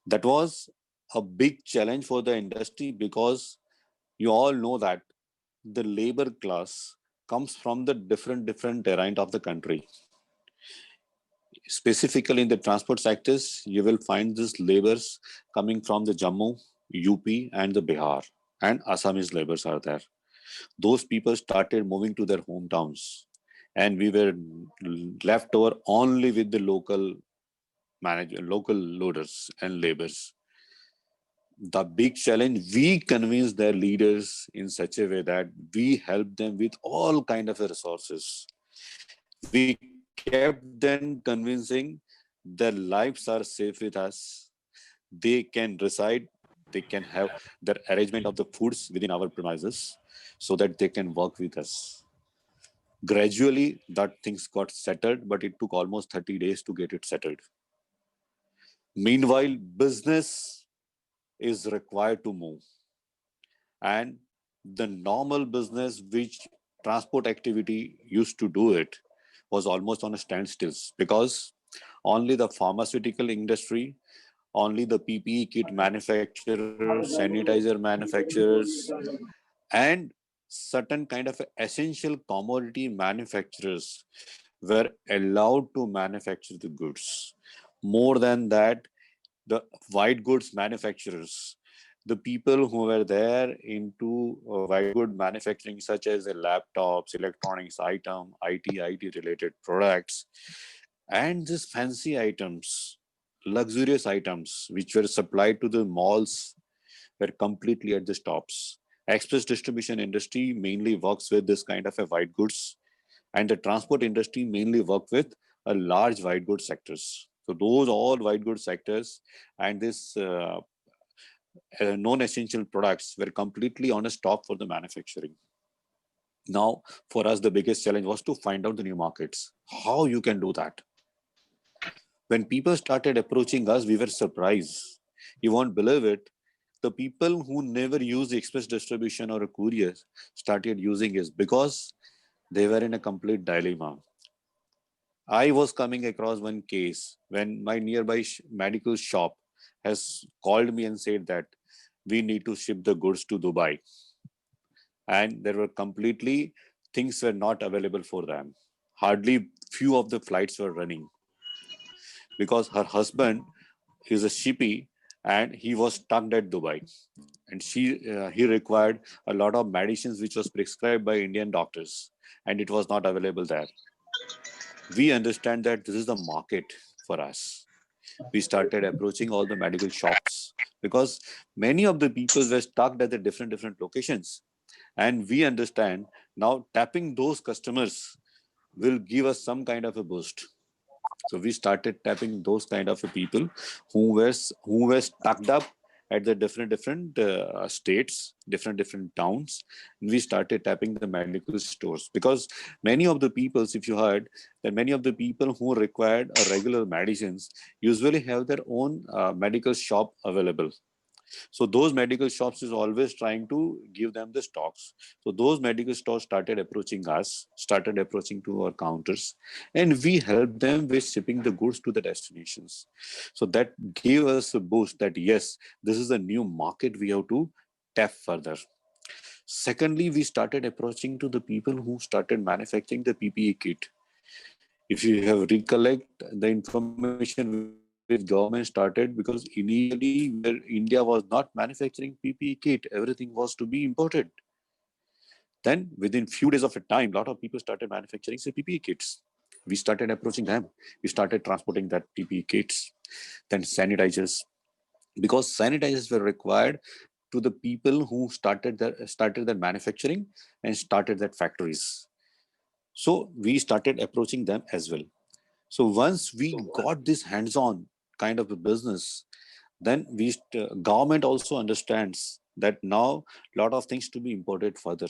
That was a big challenge for the industry because you all know that the labor class comes from the different terrain of the country. Specifically in the transport sectors, you will find these laborers coming from the Jammu, UP and the Bihar, and Assamese laborers are there. Those people started moving to their hometowns and we were left over only with the local loaders and laborers. The big challenge, we convinced their leaders in such a way that we helped them with all kind of resources. We kept them convincing their lives are safe with us. They can reside, they can have their arrangement of the foods within our premises so that they can work with us. Gradually, that things got settled, but it took almost 30 days to get it settled. Meanwhile, business is required to move. And the normal business which transport activity used to do it was almost on a standstill because only the pharmaceutical industry, only the PPE kit manufacturers, sanitizer manufacturers, and certain kind of essential commodity manufacturers were allowed to manufacture the goods. More than that, the white goods manufacturers, the people who were there into white good manufacturing, such as the laptops, electronics item, IT related products, and these fancy items, luxurious items, which were supplied to the malls, were completely at the stops. Express distribution industry mainly works with this kind of a white goods, and the transport industry mainly work with a large white goods sectors. So those all white goods sectors and this non-essential products were completely on a stop for the manufacturing. Now, for us, the biggest challenge was to find out the new markets. How you can do that? When people started approaching us, we were surprised. You won't believe it. The people who never used express distribution or a courier started using it because they were in a complete dilemma. I was coming across one case when my nearby medical shop has called me and said that we need to ship the goods to Dubai. And there were completely things were not available for them. Hardly few of the flights were running because her husband is a shippy and he was stuck at Dubai. And he required a lot of medicines which was prescribed by Indian doctors and it was not available there. We understand that this is the market for us. We started approaching all the medical shops because many of the people were stuck at the different locations. And we understand now tapping those customers will give us some kind of a boost. So we started tapping those kind of people who were stuck up at the different states, different towns. And we started tapping the medical stores because many of the people, if you heard, that many of the people who required regular medicines usually have their own medical shop available. So those medical shops is always trying to give them the stocks. So those medical stores started approaching us, started approaching to our counters, and we helped them with shipping the goods to the destinations. So that gave us a boost that yes, this is a new market we have to tap further. Secondly, we started approaching to the people who started manufacturing the PPE kit. If you have recollect the information which government started, because initially where India was not manufacturing PPE kit, everything was to be imported. Then within few days of a time, a lot of people started manufacturing PPE kits. We started approaching them. We started transporting that PPE kits. Then sanitizers, because sanitizers were required to the people who started their manufacturing and started their factories. So we started approaching them as well. So once we got this hands-on kind of a business, then government also understands that now a lot of things to be imported further.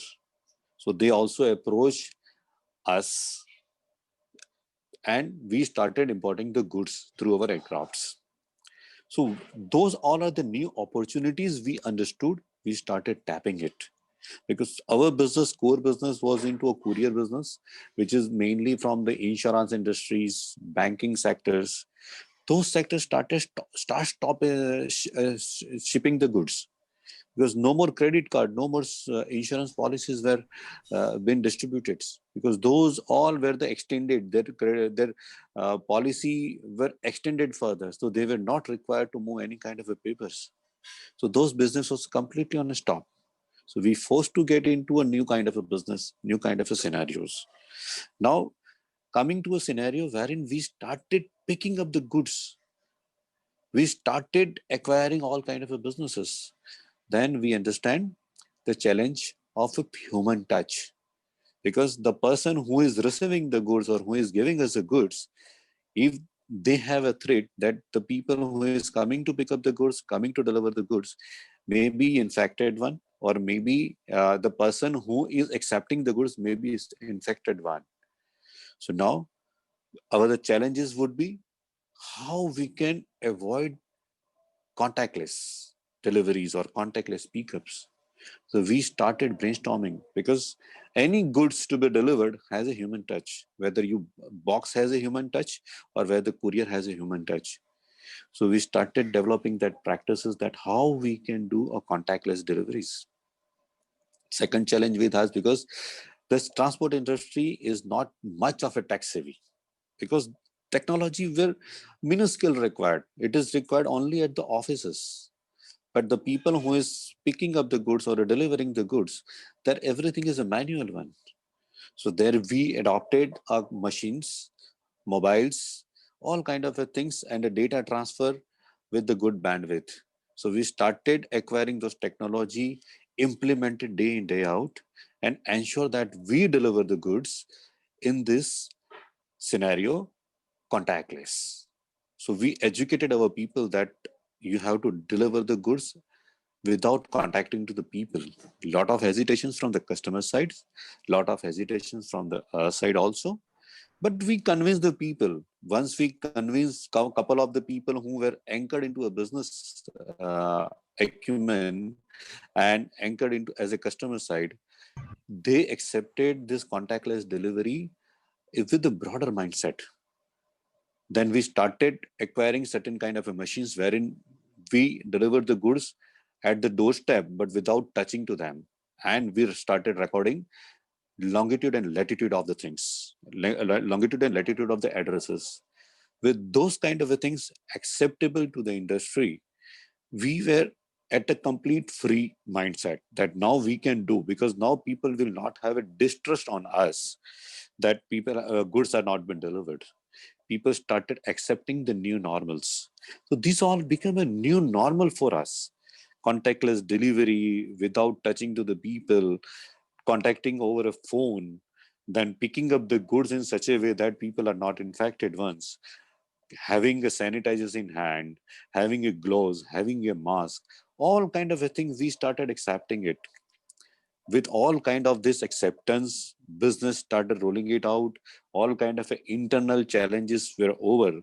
So they also approach us and we started importing the goods through our aircrafts. So those all are the new opportunities we understood. We started tapping it because our core business was into a courier business, which is mainly from the insurance industries, banking sectors. Those sectors stop shipping the goods because no more credit card, no more insurance policies were being distributed because those all were the extended, their policy were extended further. So they were not required to move any kind of a papers. So those business was completely on a stop. So we forced to get into a new kind of a business, new kind of a scenarios. Now, coming to a scenario wherein we started picking up the goods, we started acquiring all kind of a businesses. Then we understand the challenge of a human touch, because the person who is receiving the goods or who is giving us the goods, if they have a threat that the people who is coming to pick up the goods, coming to deliver the goods, may be infected one, or maybe the person who is accepting the goods may be infected one. So now our challenges would be how we can avoid contactless deliveries or contactless pickups. So we started brainstorming because any goods to be delivered has a human touch, whether your box has a human touch or whether the courier has a human touch. So we started developing that practices that how we can do a contactless deliveries. Second challenge with us, because this transport industry is not much of a tech savvy, because technology were minuscule required. It is required only at the offices. But the people who is picking up the goods or delivering the goods, that everything is a manual one. So there we adopted our machines, mobiles, all kind of things, and a data transfer with the good bandwidth. So we started acquiring those technology, implemented day in, day out, and ensure that we deliver the goods in this scenario contactless. So we educated our people that you have to deliver the goods without contacting to the people. Lot of hesitations from the customer side, lot of hesitations from the side also. But we convinced the people. Once we convinced a couple of the people who were anchored into a business acumen and anchored into as a customer side, they accepted this contactless delivery with a broader mindset. Then we started acquiring certain kind of machines wherein we delivered the goods at the doorstep, but without touching to them. And we started recording longitude and latitude of the things, longitude and latitude of the addresses. With those kind of things acceptable to the industry, we were at a complete free mindset that now we can do, because now people will not have a distrust on us that people goods are not been delivered. People started accepting the new normals. So these all become a new normal for us. Contactless delivery without touching to the people, contacting over a phone, then picking up the goods in such a way that people are not infected once, having a sanitizers in hand, having a gloves, having a mask, all kind of a thing, we started accepting it. With all kind of this acceptance, business started rolling it out, all kind of internal challenges were over.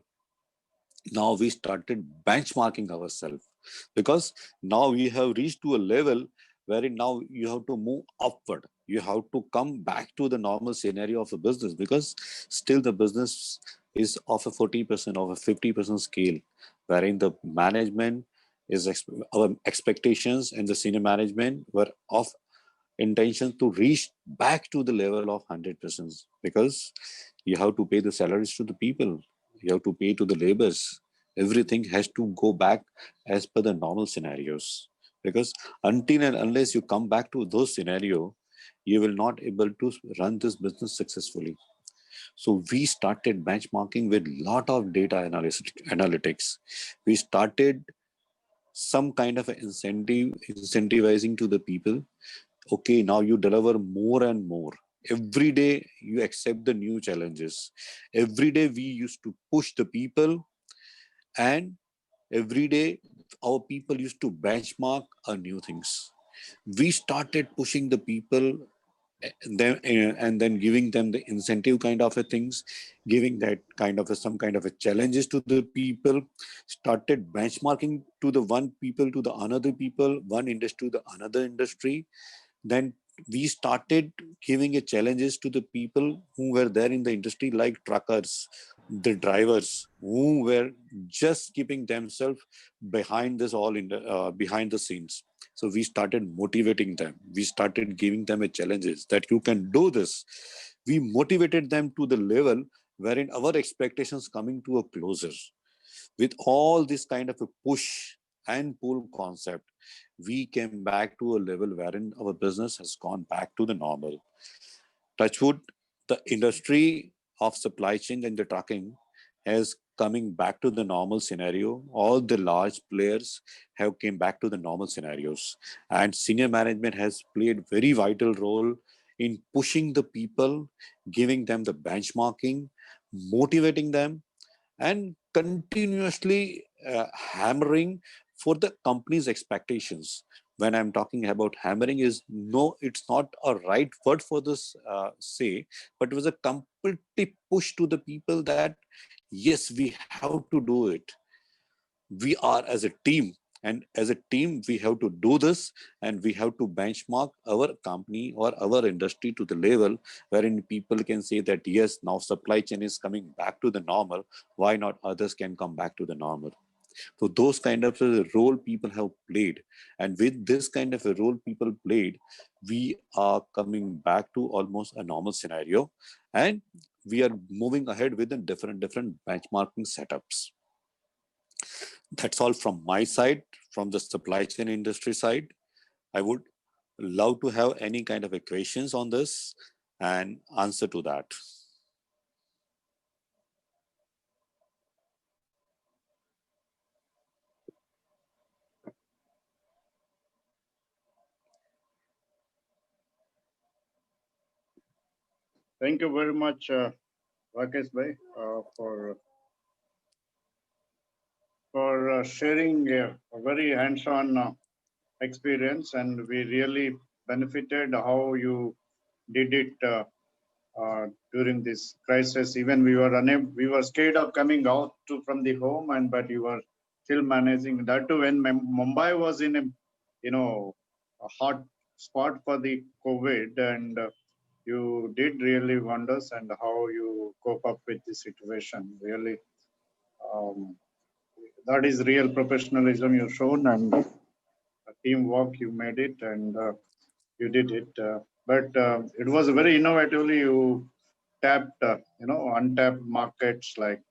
Now we started benchmarking ourselves, because now we have reached to a level wherein now you have to move upward. You have to come back to the normal scenario of a business, because still the business is of a 40% of a 50% scale, wherein the management is our expectations and the senior management were of intention to reach back to the level of 100%, because you have to pay the salaries to the people, you have to pay to the laborers. Everything has to go back as per the normal scenarios, because until and unless you come back to those scenario, you will not able to run this business successfully. So we started benchmarking with lot of data analytics. We started some kind of incentivizing to the people. Okay, now you deliver more and more. Every day you accept the new challenges. Every day we used to push the people, and every day our people used to benchmark new things. We started pushing the people, and then giving them the incentive kind of a things, giving that kind of some kind of a challenges to the people, started benchmarking to the one people to the another people, one industry to the another industry. Then we started giving a challenges to the people who were there in the industry, like truckers, the drivers who were just keeping themselves behind this all in the behind the scenes. So we started motivating them. We started giving them a challenges that you can do this. We motivated them to the level wherein our expectations coming to a closer. With all this kind of a push and pull concept, we came back to a level wherein our business has gone back to the normal. Touchwood, the industry of supply chain and the trucking has coming back to the normal scenario. All the large players have came back to the normal scenarios, and senior management has played very vital role in pushing the people, giving them the benchmarking, motivating them, and continuously hammering for the company's expectations. When I'm talking about hammering, is no, it's not a right word for this say, but it was a complete push to the people that yes, we have to do it. We are as a team, and as a team we have to do this, and we have to benchmark our company or our industry to the level wherein people can say that yes, now supply chain is coming back to the normal, why not others can come back to the normal. So those kind of a role people have played. And with this kind of a role people played, we are coming back to almost a normal scenario. And we are moving ahead with the different benchmarking setups. That's all from my side, from the supply chain industry side. I would love to have any kind of questions on this and answer to that. Thank you very much, Rakesh Bhai, for sharing a very hands-on experience, and we really benefited how you did it during this crisis. Even we were scared of coming out from the home, but you were still managing that too. When Mumbai was in a hot spot for the COVID, and you did really wonders, and how you cope up with the situation. Really, that is real professionalism you've shown, and teamwork. You made it, and you did it. But it was very innovatively you tapped, untapped markets like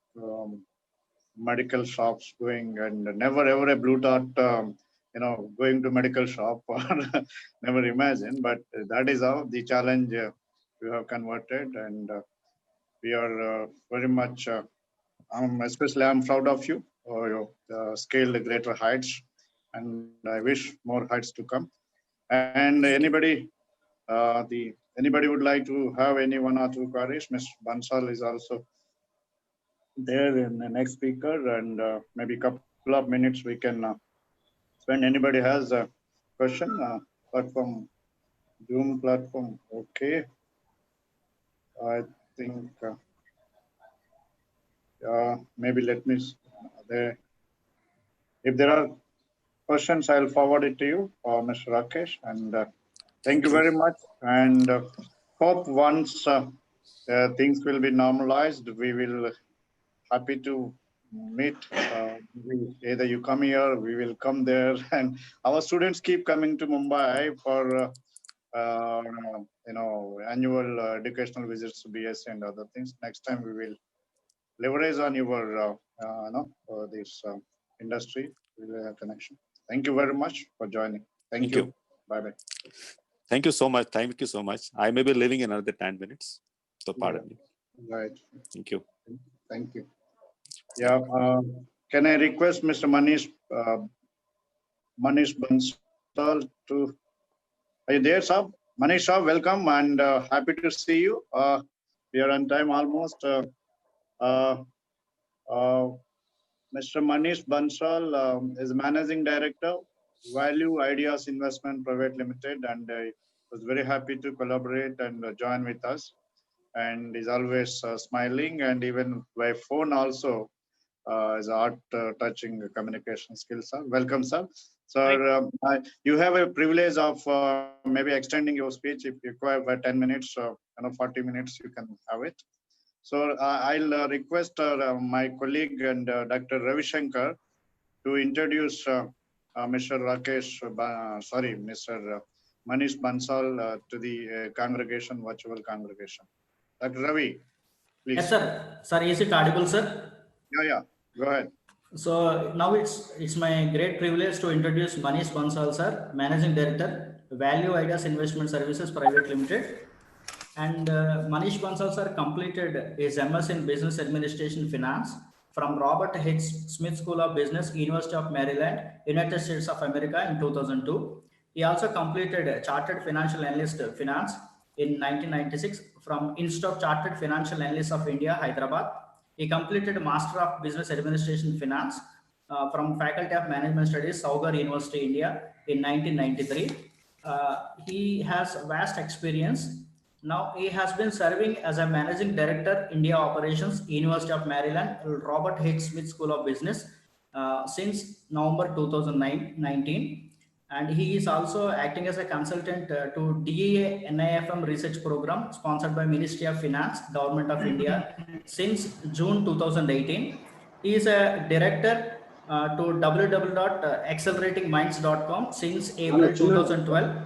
medical shops going, and never ever a Blue Dart, going to medical shop, or never imagined. But that is how the challenge you have converted, and we are very much, especially I'm proud of you. You scaled greater heights, and I wish more heights to come. And anybody would like to have any one or two queries? Mr. Bansal is also there in the next speaker, and maybe a couple of minutes we can spend. Anybody has a question? Platform, Zoom platform, okay. I think maybe let me, if there are questions, I'll forward it to you, Mr. Rakesh, and thank you very much, and hope once things will be normalized, we will happy to meet. Either you come here, we will come there, and our students keep coming to Mumbai for annual educational visits to BSc and other things. Next time we will leverage on your this industry. We will have connection. Thank you very much for joining. Thank you. Bye bye. Thank you so much. Thank you so much. I may be leaving in another 10 minutes, so pardon me. Right. Thank you. Thank you. Yeah. Can I request Mr. Manish Bansal to? Are you there, sir? Manish, sir, welcome, and happy to see you. We are on time almost. Mr. Manish Bansal is Managing Director, Value Ideas Investment Private Limited, and was very happy to collaborate and join with us. And is always smiling, and even by phone also is art touching communication skills. Sir. Welcome, sir. Sir, you have a privilege of maybe extending your speech if you require by 10 minutes, 40 minutes, you can have it. So I'll request my colleague and Dr. Ravi Shankar to introduce Mr. Manish Bansal to the congregation, virtual congregation. Dr. Ravi, please. Yes, sir. Sir, is it audible, sir? Yeah. Go ahead. So now it's my great privilege to introduce Manish Bansal, sir, Managing Director, Value Ideas Investment Services Private Limited. And Manish Bansal, sir, completed his MS in Business Administration Finance from Robert H. Smith School of Business, University of Maryland, United States of America in 2002. He also completed Chartered Financial Analyst Finance in 1996 from Institute of Chartered Financial Analysts of India, Hyderabad. He completed Master of Business Administration Finance from Faculty of Management Studies, Saugar University, India in 1993. He has vast experience. Now he has been serving as a Managing Director, India Operations, University of Maryland, Robert H. Smith School of Business since November 2019. And he is also acting as a consultant to DEA NIFM research program sponsored by Ministry of Finance, Government of India since June 2018. He is a director to www.acceleratingminds.com since April 2012.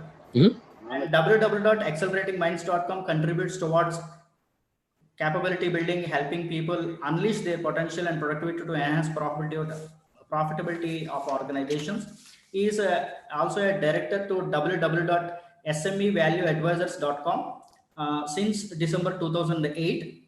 And www.acceleratingminds.com contributes towards capability building, helping people unleash their potential and productivity to enhance profitability of organizations. He is also a director to www.smevalueadvisors.com since December 2008.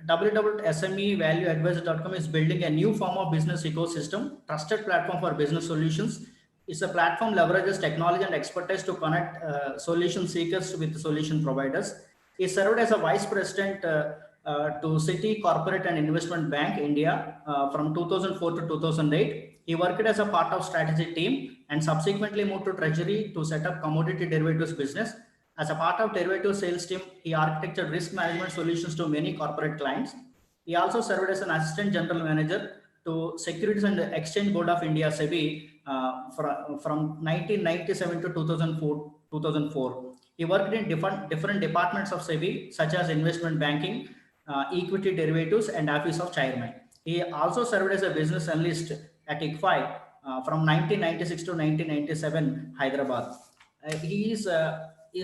www.smevalueadvisors.com is building a new form of business ecosystem, trusted platform for business solutions. It's a platform leverages technology and expertise to connect solution seekers with solution providers. He served as a vice president to Citi Corporate and Investment Bank, India, from 2004 to 2008. He worked as a part of strategy team and subsequently moved to Treasury to set up commodity derivatives business. As a part of derivative sales team, he architected risk management solutions to many corporate clients. He also served as an assistant general manager to Securities and Exchange Board of India, SEBI, from 1997 to 2004. He worked in different departments of SEBI, such as investment banking, equity derivatives, and office of chairman. He also served as a business analyst at ICFI from 1996 to 1997, Hyderabad. He is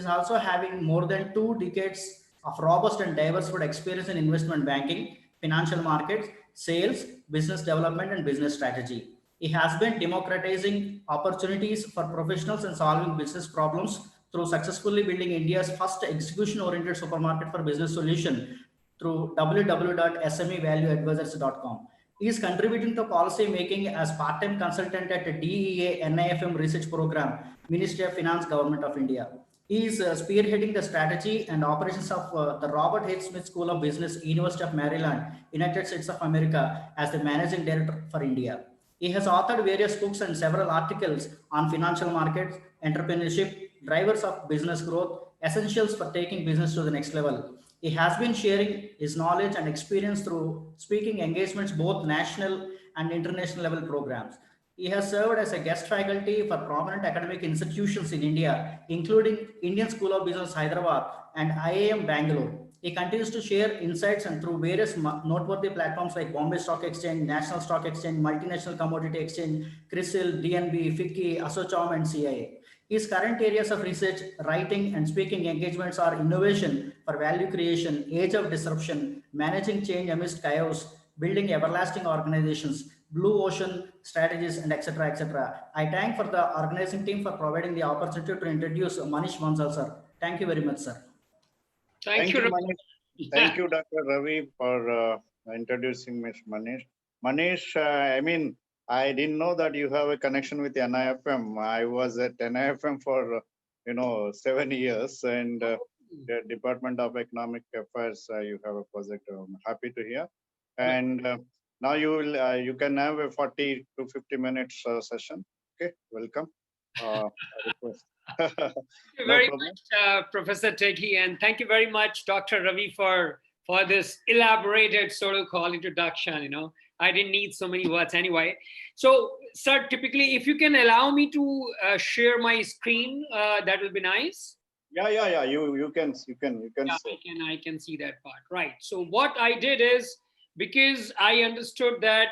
also having more than 2 decades of robust and diversified experience in investment banking, financial markets, sales, business development, and business strategy. He has been democratizing opportunities for professionals and solving business problems through successfully building India's first execution-oriented supermarket for business solution through www.smevalueadvisors.com. He is contributing to policy making as part-time consultant at DEA NIFM Research Program, Ministry of Finance, Government of India. He is spearheading the strategy and operations of the Robert H. Smith School of Business, University of Maryland, United States of America, as the managing director for India. He has authored various books and several articles on financial markets, entrepreneurship, drivers of business growth, essentials for taking business to the next level. He has been sharing his knowledge and experience through speaking engagements, both national and international level programs. He has served as a guest faculty for prominent academic institutions in India, including Indian School of Business, Hyderabad, and IIM Bangalore. He continues to share insights and through various noteworthy platforms like Bombay Stock Exchange, National Stock Exchange, Multinational Commodity Exchange, CRISIL, DNB, FICCI, ASSOCHAM, and CIA. His current areas of research, writing, and speaking engagements are innovation for value creation, age of disruption, managing change amidst chaos, building everlasting organizations, blue ocean strategies, and etc. etc. I thank for the organizing team for providing the opportunity to introduce Manish Bansal, sir. Thank you very much, sir. Thank you, Manish. Thank you, Dr. Ravi, for introducing Ms. Manish. Manish, I didn't know that you have a connection with NIFM. I was at NIFM for 7 years, and the Department of Economic Affairs. You have a project. I'm happy to hear. And now you can have a 40 to 50 minutes session. Okay, welcome. Thank you very much, Professor Teki, and thank you very much, Dr. Ravi, for this elaborated sort of call introduction. I didn't need so many words anyway. So, sir, typically, if you can allow me to share my screen, that will be nice. Yeah. You can. Yeah, I can see that part. Right. So what I did is, because I understood that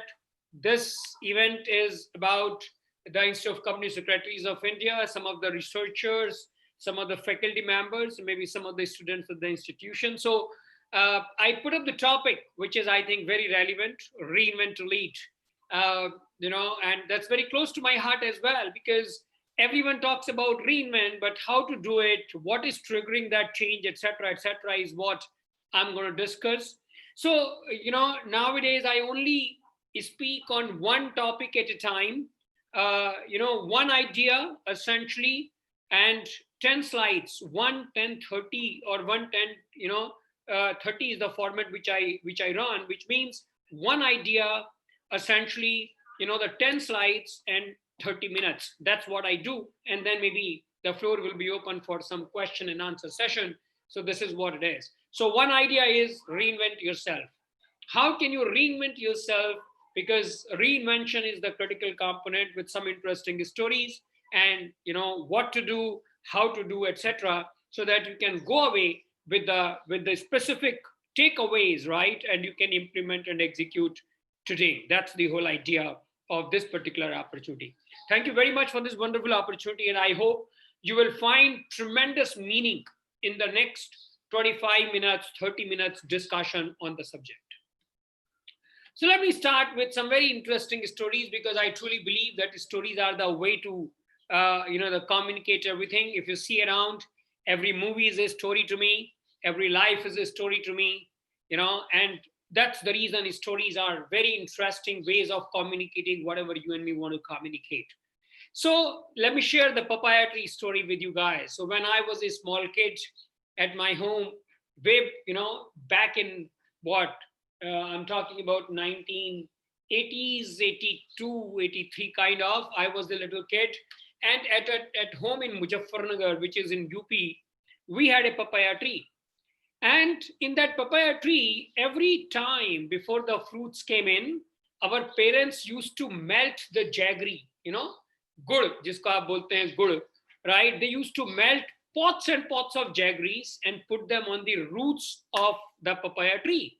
this event is about the Institute of Company Secretaries of India, some of the researchers, some of the faculty members, maybe some of the students of the institution. So I put up the topic, which is, I think, very relevant: reinvent to lead. And that's very close to my heart as well, because everyone talks about reinvent, but how to do it, what is triggering that change, etc., is what I'm going to discuss. So, nowadays I only speak on one topic at a time, one idea essentially, and 10 slides, 1, 10, 30, or 1, 10, 30 is the format which I run, which means one idea, essentially, the 10 slides and 30 minutes. That's what I do. And then maybe the floor will be open for some question and answer session. So this is what it is. So one idea is reinvent yourself. How can you reinvent yourself? Because reinvention is the critical component, with some interesting stories and what to do, how to do, etc., so that you can go away with the specific takeaways, right? And you can implement and execute today. That's the whole idea of this particular opportunity. Thank you very much for this wonderful opportunity, and I hope you will find tremendous meaning in the next 25 minutes, 30 minutes discussion on the subject. So let me start with some very interesting stories, because I truly believe that stories are the way to, communicate everything. If you see around, every movie is a story to me, every life is a story to me, and that's the reason stories are very interesting ways of communicating whatever you and me want to communicate. So let me share the papaya tree story with you guys. So when I was a small kid at my home, back in I'm talking about 1980s, 82, 83 kind of, I was a little kid. And at home in Muzaffarnagar, which is in UP, we had a papaya tree. And in that papaya tree, every time before the fruits came in, our parents used to melt the jaggery, gud, jisko aap bolte hain gud, right? They used to melt pots and pots of jaggeries and put them on the roots of the papaya tree.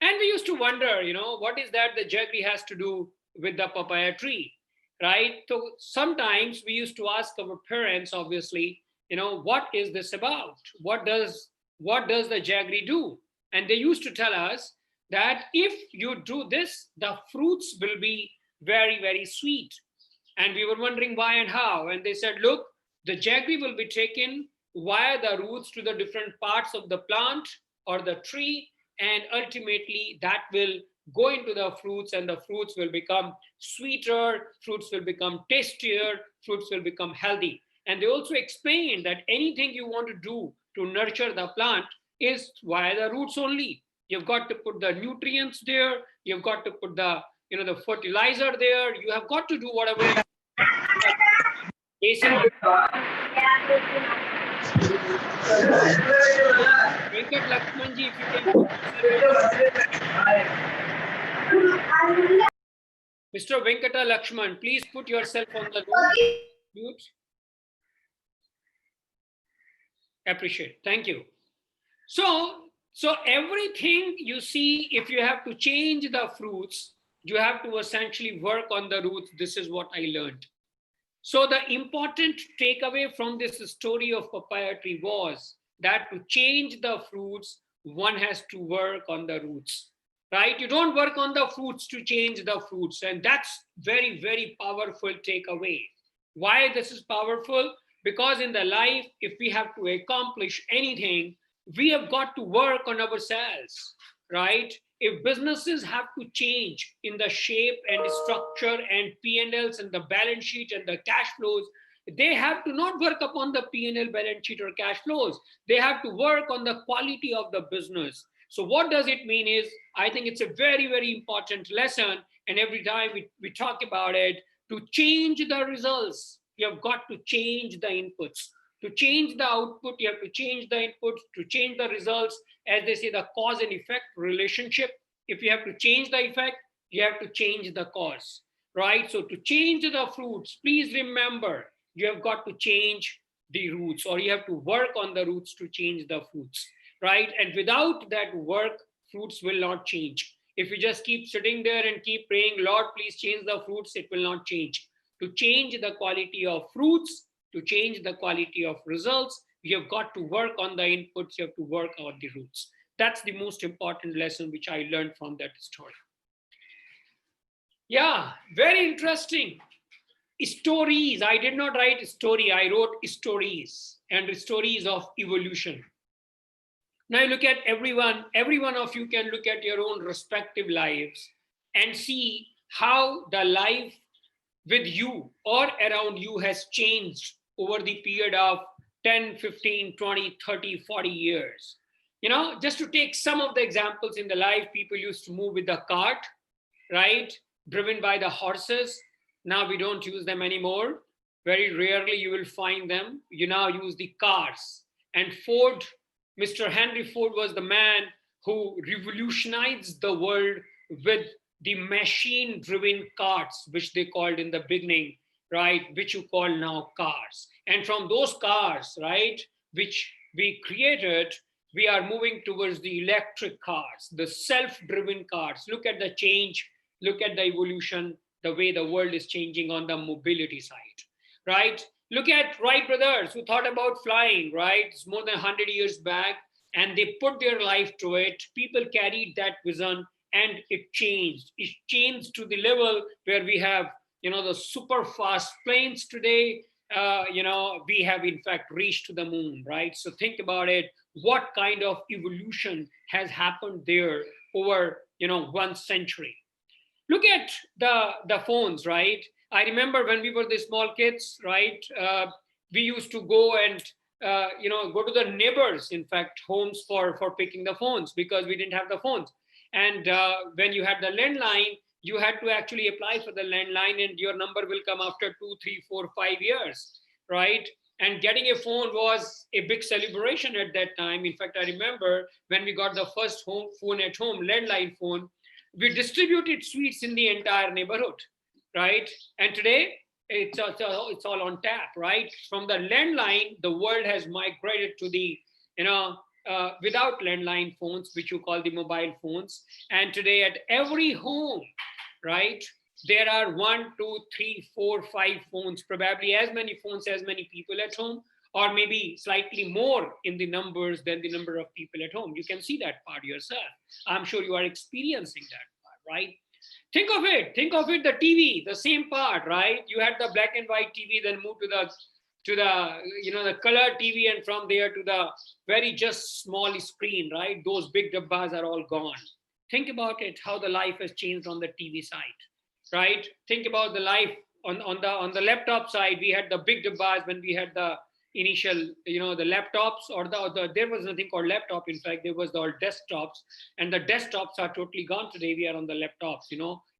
And we used to wonder, what is that the jaggery has to do with the papaya tree, right? So sometimes we used to ask our parents, obviously, what is this about? What does the jaggery do? And they used to tell us that if you do this, the fruits will be very, very sweet. And we were wondering why and how. And they said, look, the jaggery will be taken via the roots to the different parts of the plant or the tree, and ultimately that will go into the fruits, and the fruits will become sweeter, fruits will become tastier, fruits will become healthy. And they also explained that anything you want to do to nurture the plant is via the roots only. You've got to put the nutrients there, you've got to put the the fertilizer there, you have got to do whatever. Venkat Lakshmanji, if you can. Mr. Venkata Lakshman, please put yourself on the mute. Appreciate. Thank you. So everything you see, if you have to change the fruits, you have to essentially work on the roots. This is what I learned. So the important takeaway from this story of papaya tree was that to change the fruits, one has to work on the roots, right? You don't work on the fruits to change the fruits. And that's very, very powerful takeaway. Why this is powerful? Because in the life, if we have to accomplish anything, we have got to work on ourselves, right? If businesses have to change in the shape and structure and P&Ls and the balance sheet and the cash flows, they have to not work upon the P&L, balance sheet or cash flows. They have to work on the quality of the business. So what does it mean is, I think it's a very, very important lesson. And every time we talk about it, to change the results, you have got to change the inputs. To change the output, you have to change the inputs. To change the results, as they say, the cause and effect relationship. If you have to change the effect, you have to change the cause, right? So to change the fruits, please remember, you have got to change the roots, or you have to work on the roots to change the fruits, right? And without that work, fruits will not change. If you just keep sitting there and keep praying, Lord, please change the fruits, it will not change. To change the quality of fruits, to change the quality of results, you have got to work on the inputs, you have to work on the roots. That's the most important lesson which I learned from that story. Yeah, very interesting. Stories. I did not write a story, I wrote stories, and stories of evolution. Now look at every one of you can look at your own respective lives and see how the life with you or around you has changed over the period of 10, 15, 20, 30, 40 years. Just to take some of the examples in the life, people used to move with the cart, right? Driven by the horses. Now we don't use them anymore. Very rarely you will find them. You now use the cars. And Ford, Mr. Henry Ford was the man who revolutionized the world with the machine-driven carts, which they called in the beginning, right, which you call now cars. And from those cars, right, which we created, we are moving towards the electric cars, the self-driven cars. Look at the change look at the evolution, the way the world is changing on the mobility side, right? Look at Wright brothers who thought about flying, right? It's more than 100 years back, and they put their life to it. People carried that vision, and it changed. It changed to the level where we have, the super fast planes today. We have in fact reached to the moon, right? So think about it. What kind of evolution has happened there over, 1 century? Look at the phones, right? I remember when we were the small kids, right? We used to go and go to the neighbors, in fact, homes for picking the phones because we didn't have the phones. And when you had the landline, you had to actually apply for the landline, and your number will come after 2, 3, 4, 5 years, right? And getting a phone was a big celebration at that time. In fact, I remember when we got the first phone at home, landline phone, we distributed sweets in the entire neighborhood, right? And today it's all on tap, right? From the landline, the world has migrated to the, without landline phones, which you call the mobile phones. And today at every home, right, there are 1, 2, 3, 4, 5 phones, probably as many phones as many people at home, or maybe slightly more in the numbers than the number of people at home. You can see that part yourself. I'm sure you are experiencing that part, right? Think of it, the TV, the same part, right? You had the black and white TV, then moved to the color TV, and from there to the very just small screen, right? Those big dabbas are all gone. Think about it, how the life has changed on the TV side, right? Think about the life on the laptop side. We had the big dabbas when we had the initial, the laptops, or there was nothing called laptop. In fact, there was the desktops, and the desktops are totally gone today. We are on the laptops,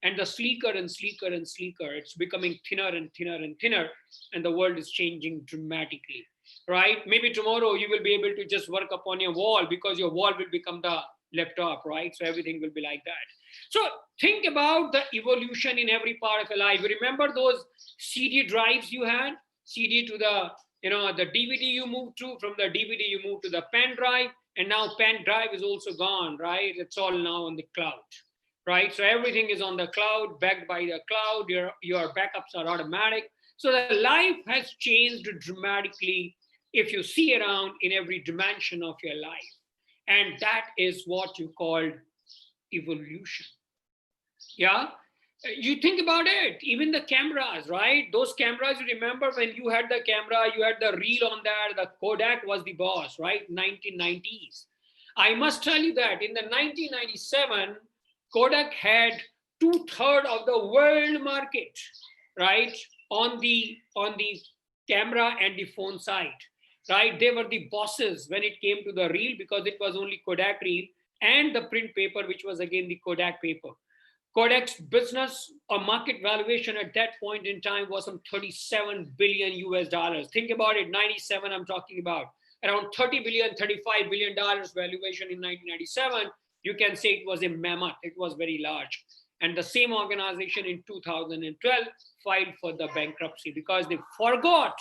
and the sleeker and sleeker and sleeker. It's becoming thinner and thinner and thinner, and the world is changing dramatically, right? Maybe tomorrow you will be able to just work upon your wall because your wall will become the laptop, right? So everything will be like that. So think about the evolution in every part of your life. You remember those CD drives you had? CD to the the DVD you moved to, from the DVD you moved to the pen drive, and now pen drive is also gone, right? It's all now on the cloud, right? So everything is on the cloud, backed by the cloud. Your backups are automatic. So the life has changed dramatically if you see around in every dimension of your life. And that is what you call evolution. Yeah. You think about it, even the cameras, right? Those cameras, you remember when you had the camera, you had the reel on that, the Kodak was the boss, right? 1990s. I must tell you that in the 1997, Kodak had 2/3 of the world market, right? On the camera and the phone side, right? They were the bosses when it came to the reel because it was only Kodak reel, and the print paper, which was again the Kodak paper. Kodak's business or market valuation at that point in time was some $37 billion US. Think about it, 97 I'm talking about. Around $30 billion, $35 billion valuation in 1997. You can say it was a mammoth, it was very large. And the same organization in 2012 filed for the bankruptcy because they forgot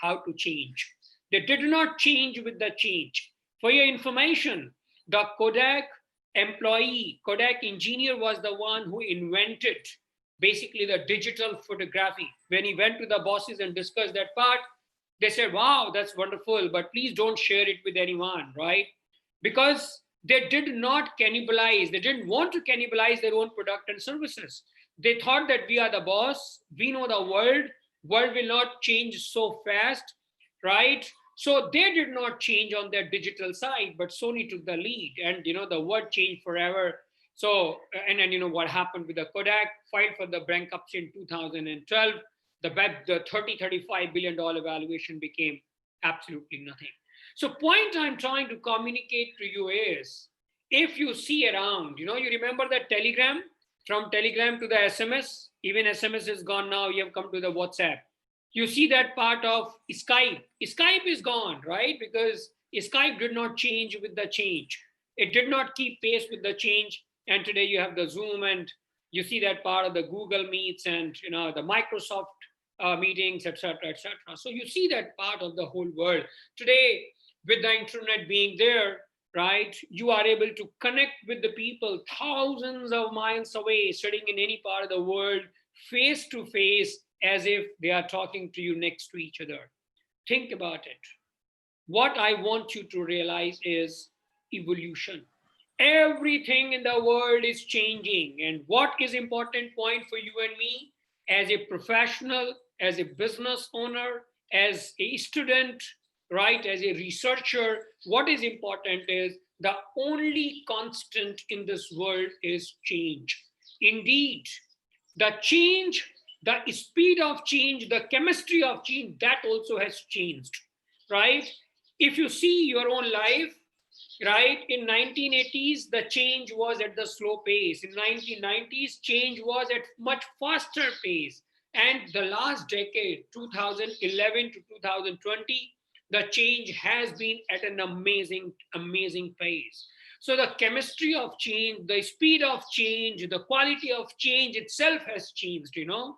how to change. They did not change with the change. For your information, the Kodak employee, Kodak engineer was the one who invented basically the digital photography. When he went to the bosses and discussed that part, they said, wow, that's wonderful, but please don't share it with anyone, right? Because they did not cannibalize, they didn't want to cannibalize their own product and services. They thought that we are the boss, we know the world will not change so fast, right? So they did not change on their digital side, but Sony took the lead, and the world changed forever. So, and then what happened with the Kodak, filed for the bankruptcy in 2012, the $30-35 billion valuation became absolutely nothing. So point I'm trying to communicate to you is, if you see around, you remember that Telegram, from Telegram to the SMS, even SMS is gone now, you have come to the WhatsApp. You see that part of Skype. Skype is gone, right? Because Skype did not change with the change. It did not keep pace with the change. And today you have the Zoom, and you see that part of the Google Meets and the Microsoft meetings, etc., etc. So you see that part of the whole world. Today, with the internet being there, right? You are able to connect with the people thousands of miles away, sitting in any part of the world, face to face, as if they are talking to you next to each other. Think about it. What I want you to realize is evolution. Everything in the world is changing. And what is important point for you and me as a professional, as a business owner, as a student, right, as a researcher, what is important is the only constant in this world is change. Indeed, the change, the speed of change, the chemistry of change, that also has changed, right? If you see your own life, right, in 1980s, the change was at the slow pace. In 1990s, change was at much faster pace. And the last decade, 2011 to 2020, the change has been at an amazing, amazing pace. So the chemistry of change, the speed of change, the quality of change itself has changed, you know.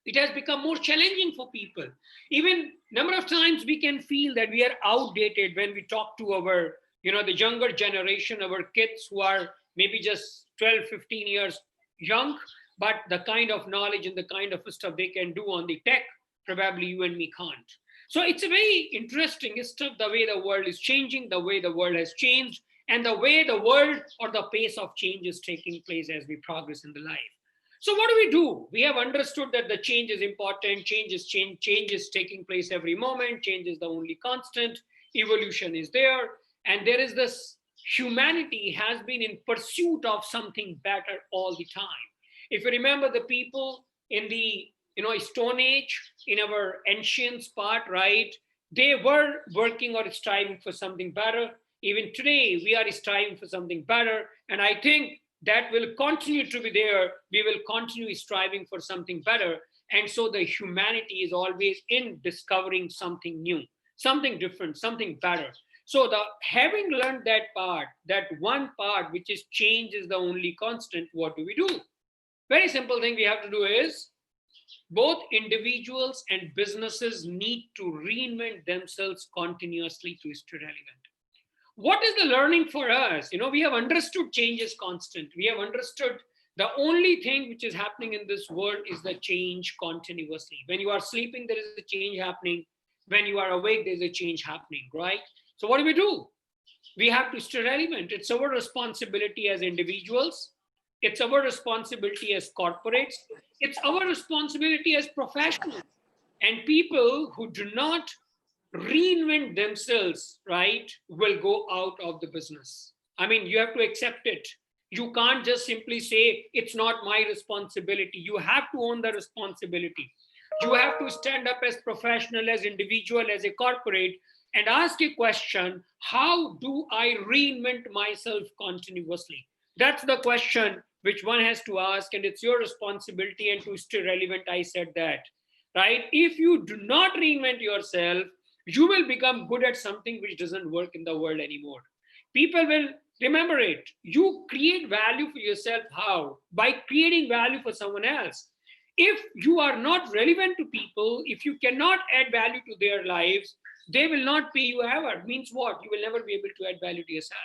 It has become more challenging for people. Even number of times we can feel that we are outdated when we talk to our, you know, the younger generation, our kids who are maybe just 12, 15 years young, but the kind of knowledge and the kind of stuff they can do on the tech, probably you and me can't. So it's a very interesting stuff, the way the world is changing, the way the world has changed, and the way the world or the pace of change is taking place as we progress in the life. So what do? We have understood that the change is important, change is taking place every moment, change is the only constant, evolution is there, and there is this humanity has been in pursuit of something better all the time. If you remember the people in the, you know, Stone Age, in our ancient part, right, they were working or striving for something better. Even today, we are striving for something better, and I think that will continue to be there. We will continue striving for something better. And so the humanity is always in discovering something new, something different, something better. So the having learned that part, that one part, which is change is the only constant, what do we do? Very simple thing we have to do is both individuals and businesses need to reinvent themselves continuously to stay relevant. What is the learning for us? You know, we have understood change is constant. We have understood the only thing which is happening in this world is the change continuously. When you are sleeping, there is a change happening. When you are awake, there's a change happening, right? So what do? We have to stay relevant. It's our responsibility as individuals. It's our responsibility as corporates. It's our responsibility as professionals. And people who do not reinvent themselves, right, will go out of the business. I mean, you have to accept it. You can't just simply say, it's not my responsibility. You have to own the responsibility. You have to stand up as professional, as individual, as a corporate, and ask a question, how do I reinvent myself continuously? That's the question which one has to ask, and it's your responsibility, and to stay relevant, I said that, right? If you do not reinvent yourself, you will become good at something which doesn't work in the world anymore. People will remember it. You create value for yourself. How? By creating value for someone else. If you are not relevant to people, if you cannot add value to their lives, they will not pay you ever. Means what? You will never be able to add value to yourself.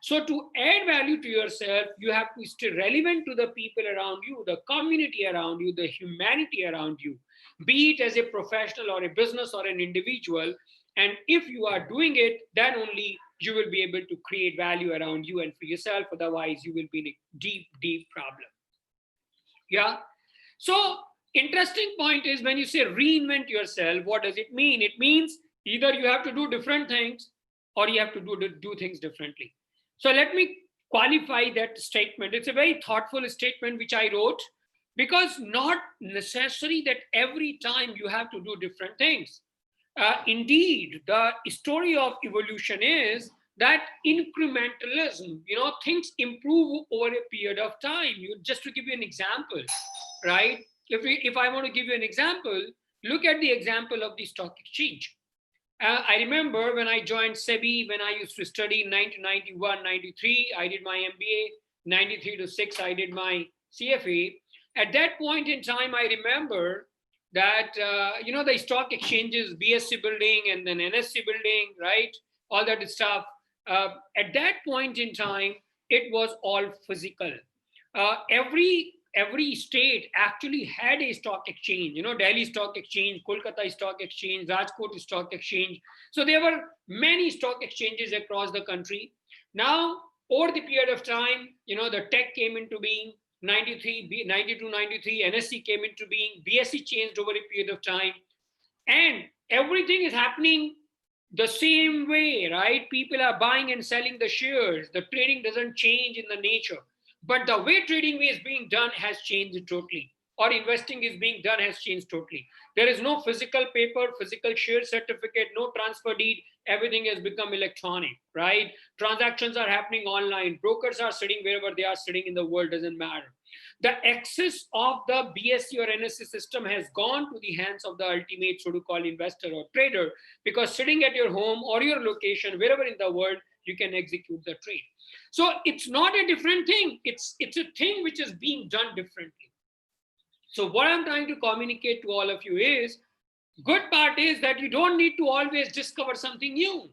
So to add value to yourself, you have to stay relevant to the people around you, the community around you, the humanity around you, be it as a professional or a business or an individual. And if you are doing it, then only you will be able to create value around you and for yourself. Otherwise, you will be in a deep, deep problem. Yeah. So interesting point is when you say reinvent yourself, what does it mean? It means either you have to do different things or you have to do things differently. So let me qualify that statement. It's a very thoughtful statement which I wrote, because not necessary that every time you have to do different things. Indeed, the story of evolution is that incrementalism, you know, things improve over a period of time. Just to give you an example, right? If I want to give you an example, look at the example of the stock exchange. I remember when I joined SEBI, when I used to study in 1991, 93, I did my MBA, 93 to 6, I did my CFA. At that point in time, I remember that, you know, the stock exchanges, BSC building and then NSC building, right? All that stuff. At that point in time, it was all physical. Every state actually had a stock exchange, Delhi Stock Exchange, Kolkata Stock Exchange, Rajkot Stock Exchange. So there were many stock exchanges across the country. Now, over the period of time, the tech came into being, 92, 93, NSE came into being, BSE changed over a period of time. And everything is happening the same way, right? People are buying and selling the shares. The trading doesn't change in the nature. But the way trading is being done has changed totally, or investing is being done has changed totally. There is no physical paper, physical share certificate, no transfer deed. Everything has become electronic, right? Transactions are happening online. Brokers are sitting wherever they are sitting in the world, doesn't matter. The access of the BSE or NSE system has gone to the hands of the ultimate so-called investor or trader, because sitting at your home or your location, wherever in the world, you can execute the trade. So it's not a different thing. It's a thing which is being done differently. So what I'm trying to communicate to all of you is, good part is that you don't need to always discover something new.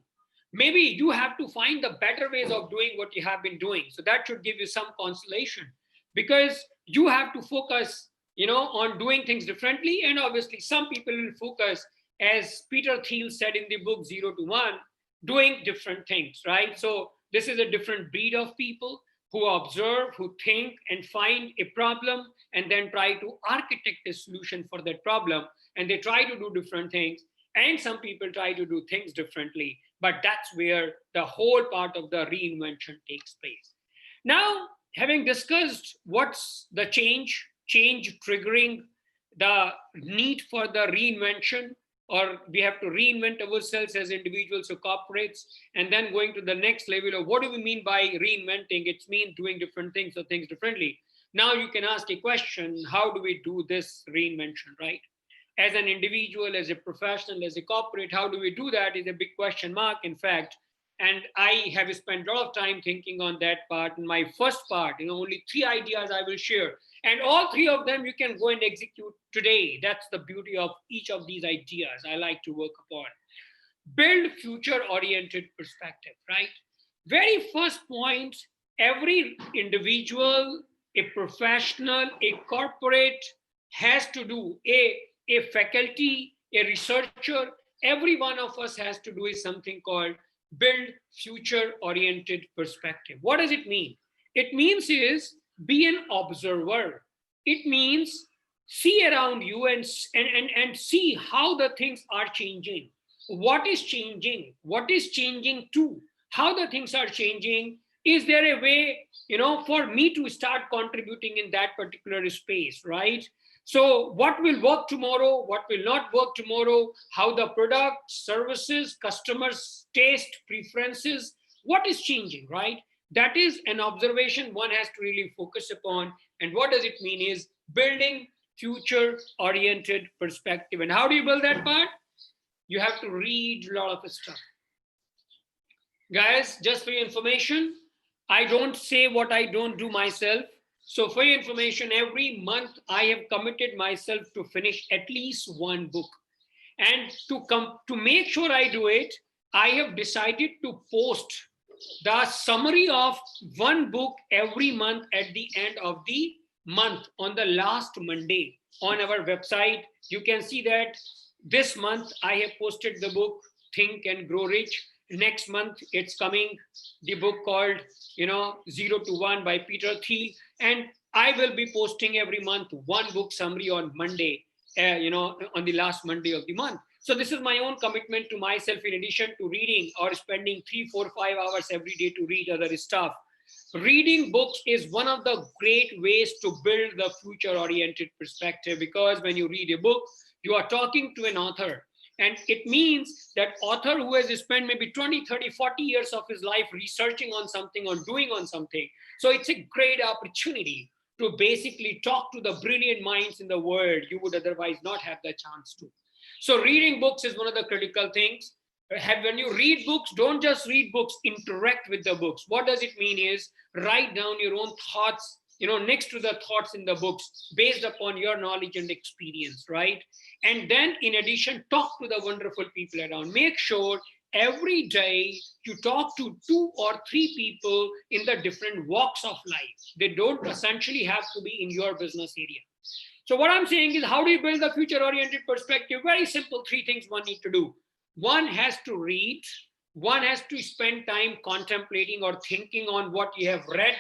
Maybe you have to find the better ways of doing what you have been doing. So that should give you some consolation, because you have to focus, on doing things differently. And obviously some people will focus, as Peter Thiel said in the book 0 to 1, doing different things, right? So this is a different breed of people who observe, who think and find a problem and then try to architect a solution for that problem. And they try to do different things. And some people try to do things differently, but that's where the whole part of the reinvention takes place. Now, having discussed what's the change triggering the need for the reinvention, or we have to reinvent ourselves as individuals or corporates, and then going to the next level of what do we mean by reinventing? It means doing different things or things differently. Now you can ask a question, how do we do this reinvention, right? As an individual, as a professional, as a corporate, how do we do that is a big question mark, in fact. And I have spent a lot of time thinking on that part. In my first part, only 3 ideas I will share. And all 3 of them you can go and execute today. That's the beauty of each of these ideas I like to work upon. Build future-oriented perspective, right? Very first point, every individual, a professional, a corporate has to do, a faculty, a researcher, every one of us has to do is something called build future-oriented perspective. What does it mean? It means is be an observer. It means see around you and see how the things are changing. What is changing? What is changing too? How the things are changing? Is there a way, for me to start contributing in that particular space, right? So what will work tomorrow? What will not work tomorrow? How the product, services, customers' taste, preferences, what is changing, right? That is an observation one has to really focus upon. And what does it mean is building future-oriented perspective. And how do you build that part? You have to read a lot of stuff. Guys, just for your information, I don't say what I don't do myself. So for your information, every month I have committed myself to finish at least 1 book. And to make sure I do it, I have decided to post the summary of 1 book every month at the end of the month on the last Monday on our website. You can see that this month I have posted the book Think and Grow Rich. Next month it's coming, the book called 0 to 1 by Peter Thiel. And I will be posting every month 1 book summary on Monday, on the last Monday of the month. So this is my own commitment to myself, in addition to reading or spending 3, 4, 5 hours every day to read other stuff. Reading books is one of the great ways to build the future-oriented perspective, because when you read a book, you are talking to an author. And it means that author who has spent maybe 20, 30, 40 years of his life researching on something or doing on something. So it's a great opportunity to basically talk to the brilliant minds in the world you would otherwise not have the chance to. So reading books is one of the critical things. When you read books, don't just read books, interact with the books. What does it mean is write down your own thoughts, next to the thoughts in the books based upon your knowledge and experience, right? And then in addition, talk to the wonderful people around. Make sure every day you talk to 2 or 3 people in the different walks of life. They don't essentially have to be in your business area. So what I'm saying is, how do you build a future-oriented perspective? Very simple, 3 things one need to do. One has to read. One has to spend time contemplating or thinking on what you have read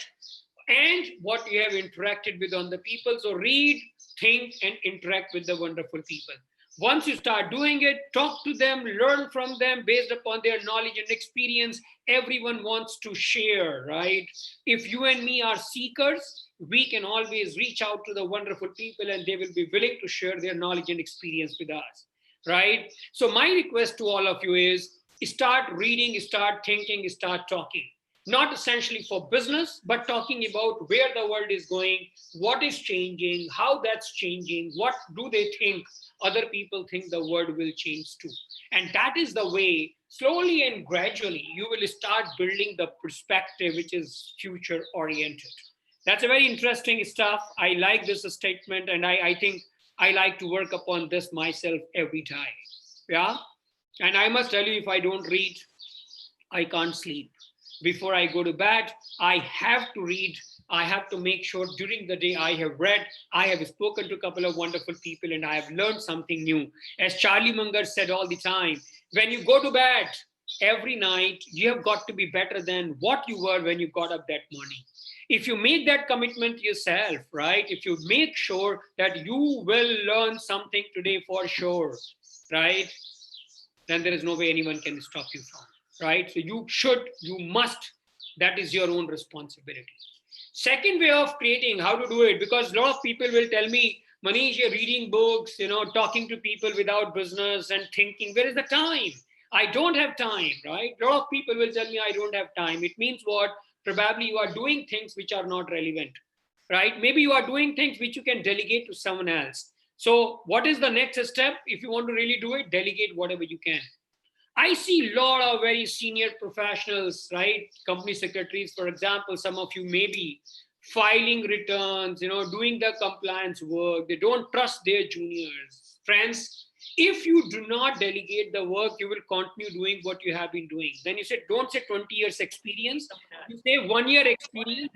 and what you have interacted with on the people. So read, think, and interact with the wonderful people. Once you start doing it, talk to them, learn from them based upon their knowledge and experience. Everyone wants to share, right? If you and me are seekers, we can always reach out to the wonderful people and they will be willing to share their knowledge and experience with us, right? So my request to all of you is start reading, start thinking, start talking. Not essentially for business, but talking about where the world is going, what is changing, how that's changing, what do they think other people think the world will change to. And that is the way, slowly and gradually, you will start building the perspective which is future oriented. That's a very interesting stuff. I like this statement, and I think I like to work upon this myself every time. Yeah. And I must tell you, if I don't read, I can't sleep. Before I go to bed, I have to read. I have to make sure during the day I have read, I have spoken to a couple of wonderful people, and I have learned something new. As Charlie Munger said all the time, when you go to bed every night, you have got to be better than what you were when you got up that morning. If you make that commitment to yourself, right? If you make sure that you will learn something today for sure, right? Then there is no way anyone can stop you from, right? So you must, that is your own responsibility. Second way of creating, how to do it, because a lot of people will tell me, Manish, you're reading books, talking to people without business and thinking, where is the time? I don't have time, right? A lot of people will tell me I don't have time. It means what? Probably you are doing things which are not relevant, right? Maybe you are doing things which you can delegate to someone else. So what is the next step? If you want to really do it, delegate whatever you can. I see a lot of very senior professionals, right? Company secretaries, for example, some of you may be filing returns, doing the compliance work. They don't trust their juniors. Friends, if you do not delegate the work, you will continue doing what you have been doing. Then you say, don't say 20 years experience. You say 1 year experience.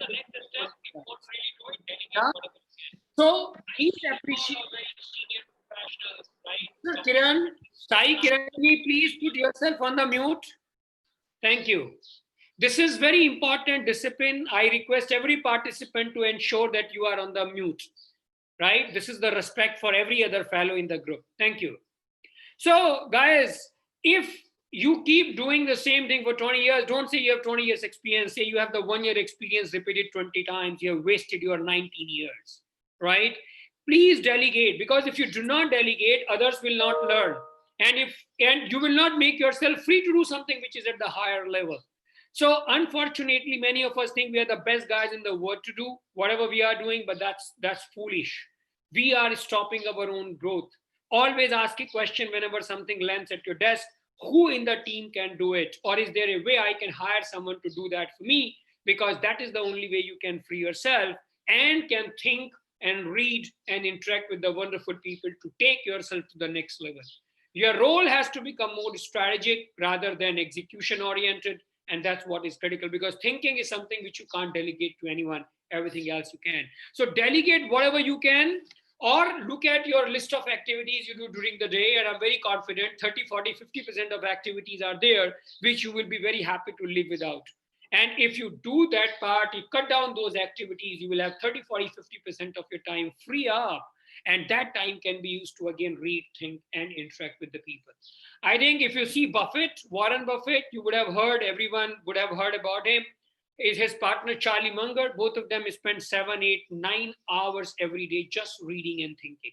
So please appreciate very senior professionals, right? Sir Kiran, Sai Kiran, please put yourself on the mute. Thank you. This is very important discipline. I request every participant to ensure that you are on the mute, right? This is the respect for every other fellow in the group. Thank you. So guys, if you keep doing the same thing for 20 years, don't say you have 20 years experience, say you have the 1 year experience repeated 20 times, you have wasted your 19 years, right? Please delegate, because if you do not delegate, others will not learn. And you will not make yourself free to do something which is at the higher level. So unfortunately, many of us think we are the best guys in the world to do whatever we are doing, but that's foolish. We are stopping our own growth. Always ask a question whenever something lands at your desk, who in the team can do it? Or is there a way I can hire someone to do that for me? Because that is the only way you can free yourself and can think and read and interact with the wonderful people to take yourself to the next level. Your role has to become more strategic rather than execution oriented. And that's what is critical, because thinking is something which you can't delegate to anyone. Everything else you can. So delegate whatever you can, or look at your list of activities you do during the day. And I'm very confident 30, 40, 50% of activities are there, which you will be very happy to live without. And if you do that part, you cut down those activities, you will have 30, 40, 50% of your time free up. And that time can be used to again read, think, and interact with the people. I think if you see Buffett, Warren Buffett, you would have heard, everyone would have heard about him. Is his partner Charlie Munger. Both of them spend 7, 8, 9 hours every day just reading and thinking,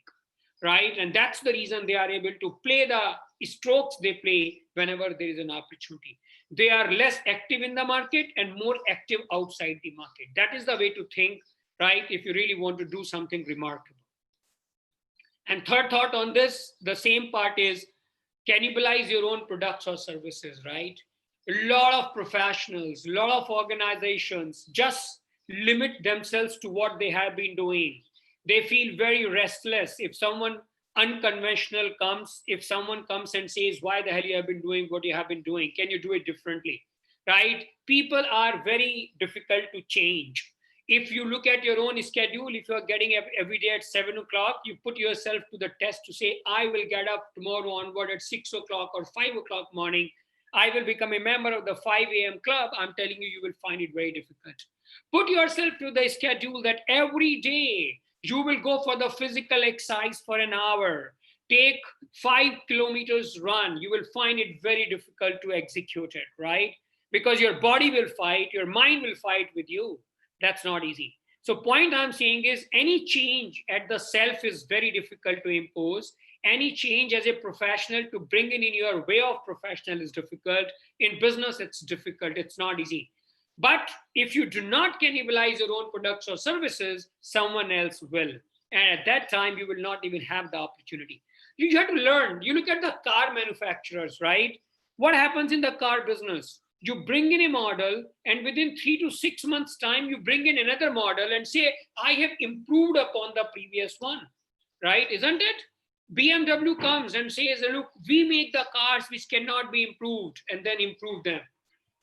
right? And that's the reason they are able to play the strokes they play whenever there is an opportunity. They are less active in the market and more active outside the market. That is the way to think, right? If you really want to do something remarkable. And third thought on this, the same part is cannibalize your own products or services, right? A lot of professionals, a lot of organizations just limit themselves to what they have been doing. They feel very restless if someone unconventional comes, if someone comes and says, why the hell you have been doing what you have been doing? Can you do it differently? Right? People are very difficult to change. If you look at your own schedule, if you're getting up every day at 7 o'clock, you put yourself to the test to say, I will get up tomorrow onward at 6 o'clock or 5 o'clock morning. I will become a member of the 5 a.m. club. I'm telling you, you will find it very difficult. Put yourself to the schedule that every day you will go for the physical exercise for an hour. Take 5 kilometers run. You will find it very difficult to execute it, right? Because your body will fight, your mind will fight with you. That's not easy. So point I'm saying is any change at the self is very difficult to impose. Any change as a professional to bring in your way of professional is difficult. In business, it's difficult. It's not easy. But if you do not cannibalize your own products or services, someone else will. And at that time, you will not even have the opportunity. You have to learn. You look at the car manufacturers, right? What happens in the car business? You bring in a model, and within 3 to 6 months' time, you bring in another model and say, I have improved upon the previous one, right? Isn't it? BMW comes and says, look, we make the cars which cannot be improved, and then improve them.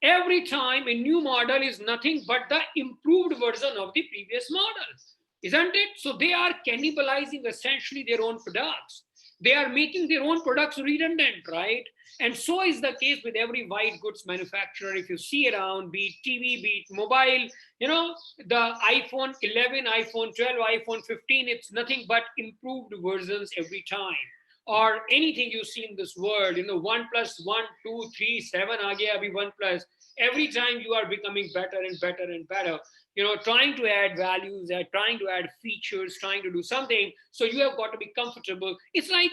Every time a new model is nothing but the improved version of the previous model, isn't it? So they are cannibalizing essentially their own products. They are making their own products redundant, right? And so is the case with every white goods manufacturer. If you see around, be it TV, be it mobile, you know, the iPhone 11, iPhone 12, iPhone 15, it's nothing but improved versions every time. Or anything you see in this world, you know, 1 + 1, 2, 3, 7, aage abhi 1+. Every time you are becoming better and better and better, you know, trying to add values, trying to add features, trying to do something. So you have got to be comfortable. It's like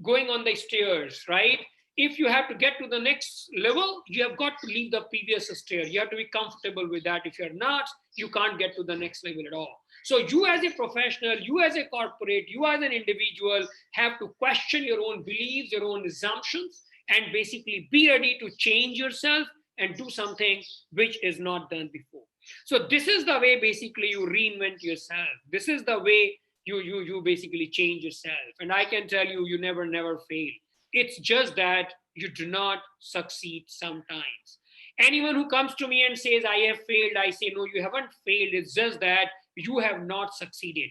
going on the stairs, right? If you have to get to the next level, you have got to leave the previous stair. You have to be comfortable with that. If you're not, you can't get to the next level at all. So you as a professional, you as a corporate, you as an individual have to question your own beliefs, your own assumptions, and basically be ready to change yourself and do something which is not done before. So this is the way basically you reinvent yourself. This is the way you basically change yourself. And I can tell you, you never fail. It's just that you do not succeed sometimes. Anyone who comes to me and says, I have failed, I say, no, you haven't failed. It's just that you have not succeeded.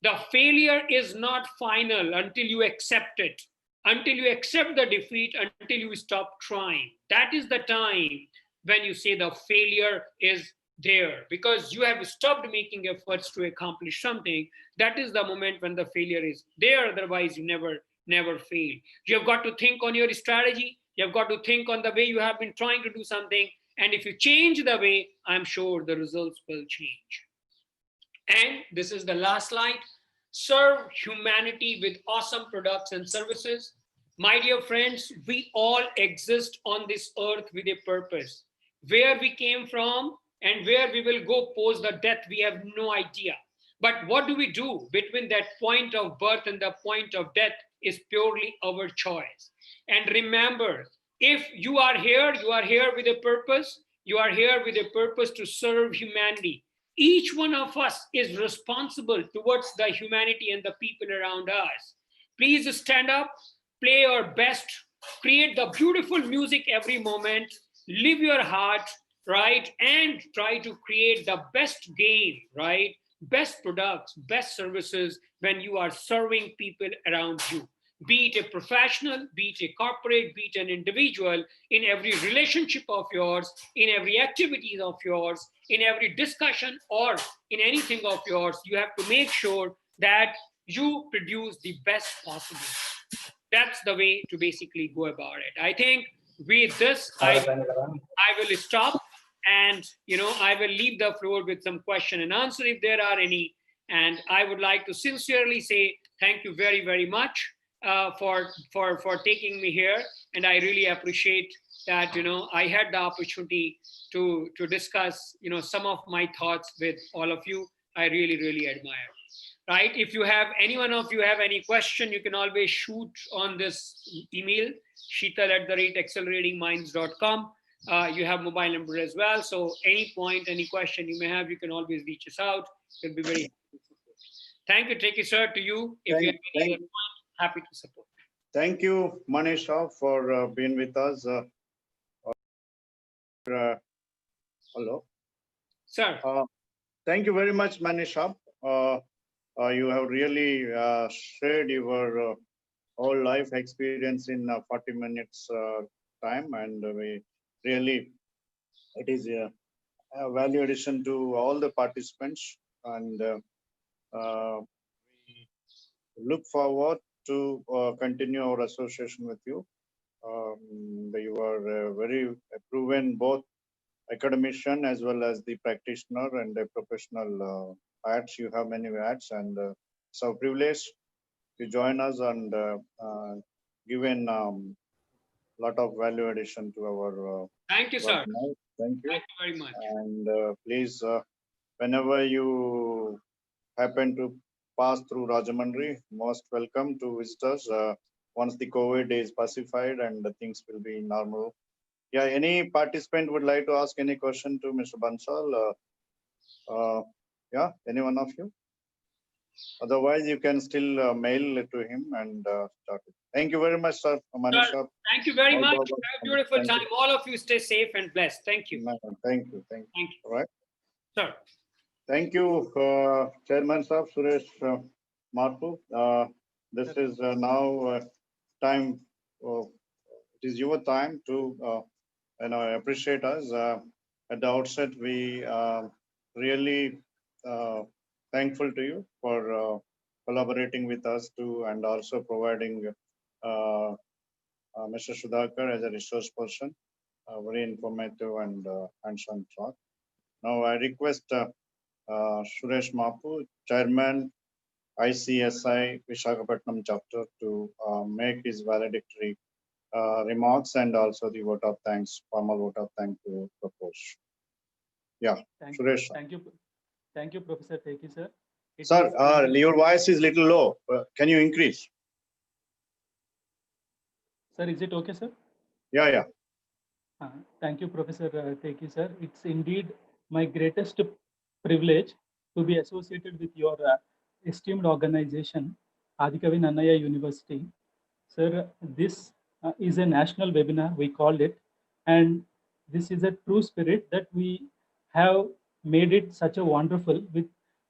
The failure is not final until you accept it, until you accept the defeat, until you stop trying. That is the time when you say the failure is there, because you have stopped making efforts to accomplish something. That is the moment when the failure is there. Otherwise, you never fail. You have got to think on your strategy. You have got to think on the way you have been trying to do something. And if you change the way, I'm sure the results will change. And this is the last slide. Serve humanity with awesome products and services. My dear friends, we all exist on this earth with a purpose. Where we came from and where we will go post the death, we have no idea. But what do we do between that point of birth and the point of death is purely our choice. And remember, if you are here with a purpose. You are here with a purpose to serve humanity. Each one of us is responsible towards the humanity and the people around us. Please stand up, play your best, create the beautiful music every moment, live your heart, right? And try to create the best game, right? Best products, best services when you are serving people around you. Be it a professional, be it a corporate, be it an individual, in every relationship of yours, in every activity of yours, in every discussion or in anything of yours, you have to make sure that you produce the best possible. That's the way to basically go about it. I think with this, I will stop and I will leave the floor with some question and answer if there are any. And I would like to sincerely say thank you very, very much for taking me here, and I really appreciate that I had the opportunity to discuss some of my thoughts with all of you. I really admire. Right? If you have any one of you have any question, you can always shoot on this email, sheetal@acceleratingminds.com. You have mobile number as well. So any point, any question you may have, you can always reach us out. We'll be very happy to support. Thank you, sir, to you. If you have any other point. happy to support. Thank you, Manisha, for being with us. Hello. Sir. Thank you very much, Manisha. You have really shared your whole life experience in 40 minutes time, and we really, it is a value addition to all the participants, and we look forward to continue our association with you. You are very proven both academician as well as the practitioner and the professional hats. You have many hats, and so privileged to join us and given lot of value addition to our Thank you, sir. webinar. Thank you. Thank you very much. And please, whenever you happen to pass through Rajahmundry, most welcome to visitors. Once the COVID is pacified and the things will be normal. Yeah, any participant would like to ask any question to Mr. Bansal? Yeah, any one of you? Otherwise, you can still mail it to him and start it. Thank you very much, sir. Manisha. Sir, thank you very much. Have a beautiful Thank time. you. All of you stay safe and blessed. Thank you. Thank you. Thank you. Thank you. All right. Sir. Thank you, Chairman Sir Suresh Marpu. This is now time. It is your time to appreciate us. At the outset, we really thankful to you for collaborating with us too, and also providing Mr. Sudhakar as a resource person, very informative and hands-on talk. Now I request Suresh Marpu, Chairman, ICSI Visakhapatnam chapter, to make his valedictory remarks and also the vote of thanks, formal vote of thanks to propose. Yeah, Suresh. Thank you, Professor Teki, sir. Sir, your voice is little low. Can you increase? Sir, is it okay, sir? Yeah. Thank you, Professor Teki, sir. It's indeed my greatest privilege to be associated with your esteemed organization, Adikavi Nannaya University. Sir, this is a national webinar, we called it, and this is a true spirit that we have made it such a wonderful with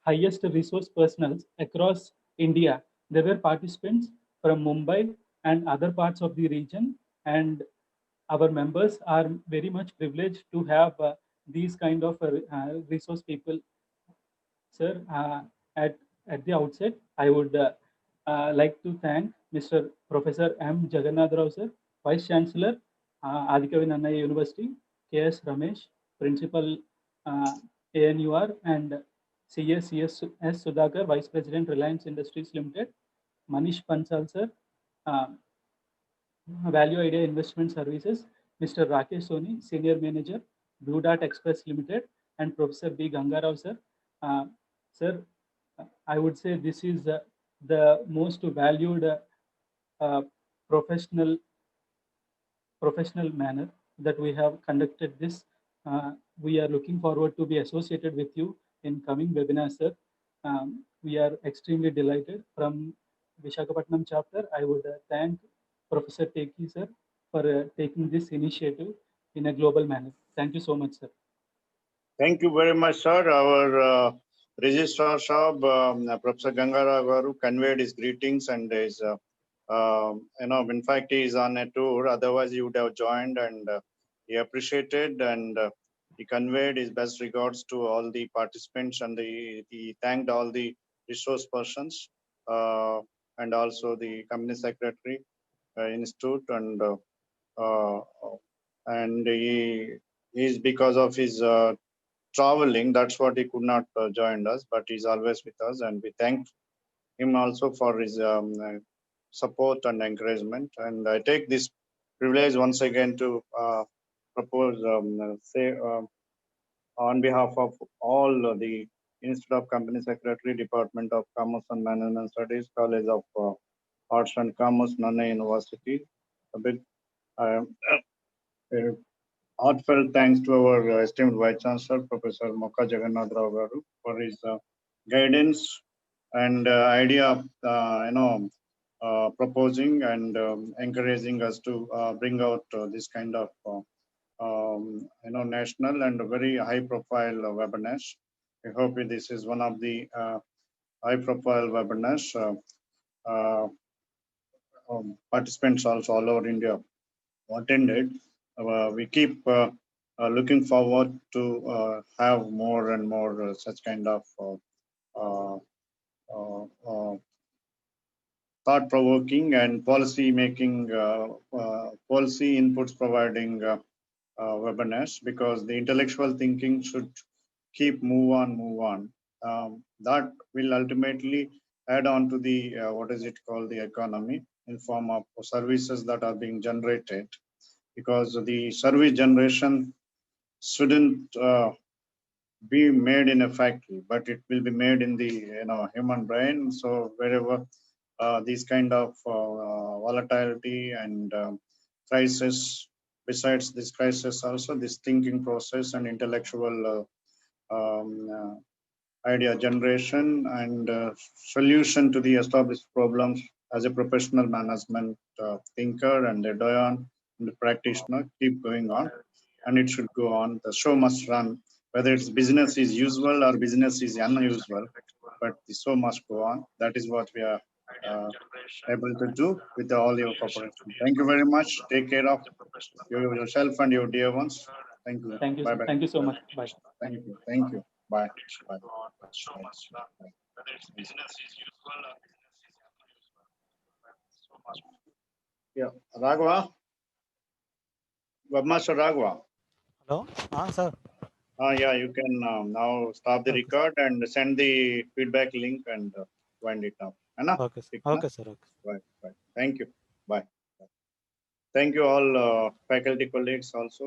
highest resource personals across India. There were participants from Mumbai and other parts of the region, and our members are very much privileged to have these kind of resource people. Sir, at the outset, I would like to thank Mr. Professor M. Jagannath Rao, sir, Vice Chancellor, Adikavi Nannaya University, K.S. Ramesh, Principal, ANUR, and CS Sudhakar, Vice President, Reliance Industries Limited, Manish Bansal, sir, Value Idea Investment Services, Mr. Rakesh Soni, Senior Manager, Blue Dart Express Limited, and Professor B. Gangarao, sir. Sir, I would say this is the most valued professional manner that we have conducted this. We are looking forward to be associated with you in coming webinars, sir. We are extremely delighted. From Visakhapatnam chapter, I would thank Professor Teki, sir, for taking this initiative in a global manner. Thank you so much, sir. Thank you very much, sir. Our Registrar Sahab, Professor Gangarao Garu, conveyed his greetings and his, in fact, he is on a tour. Otherwise, he would have joined, and he appreciated, and he conveyed his best regards to all the participants, and he thanked all the resource persons and also the company secretary, institute, and he is, because of his traveling, that's what he could not join us, but he's always with us, and we thank him also for his support and encouragement. And I take this privilege once again to propose, on behalf of all the Institute of Company Secretary, Department of Commerce and Management Studies, College of Arts and Commerce, Nannaya University, a big heartfelt thanks to our esteemed Vice Chancellor, Professor Mokka Jagannath Rao Garu, for his guidance and idea of, proposing and encouraging us to bring out this kind of national and very high-profile webinars. I hope this is one of the high-profile webinars. Participants also all over India attended. We keep looking forward to have more and more such kind of thought-provoking and policy-making, policy inputs providing webinars, because the intellectual thinking should keep move on. That will ultimately add on to the the economy in form of services that are being generated, because the service generation shouldn't be made in a factory, but it will be made in the human brain. So wherever these kind of volatility and crisis, besides this crisis also this thinking process and intellectual idea generation and solution to the established problems as a professional management thinker and a doyen and a practitioner keep going on, and it should go on. The show must run, whether it's business is usual or business is unusual, but the show must go on. That is what we are able to do with all your cooperation. Thank you very much. Take care of yourself and your dear ones. Thank you. Thank you. Bye bye. Thank you so much. Bye. Thank you. Thank you. Bye. Bye. Yeah, Raghava. Webmaster Raghava. Hello. Sir. Yeah, you can now stop the record and send the feedback link and wind it up. Okay, sir. Okay, sir. Okay. Right, right. Thank you. Bye. Thank you all faculty colleagues also.